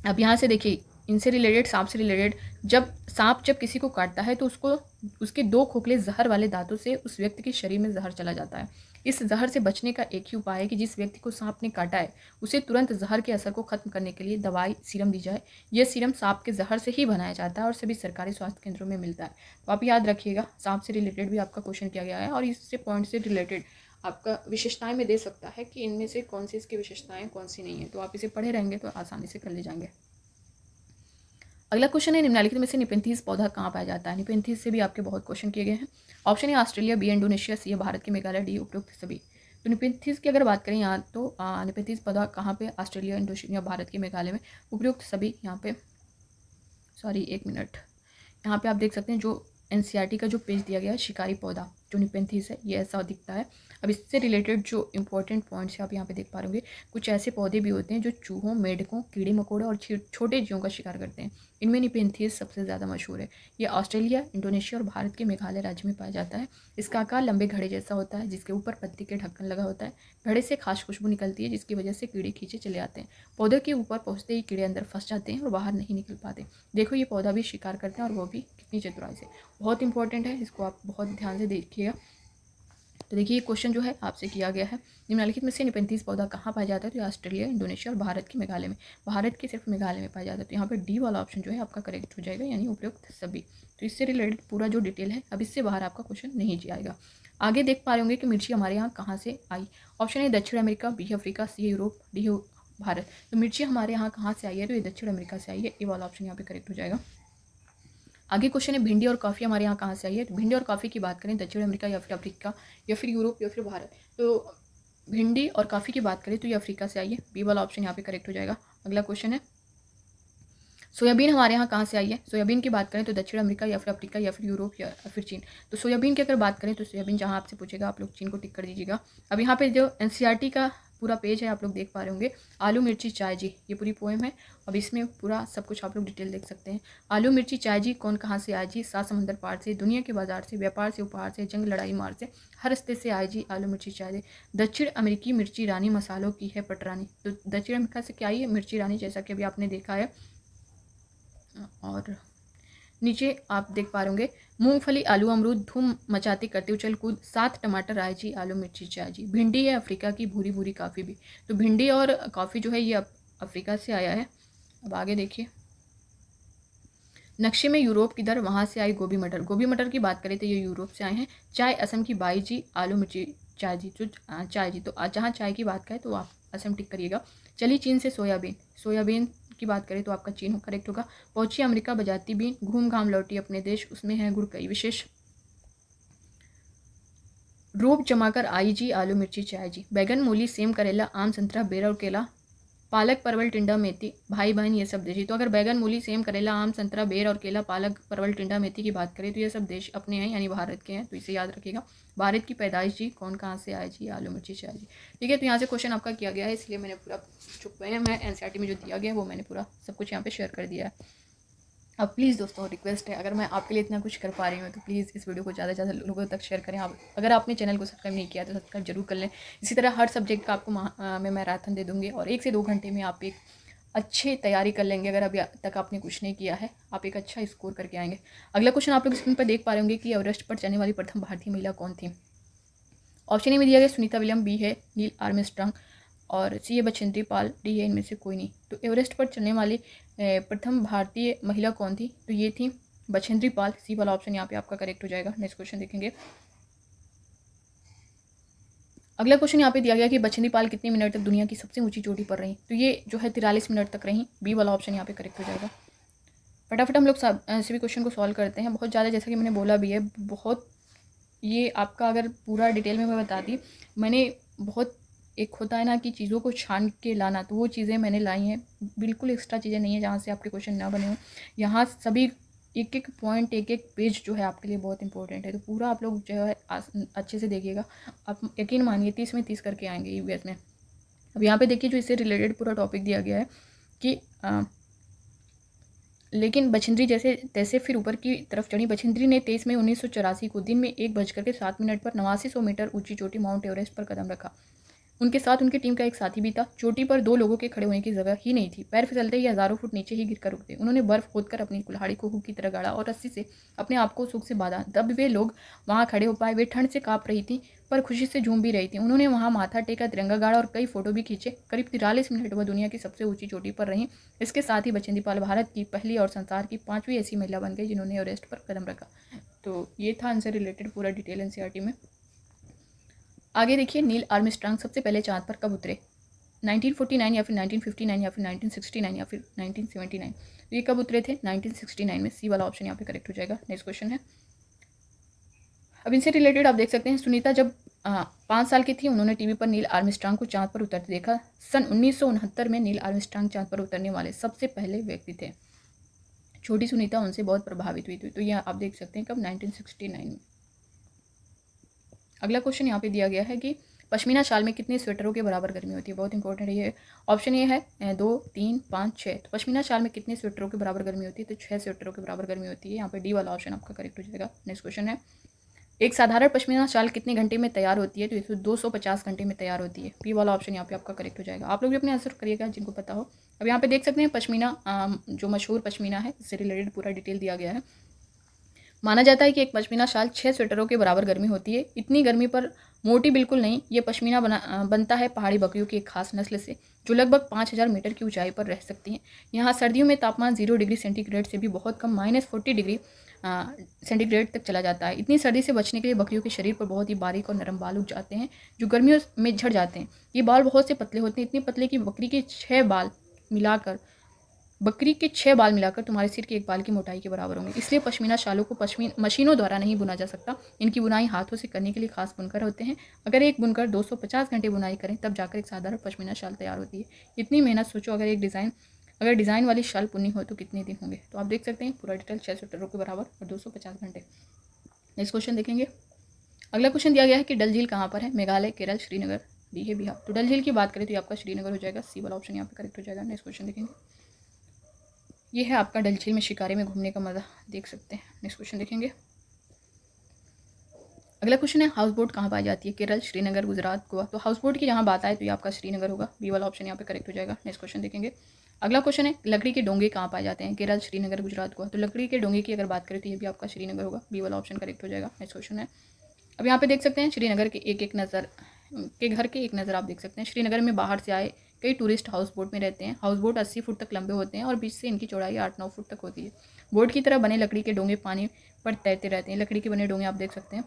अब यहाँ से देखिए, इनसे रिलेटेड, सांप से रिलेटेड, जब किसी को काटता है तो उसको उसके 2 खोखले जहर वाले दांतों से उस व्यक्ति के शरीर में जहर चला जाता है। इस जहर से बचने का एक ही उपाय है कि जिस व्यक्ति को सांप ने काटा है उसे तुरंत जहर के असर को खत्म करने के लिए दवाई सीरम दी जाए। यह सीरम सांप के जहर से ही बनाया जाता है और सभी सरकारी स्वास्थ्य केंद्रों में मिलता है। तो आप याद रखिएगा, सांप से रिलेटेड भी आपका क्वेश्चन किया गया है, और इससे पॉइंट से रिलेटेड आपका विशेषताएं में दे सकता है कि इनमें से कौन सी इसकी विशेषताएं कौन सी नहीं है। तो आप इसे पढ़े रहेंगे तो आसानी से कर ले जाएंगे। अगला क्वेश्चन है, निम्नलिखित में से निपेंथीज पौधा कहाँ पाया जाता है। निपेंथीज से भी आपके बहुत क्वेश्चन किए गए हैं। ऑप्शन है ऑस्ट्रेलिया, बी इंडोनेशिया, सी भारत के मेघालय, डी उपरोक्त सभी। तो निपेंथीज की अगर बात करें यहाँ तो निपेंथीज पौधा कहाँ पे, ऑस्ट्रेलिया, इंडोनेशिया, भारत के मेघालय में, उपरोक्त सभी। यहाँ पे सॉरी 1 मिनट, यहाँ पे आप देख सकते हैं जो एनसीईआरटी का जो पेज दिया गया है, शिकारी पौधा जो निपेंथीज है ये ऐसा दिखता है। अब इससे रिलेटेड जो इंपॉर्टेंट पॉइंट्स है आप यहाँ पे देख पा रहे होंगे, कुछ ऐसे पौधे भी होते हैं जो चूहों, मेढकों, कीड़े मकोड़े और छोटे जीवों का शिकार करते हैं। इनमें निपेंथीज सबसे ज़्यादा मशहूर है। ये ऑस्ट्रेलिया, इंडोनेशिया और भारत के मेघालय राज्य में पाया जाता है। इसका आकार लंबे घड़े जैसा होता है, जिसके ऊपर पत्ती के ढक्कन लगा होता है। घड़े से खास खुशबू निकलती है, जिसकी वजह से कीड़े खींचे चले आते हैं। पौधे के ऊपर पहुँचते ही कीड़े अंदर फंस जाते हैं और बाहर नहीं निकल पाते। देखो ये पौधा भी शिकार करते हैं, और वो भी कितनी चतुराई से। बहुत इंपॉर्टेंट है, इसको आप बहुत ध्यान से देखिएगा। तो देखिए ये क्वेश्चन जो है आपसे किया गया है, निम्नलिखित में से निपेंथीज पौधा कहाँ पाया जाता है? तो ये ऑस्ट्रेलिया, इंडोनेशिया और भारत के मेघालय में, भारत के सिर्फ मेघालय में पाया जाता है। तो यहाँ पर डी वाला ऑप्शन जो है आपका करेक्ट हो जाएगा, यानी उपयुक्त सभी। तो इससे रिलेटेड पूरा जो डिटेल है, अब इससे बाहर आपका क्वेश्चन नहीं जाएगा। आगे देख पा रहे होंगे कि मिर्ची हमारे यहाँ कहाँ से आई। ऑप्शन ए दक्षिण अमेरिका, बी अफ्रीका, सी यूरोप, डी भारत। तो मिर्ची हमारे यहाँ कहाँ से आई है? तो ये दक्षिण अमेरिका से आई है। ए वाला ऑप्शन यहाँ पे करेक्ट हो जाएगा। आगे क्वेश्चन है भिंडी और कॉफ़ी हमारे यहाँ कहाँ से आई है? तो भिंडी और कॉफ़ी की बात करें दक्षिण अमेरिका या फिर अफ्रीका या फिर यूरोप या फिर भारत। तो भिंडी और कॉफ़ी की बात करें तो ये अफ्रीका से आई है। बी वाला ऑप्शन यहाँ पे करेक्ट हो जाएगा। अगला क्वेश्चन है सोयाबीन हमारे यहाँ कहाँ से आई है? सोयाबीन की बात करें तो दक्षिण अमेरिका या फिर अफ्रीका या फिर यूरोप या फिर चीन। तो सोयाबीन की अगर बात करें तो सोयाबीन जहाँ आपसे पूछेगा आप लोग चीन को टिक कर दीजिएगा। अब यहाँ पे जो एनसीईआरटी का पूरा पेज है आप लोग देख पा रहे होंगे, आलू मिर्ची चाय जी, ये पूरी पोएम है। अब इसमें पूरा सब कुछ आप लोग डिटेल देख सकते हैं। आलू मिर्ची चाय जी कौन कहाँ से आए जी? सात समंदर पार से, दुनिया के बाजार से, व्यापार से, उपहार से, जंग लड़ाई मार से, हर रस्ते से आए जी आलू मिर्ची चाय जी। दक्षिण अमेरिकी मिर्ची रानी मसालों की है पटरानी। तो दक्षिण अमेरिका से क्या आई है? मिर्ची रानी, जैसा कि अभी आपने देखा है। और नीचे आप देख पा रहे होंगे मूंगफली आलू अमरूद धूम मचाती करते उछल कूद, साथ टमाटर आए जी आलू मिर्ची चाय जी। भिंडी है अफ्रीका की, भूरी भूरी काफ़ी भी। तो भिंडी और कॉफ़ी जो है ये अफ्रीका से आया है। अब आगे देखिए नक्शे में यूरोप किधर? वहाँ से आई गोभी मटर। गोभी मटर की बात करें तो ये यूरोप से आए हैं। चाय असम की बाई जी आलू मिर्ची चाय जी। तो चाय जी, तो जहाँ चाय की बात करें तो आप असम टिक करिएगा। चली चीन से सोयाबीन, सोयाबीन की बात करें तो आपका चीन करेक्ट होगा। पहुंची अमेरिका बजाती बीन, घूम घाम लौटी अपने देश, उसमें है गुड़ कई विशेष। रूप जमाकर आई जी आलू मिर्ची चाय जी। बैगन मूली सेम करेला आम संतरा बेर और केला, पालक परवल टिंडा मेथी, भाई बहन ये सब देशी। तो अगर बैगन मूली सेम करेला आम संतरा बेर और केला पालक परवल टिंडा मेथी की बात करें तो ये सब देश अपने हैं, यानी भारत के हैं। तो इसे याद रखिएगा। भारत की पैदाइश जी कौन कहाँ से आए जी? आलू मिर्ची चाय जी। ठीक है, तो यहाँ से क्वेश्चन आपका किया गया है, इसलिए मैंने पूरा चुप है, मैं एनसीईआरटी में जो दिया गया है वो मैंने पूरा सब कुछ यहाँ पे शेयर कर दिया है। अब प्लीज़ दोस्तों रिक्वेस्ट है, अगर मैं आपके लिए इतना कुछ कर पा रही हूँ तो प्लीज़ इस वीडियो को ज़्यादा से ज़्यादा लोगों तक शेयर करें। आप अगर आपने चैनल को सब्सक्राइब नहीं किया तो सब्सक्राइब जरूर कर लें। इसी तरह हर सब्जेक्ट का आपको मैं मैराथन दे दूँगी और 1 से 2 घंटे में आप एक अच्छी तैयारी कर लेंगे। अगर अभी तक आपने कुछ नहीं किया है आप एक अच्छा स्कोर करके आएंगे। अगला क्वेश्चन आप लोग स्क्रीन पर देख पा रहे होंगे कि एवरेस्ट पर चढ़ने वाली प्रथम भारतीय महिला कौन थी? ऑप्शन ए में दिया गया सुनीता विलियम, बी है नील आर्मस्ट्रांग और सी है बछेंद्री पाल, डी है इनमें से कोई नहीं। तो एवरेस्ट पर चलने वाली प्रथम भारतीय महिला कौन थी? तो ये थी बछेंद्री पाल। सी वाला ऑप्शन यहाँ पे आपका करेक्ट हो जाएगा। नेक्स्ट क्वेश्चन देखेंगे। अगला क्वेश्चन यहाँ पे दिया गया कि बछेंद्री पाल कितने मिनट तक दुनिया की सबसे ऊंची चोटी पर रही? तो ये जो है 43 मिनट तक रही। बी वाला ऑप्शन यहाँ पे करेक्ट हो जाएगा। फटाफट हम लोग सभी क्वेश्चन को सॉल्व करते हैं। बहुत ज़्यादा, जैसा कि मैंने बोला भी है, बहुत ये आपका अगर पूरा डिटेल में मैं बता दी, मैंने बहुत एक होता है ना कि चीज़ों को छान के लाना, तो वो चीज़ें मैंने लाई हैं। बिल्कुल एक्स्ट्रा चीज़ें नहीं है जहाँ से आपके क्वेश्चन ना बने हों। यहाँ सभी एक एक पॉइंट, एक एक पेज जो है आपके लिए बहुत इंपॉर्टेंट है। तो पूरा आप लोग जो है अच्छे से देखिएगा। आप यकीन मानिए 30 में 30 करके आएंगे ईवीएस में। अब यहाँ पे देखिए जो इससे रिलेटेड पूरा टॉपिक दिया गया है कि लेकिन बछेंद्री जैसे तैसे फिर ऊपर की तरफ चढ़ी। बछेंद्री ने 23 मई 1984 को दिन में 1:07 पर 8900 मीटर ऊंची चोटी माउंट एवरेस्ट पर कदम रखा। उनके साथ उनकी टीम का एक साथी भी था। चोटी पर 2 लोगों के खड़े होने की जगह ही नहीं थी। पैर फिसलते ही हज़ारों फुट नीचे ही गिरकर रुकते। उन्होंने बर्फ खोदकर अपनी कुल्हाड़ी को हुक की तरह गाड़ा और रस्सी से अपने आप को सूख से बांधा। तब वे लोग वहाँ खड़े हो पाए। वे ठंड से काँप रही थी पर खुशी से झूम भी रही थी। उन्होंने वहाँ माथा टेका, तिरंगा गाड़ा और कई फोटो भी खींचे। करीब 43 मिनट वह दुनिया की सबसे ऊंची चोटी पर रहीं। इसके साथ ही बछेंद्री पाल भारत की पहली और संसार की 5वीं ऐसी महिला बन गई जिन्होंने एवरेस्ट पर कदम रखा। तो ये था इनसे रिलेटेड पूरा डिटेल एनसीईआरटी में। आगे देखिए नील आर्मस्ट्रांग सबसे पहले चांद पर कब उतरे? 1949 या फिर 1959 या फिर 1969 या फिर 1979। तो ये कब उतरे थे? 1969 में। सी वाला ऑप्शन यहाँ पे करेक्ट हो जाएगा। नेक्स्ट क्वेश्चन है। अब इनसे रिलेटेड आप देख सकते हैं सुनीता जब 5 साल की थी उन्होंने टीवी पर नील आर्मस्ट्रांग को चांद पर उतरते देखा। सन 1969 में नील आर्मस्ट्रांग चांद पर उतरने वाले सबसे पहले व्यक्ति थे। छोटी सुनीता उनसे बहुत प्रभावित हुई थी। तो यह आप देख सकते हैं कब? 1969 में। अगला क्वेश्चन यहाँ पे दिया गया है कि पश्मीना शाल में कितने स्वेटरों के बराबर गर्मी होती है? बहुत इंपॉर्टेंट है ये। ऑप्शन ए है 2, 3, 5, 6। तो पश्मीना शाल में कितने स्वेटरों के बराबर गर्मी होती है? तो 6 स्वेटरों के बराबर गर्मी होती है। यहाँ पे डी वाला ऑप्शन आपका करेक्ट हो जाएगा। नेक्स्ट क्वेश्चन है। एक साधारण पश्मीना शाल कितने घंटे में तैयार होती है? तो इसमें 250 घंटे में तैयार होती है। पी वाला ऑप्शन यहाँ पे आपका करेक्ट हो जाएगा। आप लोग भी अपने आंसर करिएगा जिनको पता हो। अब यहाँ पे देख सकते हैं पश्मीना जो मशहूर पश्मीना है, इससे रिलेटेड पूरा डिटेल दिया गया है। माना जाता है कि एक पश्मीना शाल 6 स्वेटरों के बराबर गर्मी होती है। इतनी गर्मी पर मोटी बिल्कुल नहीं, ये पश्मीना बनता है पहाड़ी बकरियों की एक खास नस्ल से जो लगभग 5000 मीटर की ऊंचाई पर रह सकती हैं। यहाँ सर्दियों में तापमान 0 डिग्री सेंटीग्रेड से भी बहुत कम -40 डिग्री सेंटीग्रेड तक चला जाता है। इतनी सर्दी से बचने के लिए बकरियों के शरीर पर बहुत ही बारीक और नरम बाल उग जाते हैं जो गर्मियों में झड़ जाते हैं। ये बाल बहुत से पतले होते हैं, इतने पतले कि बकरी के 6 बाल मिलाकर तुम्हारे सिर के एक बाल की मोटाई के बराबर होंगे। इसलिए पश्मीना शालों को मशीनों द्वारा नहीं बुना जा सकता। इनकी बुनाई हाथों से करने के लिए खास बुनकर होते हैं। अगर एक बुनकर 250 घंटे बुनाई करें तब जाकर एक साधारण पश्मीना शाल तैयार होती है। इतनी मेहनत सोचो, अगर डिज़ाइन वाली शाल बुनी हो तो कितने दिन होंगे। तो आप देख सकते हैं पूरा डिटेल 6 स्वेटरों के बराबर और 250 घंटे। नेक्स्ट क्वेश्चन देखेंगे। अगला क्वेश्चन दिया गया है कि डल झील कहाँ पर है। मेघालय, केरल, श्रीनगर, डी है बिहार। तो डल झील की बात करें तो ये आपका श्रीनगर हो जाएगा। सी वाला ऑप्शन यहाँ पे करेक्ट हो जाएगा। नेक्स्ट क्वेश्चन देखेंगे। ये है आपका डल झील में शिकारे में घूमने का मज़ा, देख सकते हैं। नेक्स्ट क्वेश्चन देखेंगे। अगला क्वेश्चन है हाउस बोट कहाँ पाई जाती है। केरल, श्रीनगर, गुजरात, गोवा। तो हाउस बोट की जहाँ बात आए तो ये आपका श्रीनगर होगा। बी वाला ऑप्शन यहाँ पे करेक्ट हो जाएगा। नेक्स्ट क्वेश्चन देखेंगे। अगला क्वेश्चन है लकड़ी के डोंगे कहाँ पाए जाते हैं। केरल, श्रीनगर, गुजरात, गोवा। तो लकड़ी के डोंगे की अगर बात करें तो ये भी आपका श्रीनगर होगा। बी वाला ऑप्शन करेक्ट हो जाएगा। नेक्स्ट क्वेश्चन है। अब यहाँ पे देख सकते हैं श्रीनगर के घर के एक नज़र आप देख सकते हैं। श्रीनगर में बाहर से आए कई टूरिस्ट हाउस बोट में रहते हैं। हाउस बोट 80 फुट तक लंबे होते हैं और बीच से इनकी चौड़ाई 8-9 फुट तक होती है। बोट की तरह बने लकड़ी के डोंगे पानी पर तैरते रहते हैं। लकड़ी के बने डोंगे आप देख सकते हैं।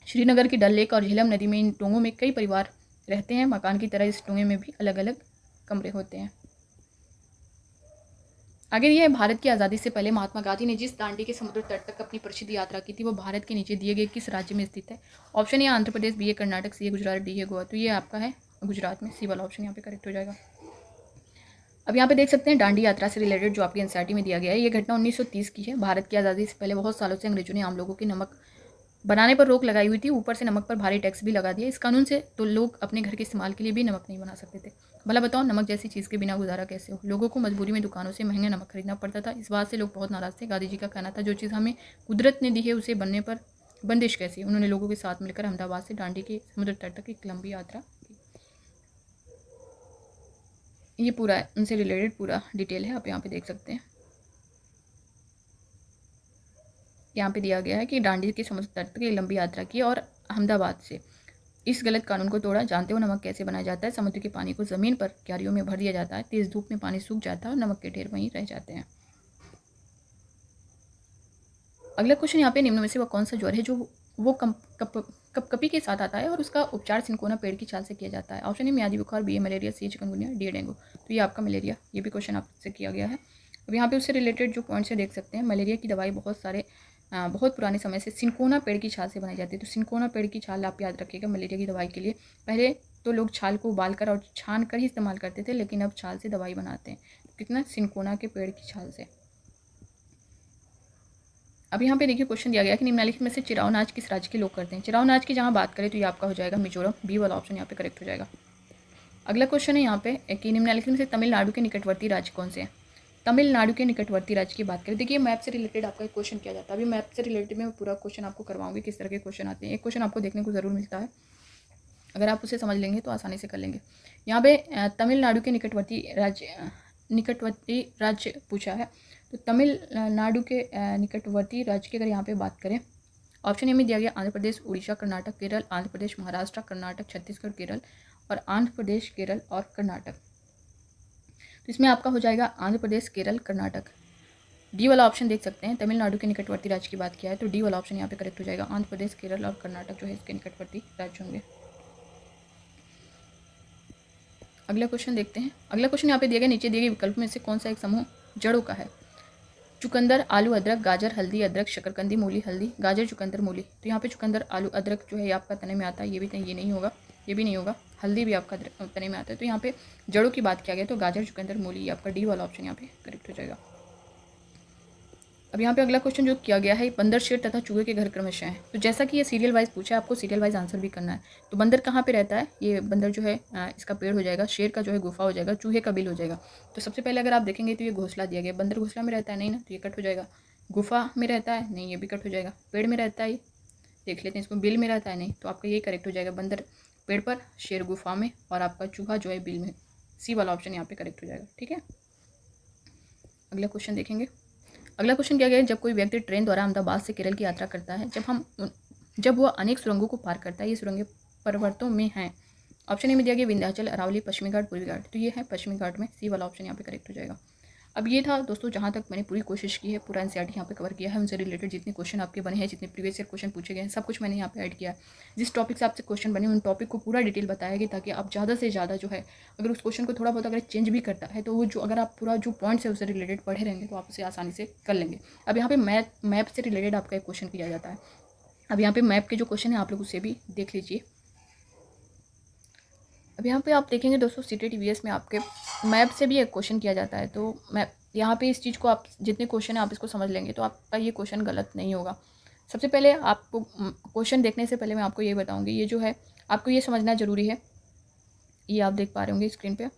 श्रीनगर की डल लेक और झेलम नदी में इन डोंगों में कई परिवार रहते हैं। मकान की तरह इस डोंगे में भी अलग अलग कमरे होते हैं। आगे ये है भारत की आज़ादी से पहले महात्मा गांधी ने जिस दांडी के समुद्र तट तक अपनी प्रसिद्ध यात्रा की थी वो भारत के नीचे दिए गए किस राज्य में स्थित है। Option A Andhra Pradesh, B A Karnataka, C A Gujarat, D है गोवा। तो ये आपका है गुजरात में। सी वाला ऑप्शन यहाँ पे करेक्ट हो जाएगा। अब यहाँ पे देख सकते हैं दांडी यात्रा से रिलेटेड जो आपकी एनसीईआरटी में दिया गया है। ये घटना 1930 की है। भारत की आज़ादी से पहले बहुत सालों से अंग्रेजों ने आम लोगों की नमक बनाने पर रोक लगाई हुई थी। ऊपर से नमक पर भारी टैक्स भी लगा दिया। इस कानून से तो लोग अपने घर के इस्तेमाल के लिए भी नमक नहीं बना सकते थे। भला बताओ नमक जैसी चीज़ के बिना गुजारा कैसे हो। लोगों को मजबूरी में दुकानों से महंगा नमक खरीदना पड़ता था। इस बात से लोग बहुत नाराज थे। गांधी जी का कहना था जो चीज़ हमें कुदरत ने दी है उसे बनने पर बंदिश कैसी। उन्होंने लोगों के साथ मिलकर अहमदाबाद से दांडी के समुद्र तट तक एक लंबी यात्रा की। ये पूरा उनसे रिलेटेड पूरा डिटेल है, आप यहाँ पे देख सकते हैं। यहाँ पे दिया गया है कि दांडी के समुद्र तट तक एक लंबी यात्रा की और अहमदाबाद से इस गलत कानून को तोड़ा। जानते हो नमक कैसे बनाया जाता है। समुद्र के पानी को ज़मीन पर क्यारियों में भर दिया जाता है। तेज़ धूप में पानी सूख जाता है और नमक के ढेर वहीं रह जाते हैं। अगला क्वेश्चन यहाँ पे निम्न में से वह कौन सा ज्वर है जो वो कपकपी के साथ आता है और उसका उपचार सिनकोना पेड़ की छाल से किया जाता है। ऑप्शन ए मियादी बुखार, बी ए मलेरिया, सी चिकनगुनिया, डी डेंगू। तो ये आपका मलेरिया, ये भी क्वेश्चन आपसे किया गया है। अब यहाँ पे उससे रिलेटेड जो पॉइंट्स है देख सकते हैं। मलेरिया की दवाई बहुत पुराने समय से सिनकोना पेड़ की छाल से बनाई जाती है। तो सिनकोना पेड़ की छाल आप याद रखिएगा मलेरिया की दवाई के लिए। पहले तो लोग छाल को उबालकर और छान कर ही इस्तेमाल करते थे, लेकिन अब छाल से दवाई बनाते हैं। कितना सिनकोना के पेड़ की छाल से। अब यहाँ पे देखिए क्वेश्चन दिया गया कि निम्नलिखित में से चिराव नाच किस राज्य के लोग करते हैं। चिराव नाच की जहाँ बात करें तो ये आपका हो जाएगा मिजोरम। बी वाला ऑप्शन यहाँ पे करेक्ट हो जाएगा। अगला क्वेश्चन है यहाँ पे कि निम्नलिखित में से तमिलनाडु के निकटवर्ती राज्य कौन से हैं। तमिलनाडु के निकटवर्ती राज्य की बात करें, देखिए मैप से रिलेटेड आपका एक क्वेश्चन किया जाता है। अभी मैप से रिलेटेड मैं पूरा क्वेश्चन आपको करवाऊंगी किस तरह के क्वेश्चन आते हैं। एक क्वेश्चन आपको देखने को ज़रूर मिलता है, अगर आप उसे समझ लेंगे तो आसानी से कर लेंगे। यहाँ पे तमिलनाडु के निकटवर्ती राज्य पूछा है। तो तमिलनाडु के निकटवर्ती राज्य की अगर यहाँ पे बात करें, ऑप्शन ए में दिया गया आंध्र प्रदेश, उड़ीसा, कर्नाटक, केरल, आंध्र प्रदेश, महाराष्ट्र, कर्नाटक, छत्तीसगढ़, केरल और आंध्र प्रदेश, केरल और कर्नाटक। तो इसमें आपका हो जाएगा आंध्र प्रदेश, केरल, कर्नाटक। डी वाला ऑप्शन देख सकते हैं। तमिलनाडु के निकटवर्ती राज्य की बात किया है तो डी वाला ऑप्शन यहाँ पे करेक्ट हो जाएगा। आंध्र प्रदेश, केरल और कर्नाटक जो है इसके निकटवर्ती राज्य होंगे। अगला क्वेश्चन देखते हैं। अगला क्वेश्चन यहाँ पे दिया गया नीचे दिए गए विकल्प में से कौन सा एक समूह जड़ों का है। चुकंदर, आलू, अदरक, गाजर, हल्दी, अदरक, शकरकंदी, मूली, हल्दी, गाजर, चुकंदर, मूली। तो यहाँ पे चुकंदर, आलू, अदरक जो है ये आपका तने में आता है। ये नहीं होगा, ये भी नहीं होगा। हल्दी भी आपका तने में आता है। तो यहाँ पे जड़ों की बात किया गया तो गाजर, चुकंदर, मूली, ये आपका डी वाला ऑप्शन यहाँ पे करेक्ट हो जाएगा। अब यहाँ पे अगला क्वेश्चन जो किया गया है, बंदर, शेर तथा चूहे के घर क्रमशः हैं। तो जैसा कि ये सीरियल वाइज पूछा है, आपको सीरियल वाइज आंसर भी करना है। तो बंदर कहाँ पे रहता है, ये बंदर जो है इसका पेड़ हो जाएगा, शेर का जो है गुफा हो जाएगा, चूहे का बिल हो जाएगा। तो सबसे पहले अगर आप देखेंगे तो ये घोंसला दिया गया, बंदर घोंसला में रहता है नहीं ना, तो ये कट हो जाएगा। गुफा में रहता है नहीं, ये भी कट हो जाएगा। पेड़ में रहता है, देख लेते हैं इसको, बिल में रहता है नहीं, तो आपका ये करेक्ट हो जाएगा। बंदर पेड़ पर, शेर गुफा में और आपका चूहा जो है बिल में। सी वाला ऑप्शन यहाँ पे करेक्ट हो जाएगा। ठीक है, अगला क्वेश्चन देखेंगे। अगला क्वेश्चन क्या गया है, जब कोई व्यक्ति ट्रेन द्वारा अहमदाबाद से केरल की यात्रा करता है, जब वह अनेक सुरंगों को पार करता है, ये सुरंगें पर्वतों में हैं? ऑप्शन ए में दिया गया विंध्याचल, अरावली, पश्चिमी घाट, पूर्वी घाट। तो ये है पश्चिमी घाट में, सी वाला ऑप्शन यहाँ पे करेक्ट हो जाएगा। अब ये था दोस्तों जहाँ तक मैंने पूरी कोशिश की है, पूरा एनसीईआरटी यहाँ पे कवर किया है, उनसे रिलेटेड जितने क्वेश्चन आपके बने हैं, जितने प्रीवियस ईयर क्वेश्चन पूछे गए हैं, सब कुछ मैंने यहाँ पे ऐड किया है। जिस टॉपिक से आपसे क्वेश्चन बने उन टॉपिक को पूरा डिटेल बताया गया, ताकि आप ज़्यादा से ज़्यादा जो है, अगर उस क्वेश्चन को थोड़ा बहुत अगर चेंज भी करता है तो वो जो अगर आप पूरा जो पॉइंट्स है उससे रिलेटेड पढ़े रहेंगे तो आप उसे आसानी से कर लेंगे। अब यहाँ पे मैप से रिलेटेड आपका एक क्वेश्चन किया जाता है। अब यहाँ पे मैप के जो क्वेश्चन है आप लोग उसे भी देख लीजिए। अब यहाँ पे आप देखेंगे दोस्तों सीटेट ईवीएस में आपके मैप से भी एक क्वेश्चन किया जाता है। तो मैप यहाँ पे इस चीज़ को आप जितने क्वेश्चन है आप इसको समझ लेंगे तो आपका ये क्वेश्चन गलत नहीं होगा। सबसे पहले आपको क्वेश्चन देखने से पहले मैं आपको ये बताऊँगी, ये जो है आपको ये समझना ज़रूरी है। ये आप देख पा रहे होंगे स्क्रीन पर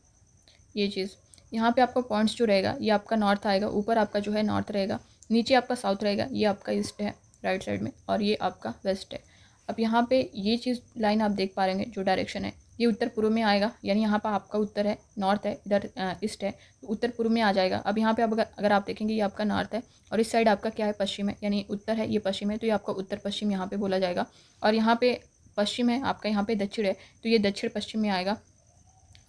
ये चीज़, यहाँ पर आपका पॉइंट्स जो रहेगा ये आपका नॉर्थ आएगा, ऊपर आपका जो है नॉर्थ रहेगा, नीचे आपका साउथ रहेगा, ये आपका ईस्ट है राइट साइड में, और ये आपका वेस्ट है। अब यहाँ पे ये चीज़ लाइन आप देख पा रहे होंगे जो डायरेक्शन है ये उत्तर पूर्व में आएगा, यानी यहाँ पर आपका उत्तर है, नॉर्थ है, इधर ईस्ट है, तो उत्तर पूर्व में आ जाएगा। अब यहाँ पे अब अगर आप देखेंगे ये आपका नॉर्थ है और इस साइड आपका क्या है पश्चिम है, यानी उत्तर है ये पश्चिम है, तो ये आपका उत्तर पश्चिम यहाँ पे बोला जाएगा। और यहाँ पे पश्चिम है आपका, यहाँ पे दक्षिण है, तो ये दक्षिण पश्चिम में आएगा,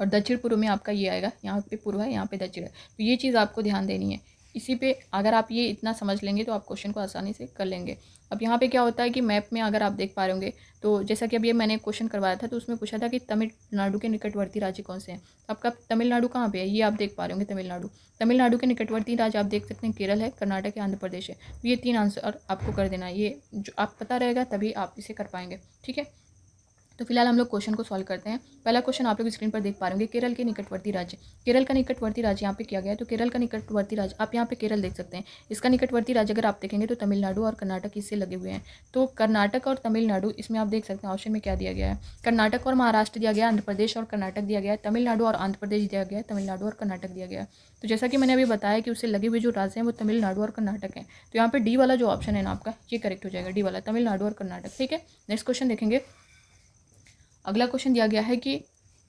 और दक्षिण पूर्व में आपका ये आएगा, यहाँ पे पूर्व है यहाँ पे दक्षिण है। तो ये चीज़ आपको ध्यान देनी है। इसी पे अगर आप ये इतना समझ लेंगे तो आप क्वेश्चन को आसानी से कर लेंगे। अब यहाँ पे क्या होता है कि मैप में अगर आप देख पा रहे होंगे तो जैसा कि अब ये मैंने क्वेश्चन करवाया था तो उसमें पूछा था कि तमिलनाडु के निकटवर्ती राज्य कौन से हैं। आपका तमिलनाडु कहाँ पे है, ये आप देख पा रहे होंगे तमिलनाडु के निकटवर्ती राज्य आप देख सकते हैं केरल है, कर्नाटक है, आंध्र प्रदेश है। तो ये 3 आंसर आपको कर देना है, ये जो आप पता रहेगा तभी आप इसे कर पाएंगे। ठीक है, तो फिलहाल हम लोग क्वेश्चन को सॉल्व करते हैं। पहला क्वेश्चन आप लोग स्क्रीन पर देख पा रहे होंगे, केरल के निकटवर्ती राज्य। केरल का निकटवर्ती राज्य यहाँ पे किया गया है, तो केरल का निकटवर्ती राज्य आप यहाँ पे केरल देख सकते हैं। इसका निकटवर्ती राज्य अगर आप देखेंगे तो तमिलनाडु और कर्नाटक इससे लगे हुए हैं। तो कर्नाटक और तमिलनाडु इसमें आप देख सकते हैं ऑप्शन में क्या दिया गया है, कर्नाटक और महाराष्ट्र दिया गया, आंध्र प्रदेश और कर्नाटक दिया गया है, तमिलनाडु और आंध्र प्रदेश दिया गया है, तमिलनाडु और कर्नाटक दिया गया है। तो जैसा कि मैंने अभी बताया कि उससे लगे हुए जो राज्य हैं वो तमिलनाडु और कर्नाटक हैं। तो यहाँ पे डी वाला जो ऑप्शन है ना आपका ये करेक्ट हो जाएगा, डी वाला तमिलनाडु और कर्नाटक। ठीक है, नेक्स्ट क्वेश्चन देखेंगे। अगला क्वेश्चन दिया गया है कि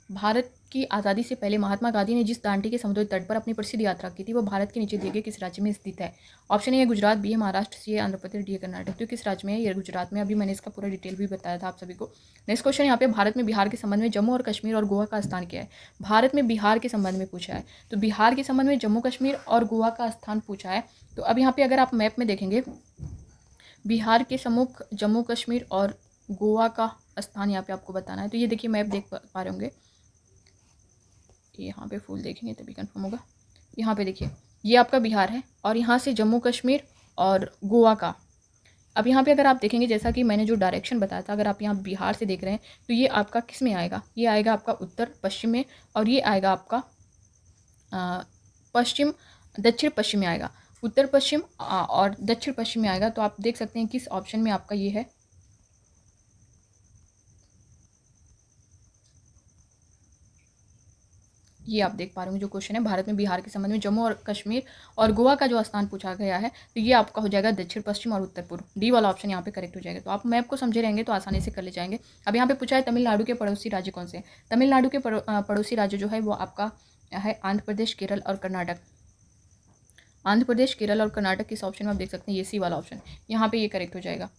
भारत की आज़ादी से पहले महात्मा गांधी ने जिस दांडी के समुद्री तट पर अपनी प्रसिद्ध यात्रा की थी वो भारत के नीचे दिए गए किस राज्य में स्थित है। ऑप्शन ए है गुजरात, बी है महाराष्ट्र, सी है आंध्र प्रदेश, डी है कर्नाटक। तो किस राज्य में है, ये गुजरात में। अभी मैंने इसका पूरा डिटेल भी बताया था आप सभी को। नेक्स्ट क्वेश्चन यहाँ पे भारत में बिहार के संबंध में जम्मू और कश्मीर और गोवा का स्थान क्या है। भारत में बिहार के संबंध में पूछा है, तो बिहार के संबंध में जम्मू कश्मीर और गोवा का स्थान पूछा है। तो अब यहाँ पे अगर आप मैप में देखेंगे बिहार के सम्मुख जम्मू कश्मीर और गोवा का स्थान यहाँ पे आपको बताना है। तो ये देखिए मैप देख पा रहे होंगे, यहाँ पे फुल देखेंगे तभी कंफर्म होगा। यहाँ पे देखिए ये आपका बिहार है और यहाँ से जम्मू कश्मीर और गोवा का। अब यहाँ पे अगर आप देखेंगे जैसा कि मैंने जो डायरेक्शन बताया था, अगर आप यहाँ बिहार से देख रहे हैं तो ये आपका किस में आएगा, ये आएगा आपका उत्तर पश्चिम में, और ये आएगा आपका पश्चिम दक्षिण पश्चिम में आएगा, उत्तर पश्चिम और दक्षिण पश्चिम में आएगा। तो आप देख सकते हैं किस ऑप्शन में आपका ये है, ये आप देख पा रहे होंगे जो क्वेश्चन है भारत में बिहार के संबंध में जम्मू और कश्मीर और गोवा का जो स्थान पूछा गया है, तो ये आपका हो जाएगा दक्षिण पश्चिम और उत्तर पूर्व। डी वाला ऑप्शन यहाँ पे करेक्ट हो जाएगा। तो आप मैप को समझे रहेंगे तो आसानी से कर ले जाएंगे। अब यहाँ पे पूछा है तमिलनाडु के पड़ोसी राज्य कौन से हैं। तमिलनाडु के पड़ोसी राज्य जो है वो आपका है आंध्र प्रदेश, केरल और कर्नाटक। आंध्र प्रदेश, केरल और कर्नाटक किस ऑप्शन में आप देख सकते हैं, ये सी वाला ऑप्शन, यहाँ पे ये करेक्ट हो जाएगा।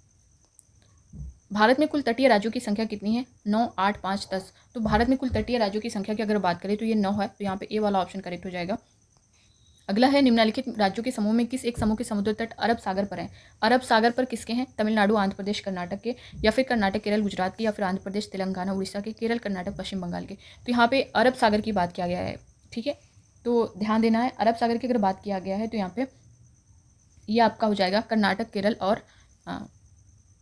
भारत में कुल तटीय राज्यों की संख्या कितनी है, 9, 8, 5, 10। तो भारत में कुल तटीय राज्यों की संख्या की अगर बात करें तो ये 9 है, तो यहाँ पे ए वाला ऑप्शन करेक्ट हो जाएगा। अगला है निम्नलिखित राज्यों के समूह में किस एक समूह के समुद्र तट अरब सागर पर है। अरब सागर पर किसके हैं, तमिलनाडु, आंध्र प्रदेश, कर्नाटक के, या फिर कर्नाटक, केरल, गुजरात के, या फिर आंध्र प्रदेश, तेलंगाना, उड़ीसा के, केरल, कर्नाटक, पश्चिम बंगाल के। तो यहाँ पे अरब सागर की बात किया गया है। ठीक है, तो ध्यान देना है, अरब सागर की अगर बात किया गया है तो यहाँ पे ये आपका हो जाएगा कर्नाटक, केरल और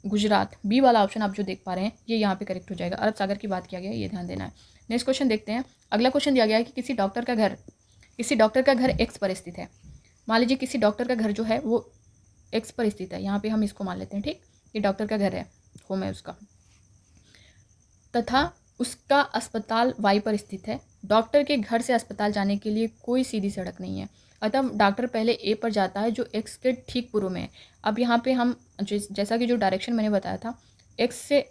गुजरात। बी वाला ऑप्शन आप जो देख पा रहे हैं ये यहाँ पे करेक्ट हो जाएगा। अरब सागर की बात किया गया है, ये ध्यान देना है। नेक्स्ट क्वेश्चन देखते हैं। अगला क्वेश्चन दिया गया है कि किसी डॉक्टर का घर एक्स पर स्थित है। मान लीजिए किसी डॉक्टर का घर जो है वो एक्स पर स्थित है, यहाँ पे हम इसको मान लेते हैं। ठीक, ये डॉक्टर का घर है, होम है उसका, तथा उसका अस्पताल वाई पर स्थित है। डॉक्टर के घर से अस्पताल जाने के लिए कोई सीधी सड़क नहीं है, अतः डॉक्टर पहले ए पर जाता है जो एक्स के ठीक पूर्व में है। अब यहाँ पे हम जैसा कि जो डायरेक्शन मैंने बताया था, एक्स से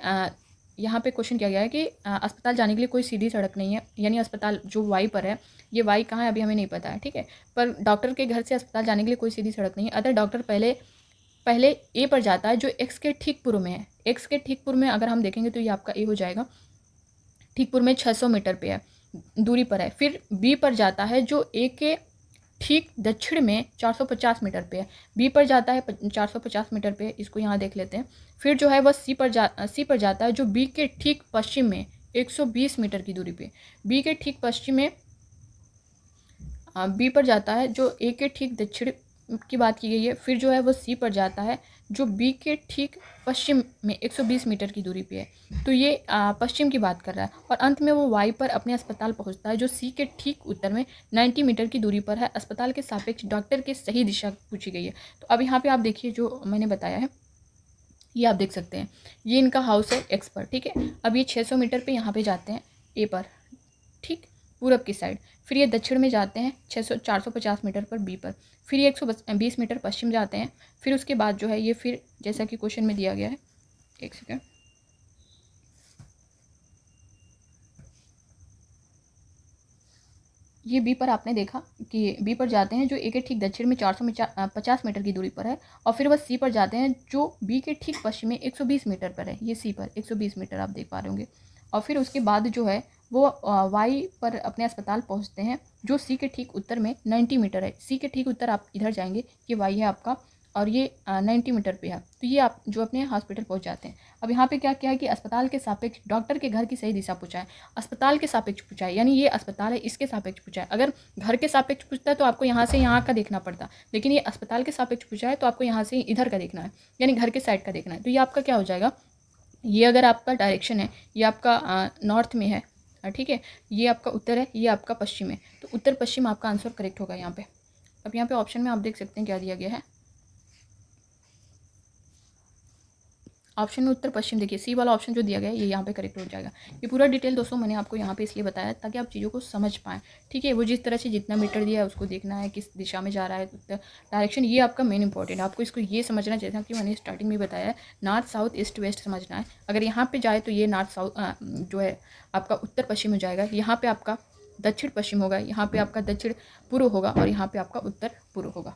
यहाँ पे क्वेश्चन किया गया है कि अस्पताल जाने के लिए कोई सीधी सड़क नहीं है, यानी अस्पताल जो वाई पर है, ये वाई कहाँ है अभी हमें नहीं पता है। ठीक है, पर डॉक्टर के घर से अस्पताल जाने के लिए कोई सीधी सड़क नहीं है, अतः डॉक्टर पहले ए पर जाता है जो एक्स के ठीक पूर्व में है। एक्स के ठीक पूर्व में अगर हम देखेंगे तो ये आपका ए हो जाएगा। ठीक पूर्व में 600 मीटर पे है, दूरी पर है। फिर बी पर जाता है जो ए के ठीक दक्षिण में 450 मीटर पे है। बी पर जाता है 450 मीटर पे, इसको यहाँ देख लेते हैं। फिर जो है वह सी पर जाता है जो बी के ठीक पश्चिम में 120 मीटर की दूरी पे। बी के ठीक पश्चिम में बी पर जाता है जो ए के ठीक दक्षिण की बात की गई है। फिर जो है वो सी पर जाता है जो बी के ठीक पश्चिम में 120 मीटर की दूरी पे है। तो ये पश्चिम की बात कर रहा है। और अंत में वो वाई पर अपने अस्पताल पहुंचता है जो सी के ठीक उत्तर में 90 मीटर की दूरी पर है। अस्पताल के सापेक्ष डॉक्टर की सही दिशा पूछी गई है। तो अब यहाँ पे आप देखिए जो मैंने बताया है, ये आप देख सकते हैं, ये इनका हाउस है एक्स पर, ठीक है। अब ये 600 मीटर पे यहाँ पे जाते हैं ए पर, ठीक, पूरब की साइड। फिर ये दक्षिण में जाते हैं 450 मीटर पर बी पर। फिर ये 120 मीटर पश्चिम जाते हैं। फिर उसके बाद जो है ये फिर जैसा कि क्वेश्चन में दिया गया है, एक सेकेंड, ये बी पर आपने देखा कि बी पर जाते हैं जो ए के ठीक दक्षिण में 450 मीटर की दूरी पर है। और फिर वह सी पर जाते हैं जो बी के ठीक पश्चिम में 120 मीटर पर है। ये सी पर 120 मीटर आप देख पा रहे होंगे। और फिर उसके बाद जो है वो वाई पर अपने अस्पताल पहुंचते हैं जो सी के ठीक उत्तर में 90 मीटर है। सी के ठीक उत्तर आप इधर जाएंगे, ये वाई है आपका, और ये 90 मीटर पे है। तो ये आप जो अपने हॉस्पिटल पहुंच जाते हैं। अब यहाँ पे क्या किया है कि अस्पताल के सापेक्ष डॉक्टर के घर की सही दिशा पूछा है। अस्पताल के सापेक्ष पूछा है, यानी ये अस्पताल है इसके सापेक्ष पूछा है। अगर घर के सापेक्ष पूछता है तो आपको यहाँ से यहाँ का देखना पड़ता, लेकिन ये अस्पताल के सापेक्ष पूछा है तो आपको यहाँ से इधर का देखना है, यानी घर के साइड का देखना है। तो ये आपका क्या हो जाएगा, ये अगर आपका डायरेक्शन है, ये आपका नॉर्थ में है, ठीक है, ये आपका उत्तर है, ये आपका पश्चिम है। तो उत्तर पश्चिम आपका आंसर करेक्ट होगा यहाँ पे। अब यहाँ पे ऑप्शन में आप देख सकते हैं क्या दिया गया है। ऑप्शन में उत्तर पश्चिम देखिए, सी वाला ऑप्शन जो दिया गया है ये यहाँ पे करेक्ट हो जाएगा। ये पूरा डिटेल दोस्तों मैंने आपको यहाँ पे इसलिए बताया ताकि आप चीज़ों को समझ पाएँ, ठीक है। वो जिस तरह से जितना मीटर दिया है उसको देखना है, किस दिशा में जा रहा है डायरेक्शन, ये आपका मेन इंपॉर्टेंट है। आपको इसको ये समझना, जैसा कि मैंने स्टार्टिंग में बताया है, नॉर्थ साउथ ईस्ट वेस्ट समझना है। अगर यहाँ पर जाए तो ये नॉर्थ साउथ जो है आपका उत्तर पश्चिम हो जाएगा, यहाँ पर आपका दक्षिण पश्चिम होगा, यहाँ पर आपका दक्षिण पूर्व होगा, और यहाँ पर आपका उत्तर पूर्व होगा।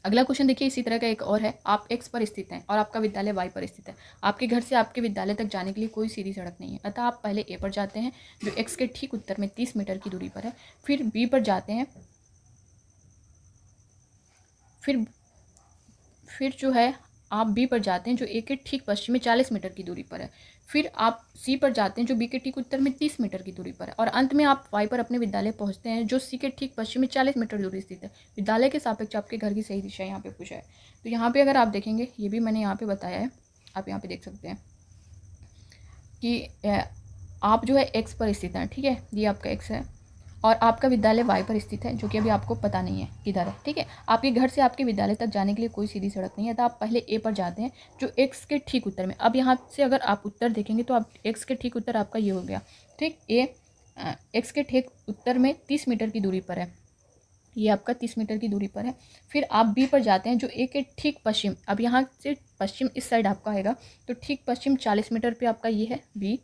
अगला क्वेश्चन देखिए इसी तरह का एक और है। आप एक्स पर स्थित हैं और आपका विद्यालय वाई पर स्थित है। आपके घर से आपके विद्यालय तक जाने के लिए कोई सीधी सड़क नहीं है, अतः आप पहले ए पर जाते हैं जो एक्स के ठीक उत्तर में 30 मीटर की दूरी पर है। फिर बी पर जाते हैं, फिर जो है आप बी पर जाते हैं जो ए के ठीक पश्चिम में 40 मीटर की दूरी पर है। फिर आप सी पर जाते हैं जो बी के ठीक उत्तर में 30 मीटर की दूरी पर है। और अंत में आप वाई पर अपने विद्यालय पहुंचते हैं जो सी के ठीक पश्चिम में 40 मीटर दूरी स्थित है। विद्यालय के सापेक्ष आपके घर की सही दिशा यहाँ पे पूछा है। तो यहाँ पे अगर आप देखेंगे, ये भी मैंने यहाँ पे बताया है, आप यहाँ पे देख सकते हैं कि आप जो है एक्स पर स्थित हैं, ठीक है, ये आपका एक्स है, और आपका विद्यालय वाई पर स्थित है जो कि अभी आपको पता नहीं है किधर है, ठीक है। आपके घर से आपके विद्यालय तक जाने के लिए कोई सीधी सड़क नहीं है, तो आप पहले ए पर जाते हैं जो एक्स के ठीक उत्तर में। अब यहाँ से अगर आप उत्तर देखेंगे तो आप एक्स के ठीक उत्तर आपका ये हो गया, ठीक। एक्स के ठीक उत्तर में 30 मीटर की दूरी पर है, ये आपका 30 मीटर की दूरी पर है। फिर आप बी पर जाते हैं जो ए के ठीक पश्चिम, अब यहाँ से पश्चिम इस साइड आपका आएगा, तो ठीक पश्चिम 40 मीटर पर आपका ये है बी।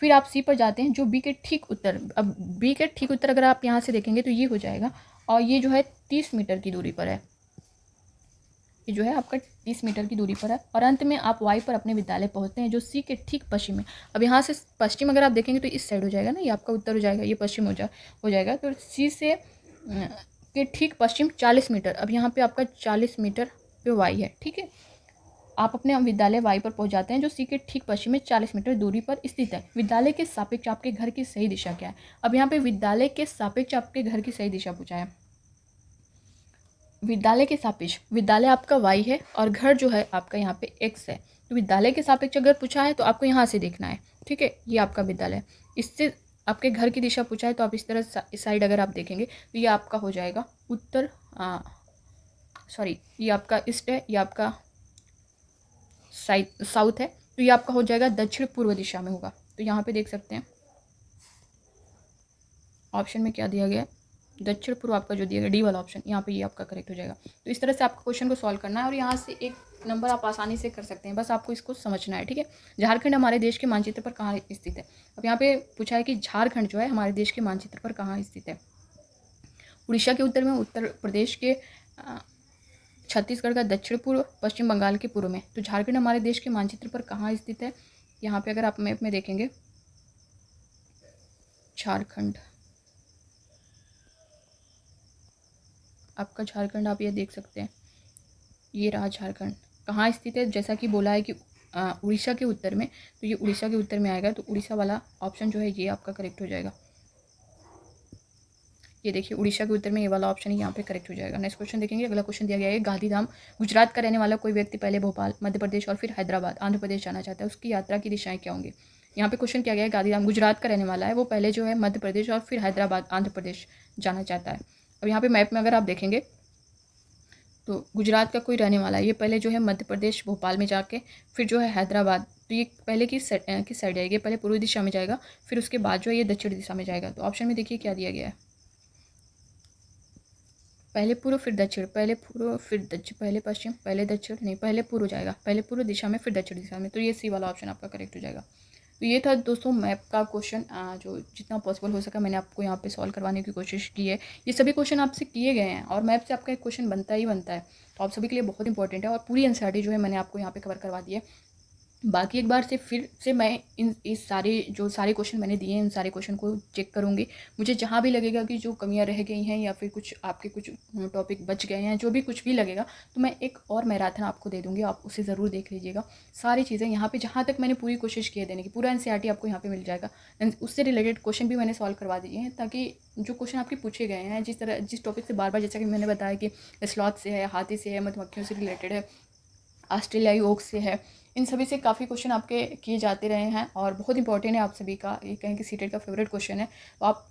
फिर आप सी पर जाते हैं जो बी के ठीक उत्तर, अब बी के ठीक उत्तर अगर आप यहाँ से देखेंगे तो ये हो जाएगा, और ये जो है 30 मीटर की दूरी पर है, ये जो है आपका 30 मीटर की दूरी पर है। और अंत में आप वाई पर अपने विद्यालय पहुँचते हैं जो सी के ठीक पश्चिम में। अब यहाँ से पश्चिम अगर आप देखेंगे तो इस साइड हो जाएगा ना, ये आपका उत्तर हो जाएगा, ये पश्चिम हो जाएगा। तो सी से के ठीक पश्चिम 40 मीटर, अब यहाँ पर आपका 40 मीटर पे वाई है, ठीक है। आप अपने विद्यालय वाई पर पहुंच जाते हैं जो सी के ठीक पश्चिम में 40 मीटर दूरी पर स्थित है। विद्यालय के सापेक्ष आपके घर की सही दिशा क्या है। अब यहाँ पे विद्यालय के सापेक्ष आपके घर की सही दिशा पूछा है। विद्यालय के सापेक्ष, विद्यालय आपका वाई है और घर जो है आपका यहाँ पे एक्स है। तो विद्यालय के सापेक्ष अगर पूछा है तो आपको यहाँ से देखना है, ठीक है, ये आपका विद्यालय। इससे आपके घर की दिशा पूछा है तो आप इस तरह साइड अगर आप देखेंगे तो ये आपका हो जाएगा उत्तर, सॉरी, ये आपका ईस्ट है, ये आपका साउथ है, तो ये आपका हो जाएगा दक्षिण पूर्व दिशा में होगा। तो यहाँ पे देख सकते हैं ऑप्शन में क्या दिया गया है, दक्षिण पूर्व आपका जो दिया गया डी वाला ऑप्शन, यहाँ पे ये आपका करेक्ट हो जाएगा। तो इस तरह से आपको क्वेश्चन को सॉल्व करना है और यहाँ से एक नंबर आप आसानी से कर सकते हैं, बस आपको इसको समझना है, ठीक है। झारखंड हमारे देश के मानचित्र पर कहाँ स्थित है। अब यहाँ पे पूछा है कि झारखंड जो है हमारे देश के मानचित्र पर कहाँ स्थित है। उड़ीसा के उत्तर में, उत्तर प्रदेश के, छत्तीसगढ़ का दक्षिण पूर्व, पश्चिम बंगाल के पूर्व में। तो झारखंड हमारे देश के मानचित्र पर कहाँ स्थित है, यहाँ पे अगर आप मैप में देखेंगे झारखंड, आपका झारखंड आप ये देख सकते हैं, ये रहा झारखंड। कहाँ स्थित है, जैसा कि बोला है कि उड़ीसा के उत्तर में, तो ये उड़ीसा के उत्तर में आएगा, तो उड़ीसा वाला ऑप्शन जो है ये आपका करेक्ट हो जाएगा। ये देखिए उड़ीसा के उत्तर में ये वाला ऑप्शन यहाँ पे करेक्ट हो जाएगा। नेक्स्ट क्वेश्चन देखेंगे। अगला क्वेश्चन दिया गया है, गांधीधाम गुजरात का रहने वाला कोई व्यक्ति पहले भोपाल, मध्य प्रदेश और फिर हैदराबाद, आंध्र प्रदेश जाना चाहता है, उसकी यात्रा की दिशाएं क्या होंगी। यहाँ पे क्वेश्चन किया गया है, गांधीधाम गुजरात का रहने वाला है, वो पहले जो है मध्य प्रदेश और फिर हैदराबाद, आंध्र प्रदेश जाना चाहता है। अब यहाँ पे मैप में अगर आप देखेंगे तो गुजरात का कोई रहने वाला है, ये पहले जो है मध्य प्रदेश भोपाल में जाके फिर जो है हैदराबाद, तो ये पहले किस साइड जाएगी, पहले पूर्वी दिशा में जाएगा, फिर उसके बाद जो है ये दक्षिण दिशा में जाएगा। तो ऑप्शन में देखिए क्या दिया गया है, पहले पूर्व फिर दक्षिण, पहले पूर्व फिर दक्षिण, पहले पश्चिम, पहले दक्षिण, नहीं पहले पूर्व जाएगा, पहले पूर्व दिशा में फिर दक्षिण दिशा में, तो ये सी वाला ऑप्शन आपका करेक्ट हो जाएगा। तो ये था दोस्तों मैप का क्वेश्चन, जो जितना पॉसिबल हो सका मैंने आपको यहाँ पे सॉल्व करवाने की कोशिश की है। ये सभी क्वेश्चन आपसे किए गए हैं और मैप से आपका एक क्वेश्चन बनता ही बनता है, तो आप सभी के लिए बहुत इंपॉर्टेंट है और पूरी एनसीईआरटी जो है मैंने आपको यहाँ पे कवर करवा दी है। बाकी एक बार से फिर से मैं इस सारे क्वेश्चन मैंने दिए हैं, इन सारे क्वेश्चन को चेक करूँगी। मुझे जहाँ भी लगेगा कि जो कमियाँ रह गई हैं या फिर कुछ आपके कुछ टॉपिक बच गए हैं, जो भी कुछ भी लगेगा, तो मैं एक और मैराथन आपको दे दूँगी, आप उसे ज़रूर देख लीजिएगा। सारी चीज़ें यहाँ पे जहाँ तक मैंने पूरी कोशिश की है देने की, पूरा एनसीईआरटी आपको यहाँ पे मिल जाएगा। उससे रिलेटेड क्वेश्चन भी मैंने सॉल्व करवा दिए हैं, ताकि जो क्वेश्चन आपके पूछे गए हैं, जिस टॉपिक से बार बार, जैसा कि मैंने बताया कि स्लॉथ से है, हाथी से है, मधुमक्खियों से रिलेटेड है, ऑस्ट्रेलियाई ओक से है, इन सभी से काफ़ी क्वेश्चन आपके किए जाते रहे हैं और बहुत इंपॉर्टेंट है आप सभी का। ये कहें कि सीटेट का फेवरेट क्वेश्चन है, तो आप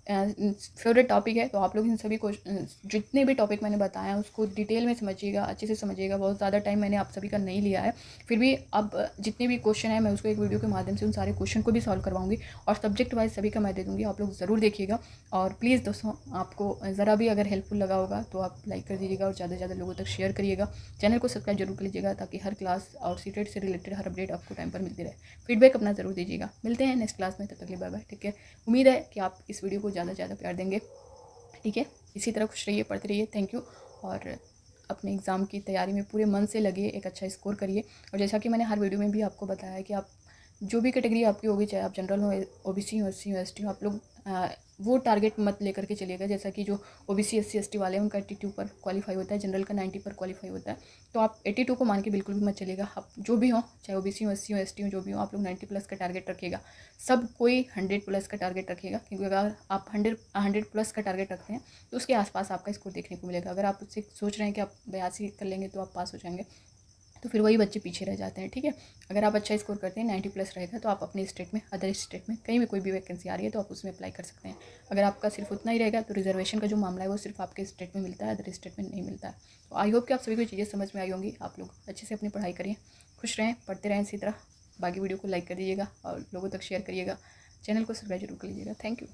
फेवरेट टॉपिक है, तो आप लोग इन सभी जितने भी टॉपिक मैंने बताया हैं उसको डिटेल में समझिएगा, अच्छे से समझिएगा। बहुत ज़्यादा टाइम मैंने आप सभी का नहीं लिया है, फिर भी अब जितने भी क्वेश्चन है मैं उसको एक वीडियो के माध्यम से उन सारे क्वेश्चन को भी सॉल्व करवाऊंगी और सब्जेक्ट वाइज सभी का मैं दे दूँगी, आप लोग ज़रूर देखिएगा। और प्लीज़ दोस्तों, आपको ज़रा भी अगर हेल्पफुल लगा होगा तो आप लाइक कर दीजिएगा और ज़्यादा से ज़्यादा लोगों तक शेयर करिएगा। चैनल को सब्सक्राइब जरूर कर लीजिएगा, ताकि हर क्लास और सीटेट से रिलेटेड हर अपडेट आपको टाइम पर मिलती रहे। फीडबैक अपना ज़रूर दीजिएगा। मिलते हैं नेक्स्ट क्लास में, तब तक के लिए बाय बाय, ठीक है। उम्मीद है कि आप इस वीडियो को ज़्यादा से ज़्यादा प्यार देंगे, ठीक है। इसी तरह खुश रहिए, पढ़ते रहिए। Thank you. और अपने एग्ज़ाम की तैयारी में पूरे मन से लगिए, एक अच्छा स्कोर करिए। और जैसा कि मैंने हर वीडियो में भी आपको बताया कि आप जो भी कैटेगरी आपकी होगी, चाहे आप जनरल हो, ओबीसी हो, एससी हो, एसटी हो, आप लोग वो टारगेट मत लेकर के चलिएगा। जैसा कि जो ओबीसी एससी एसटी वाले हैं उनका 82 पर क्वालिफाई होता है, जनरल का 90 पर क्वालिफाई होता है, तो आप 82 को मान के बिल्कुल भी मत चलिएगा। आप जो भी हो, चाहे ओबीसी हो, एससी हो, एसटी हो, जो भी हो, आप लोग 90 प्लस का टारगेट रखिएगा। सब कोई 100 प्लस का टारगेट रखिएगा, क्योंकि अगर आप 100 प्लस का टारगेट रखते हैं तो उसके आसपास आपका स्कोर देखने को मिलेगा। अगर आप उससे सोच रहे हैं कि आप 82 कर लेंगे तो आप पास हो जाएंगे, तो फिर वही बच्चे पीछे रह जाते हैं, ठीक है। अगर आप अच्छा स्कोर करते हैं, 90 प्लस रहेगा, तो आप अपने स्टेट में, अदर स्टेट में कहीं भी कोई भी वैकेंसी आ रही है तो आप उसमें अप्लाई कर सकते हैं। अगर आपका सिर्फ उतना ही रहेगा तो रिजर्वेशन का जो मामला है वो सिर्फ आपके स्टेट में मिलता है, अदर स्टेट में नहीं मिलता है। तो आई होप कि आप सभी को चीज़ें समझ में आई होंगी। आप लोग अच्छे से अपनी पढ़ाई करिए, खुश रहें, पढ़ते रहें इसी तरह। बाकी वीडियो को लाइक कर दीजिएगा और लोगों तक शेयर करिएगा। चैनल को सब्सक्राइब जरूर कर लीजिएगा। Thank you.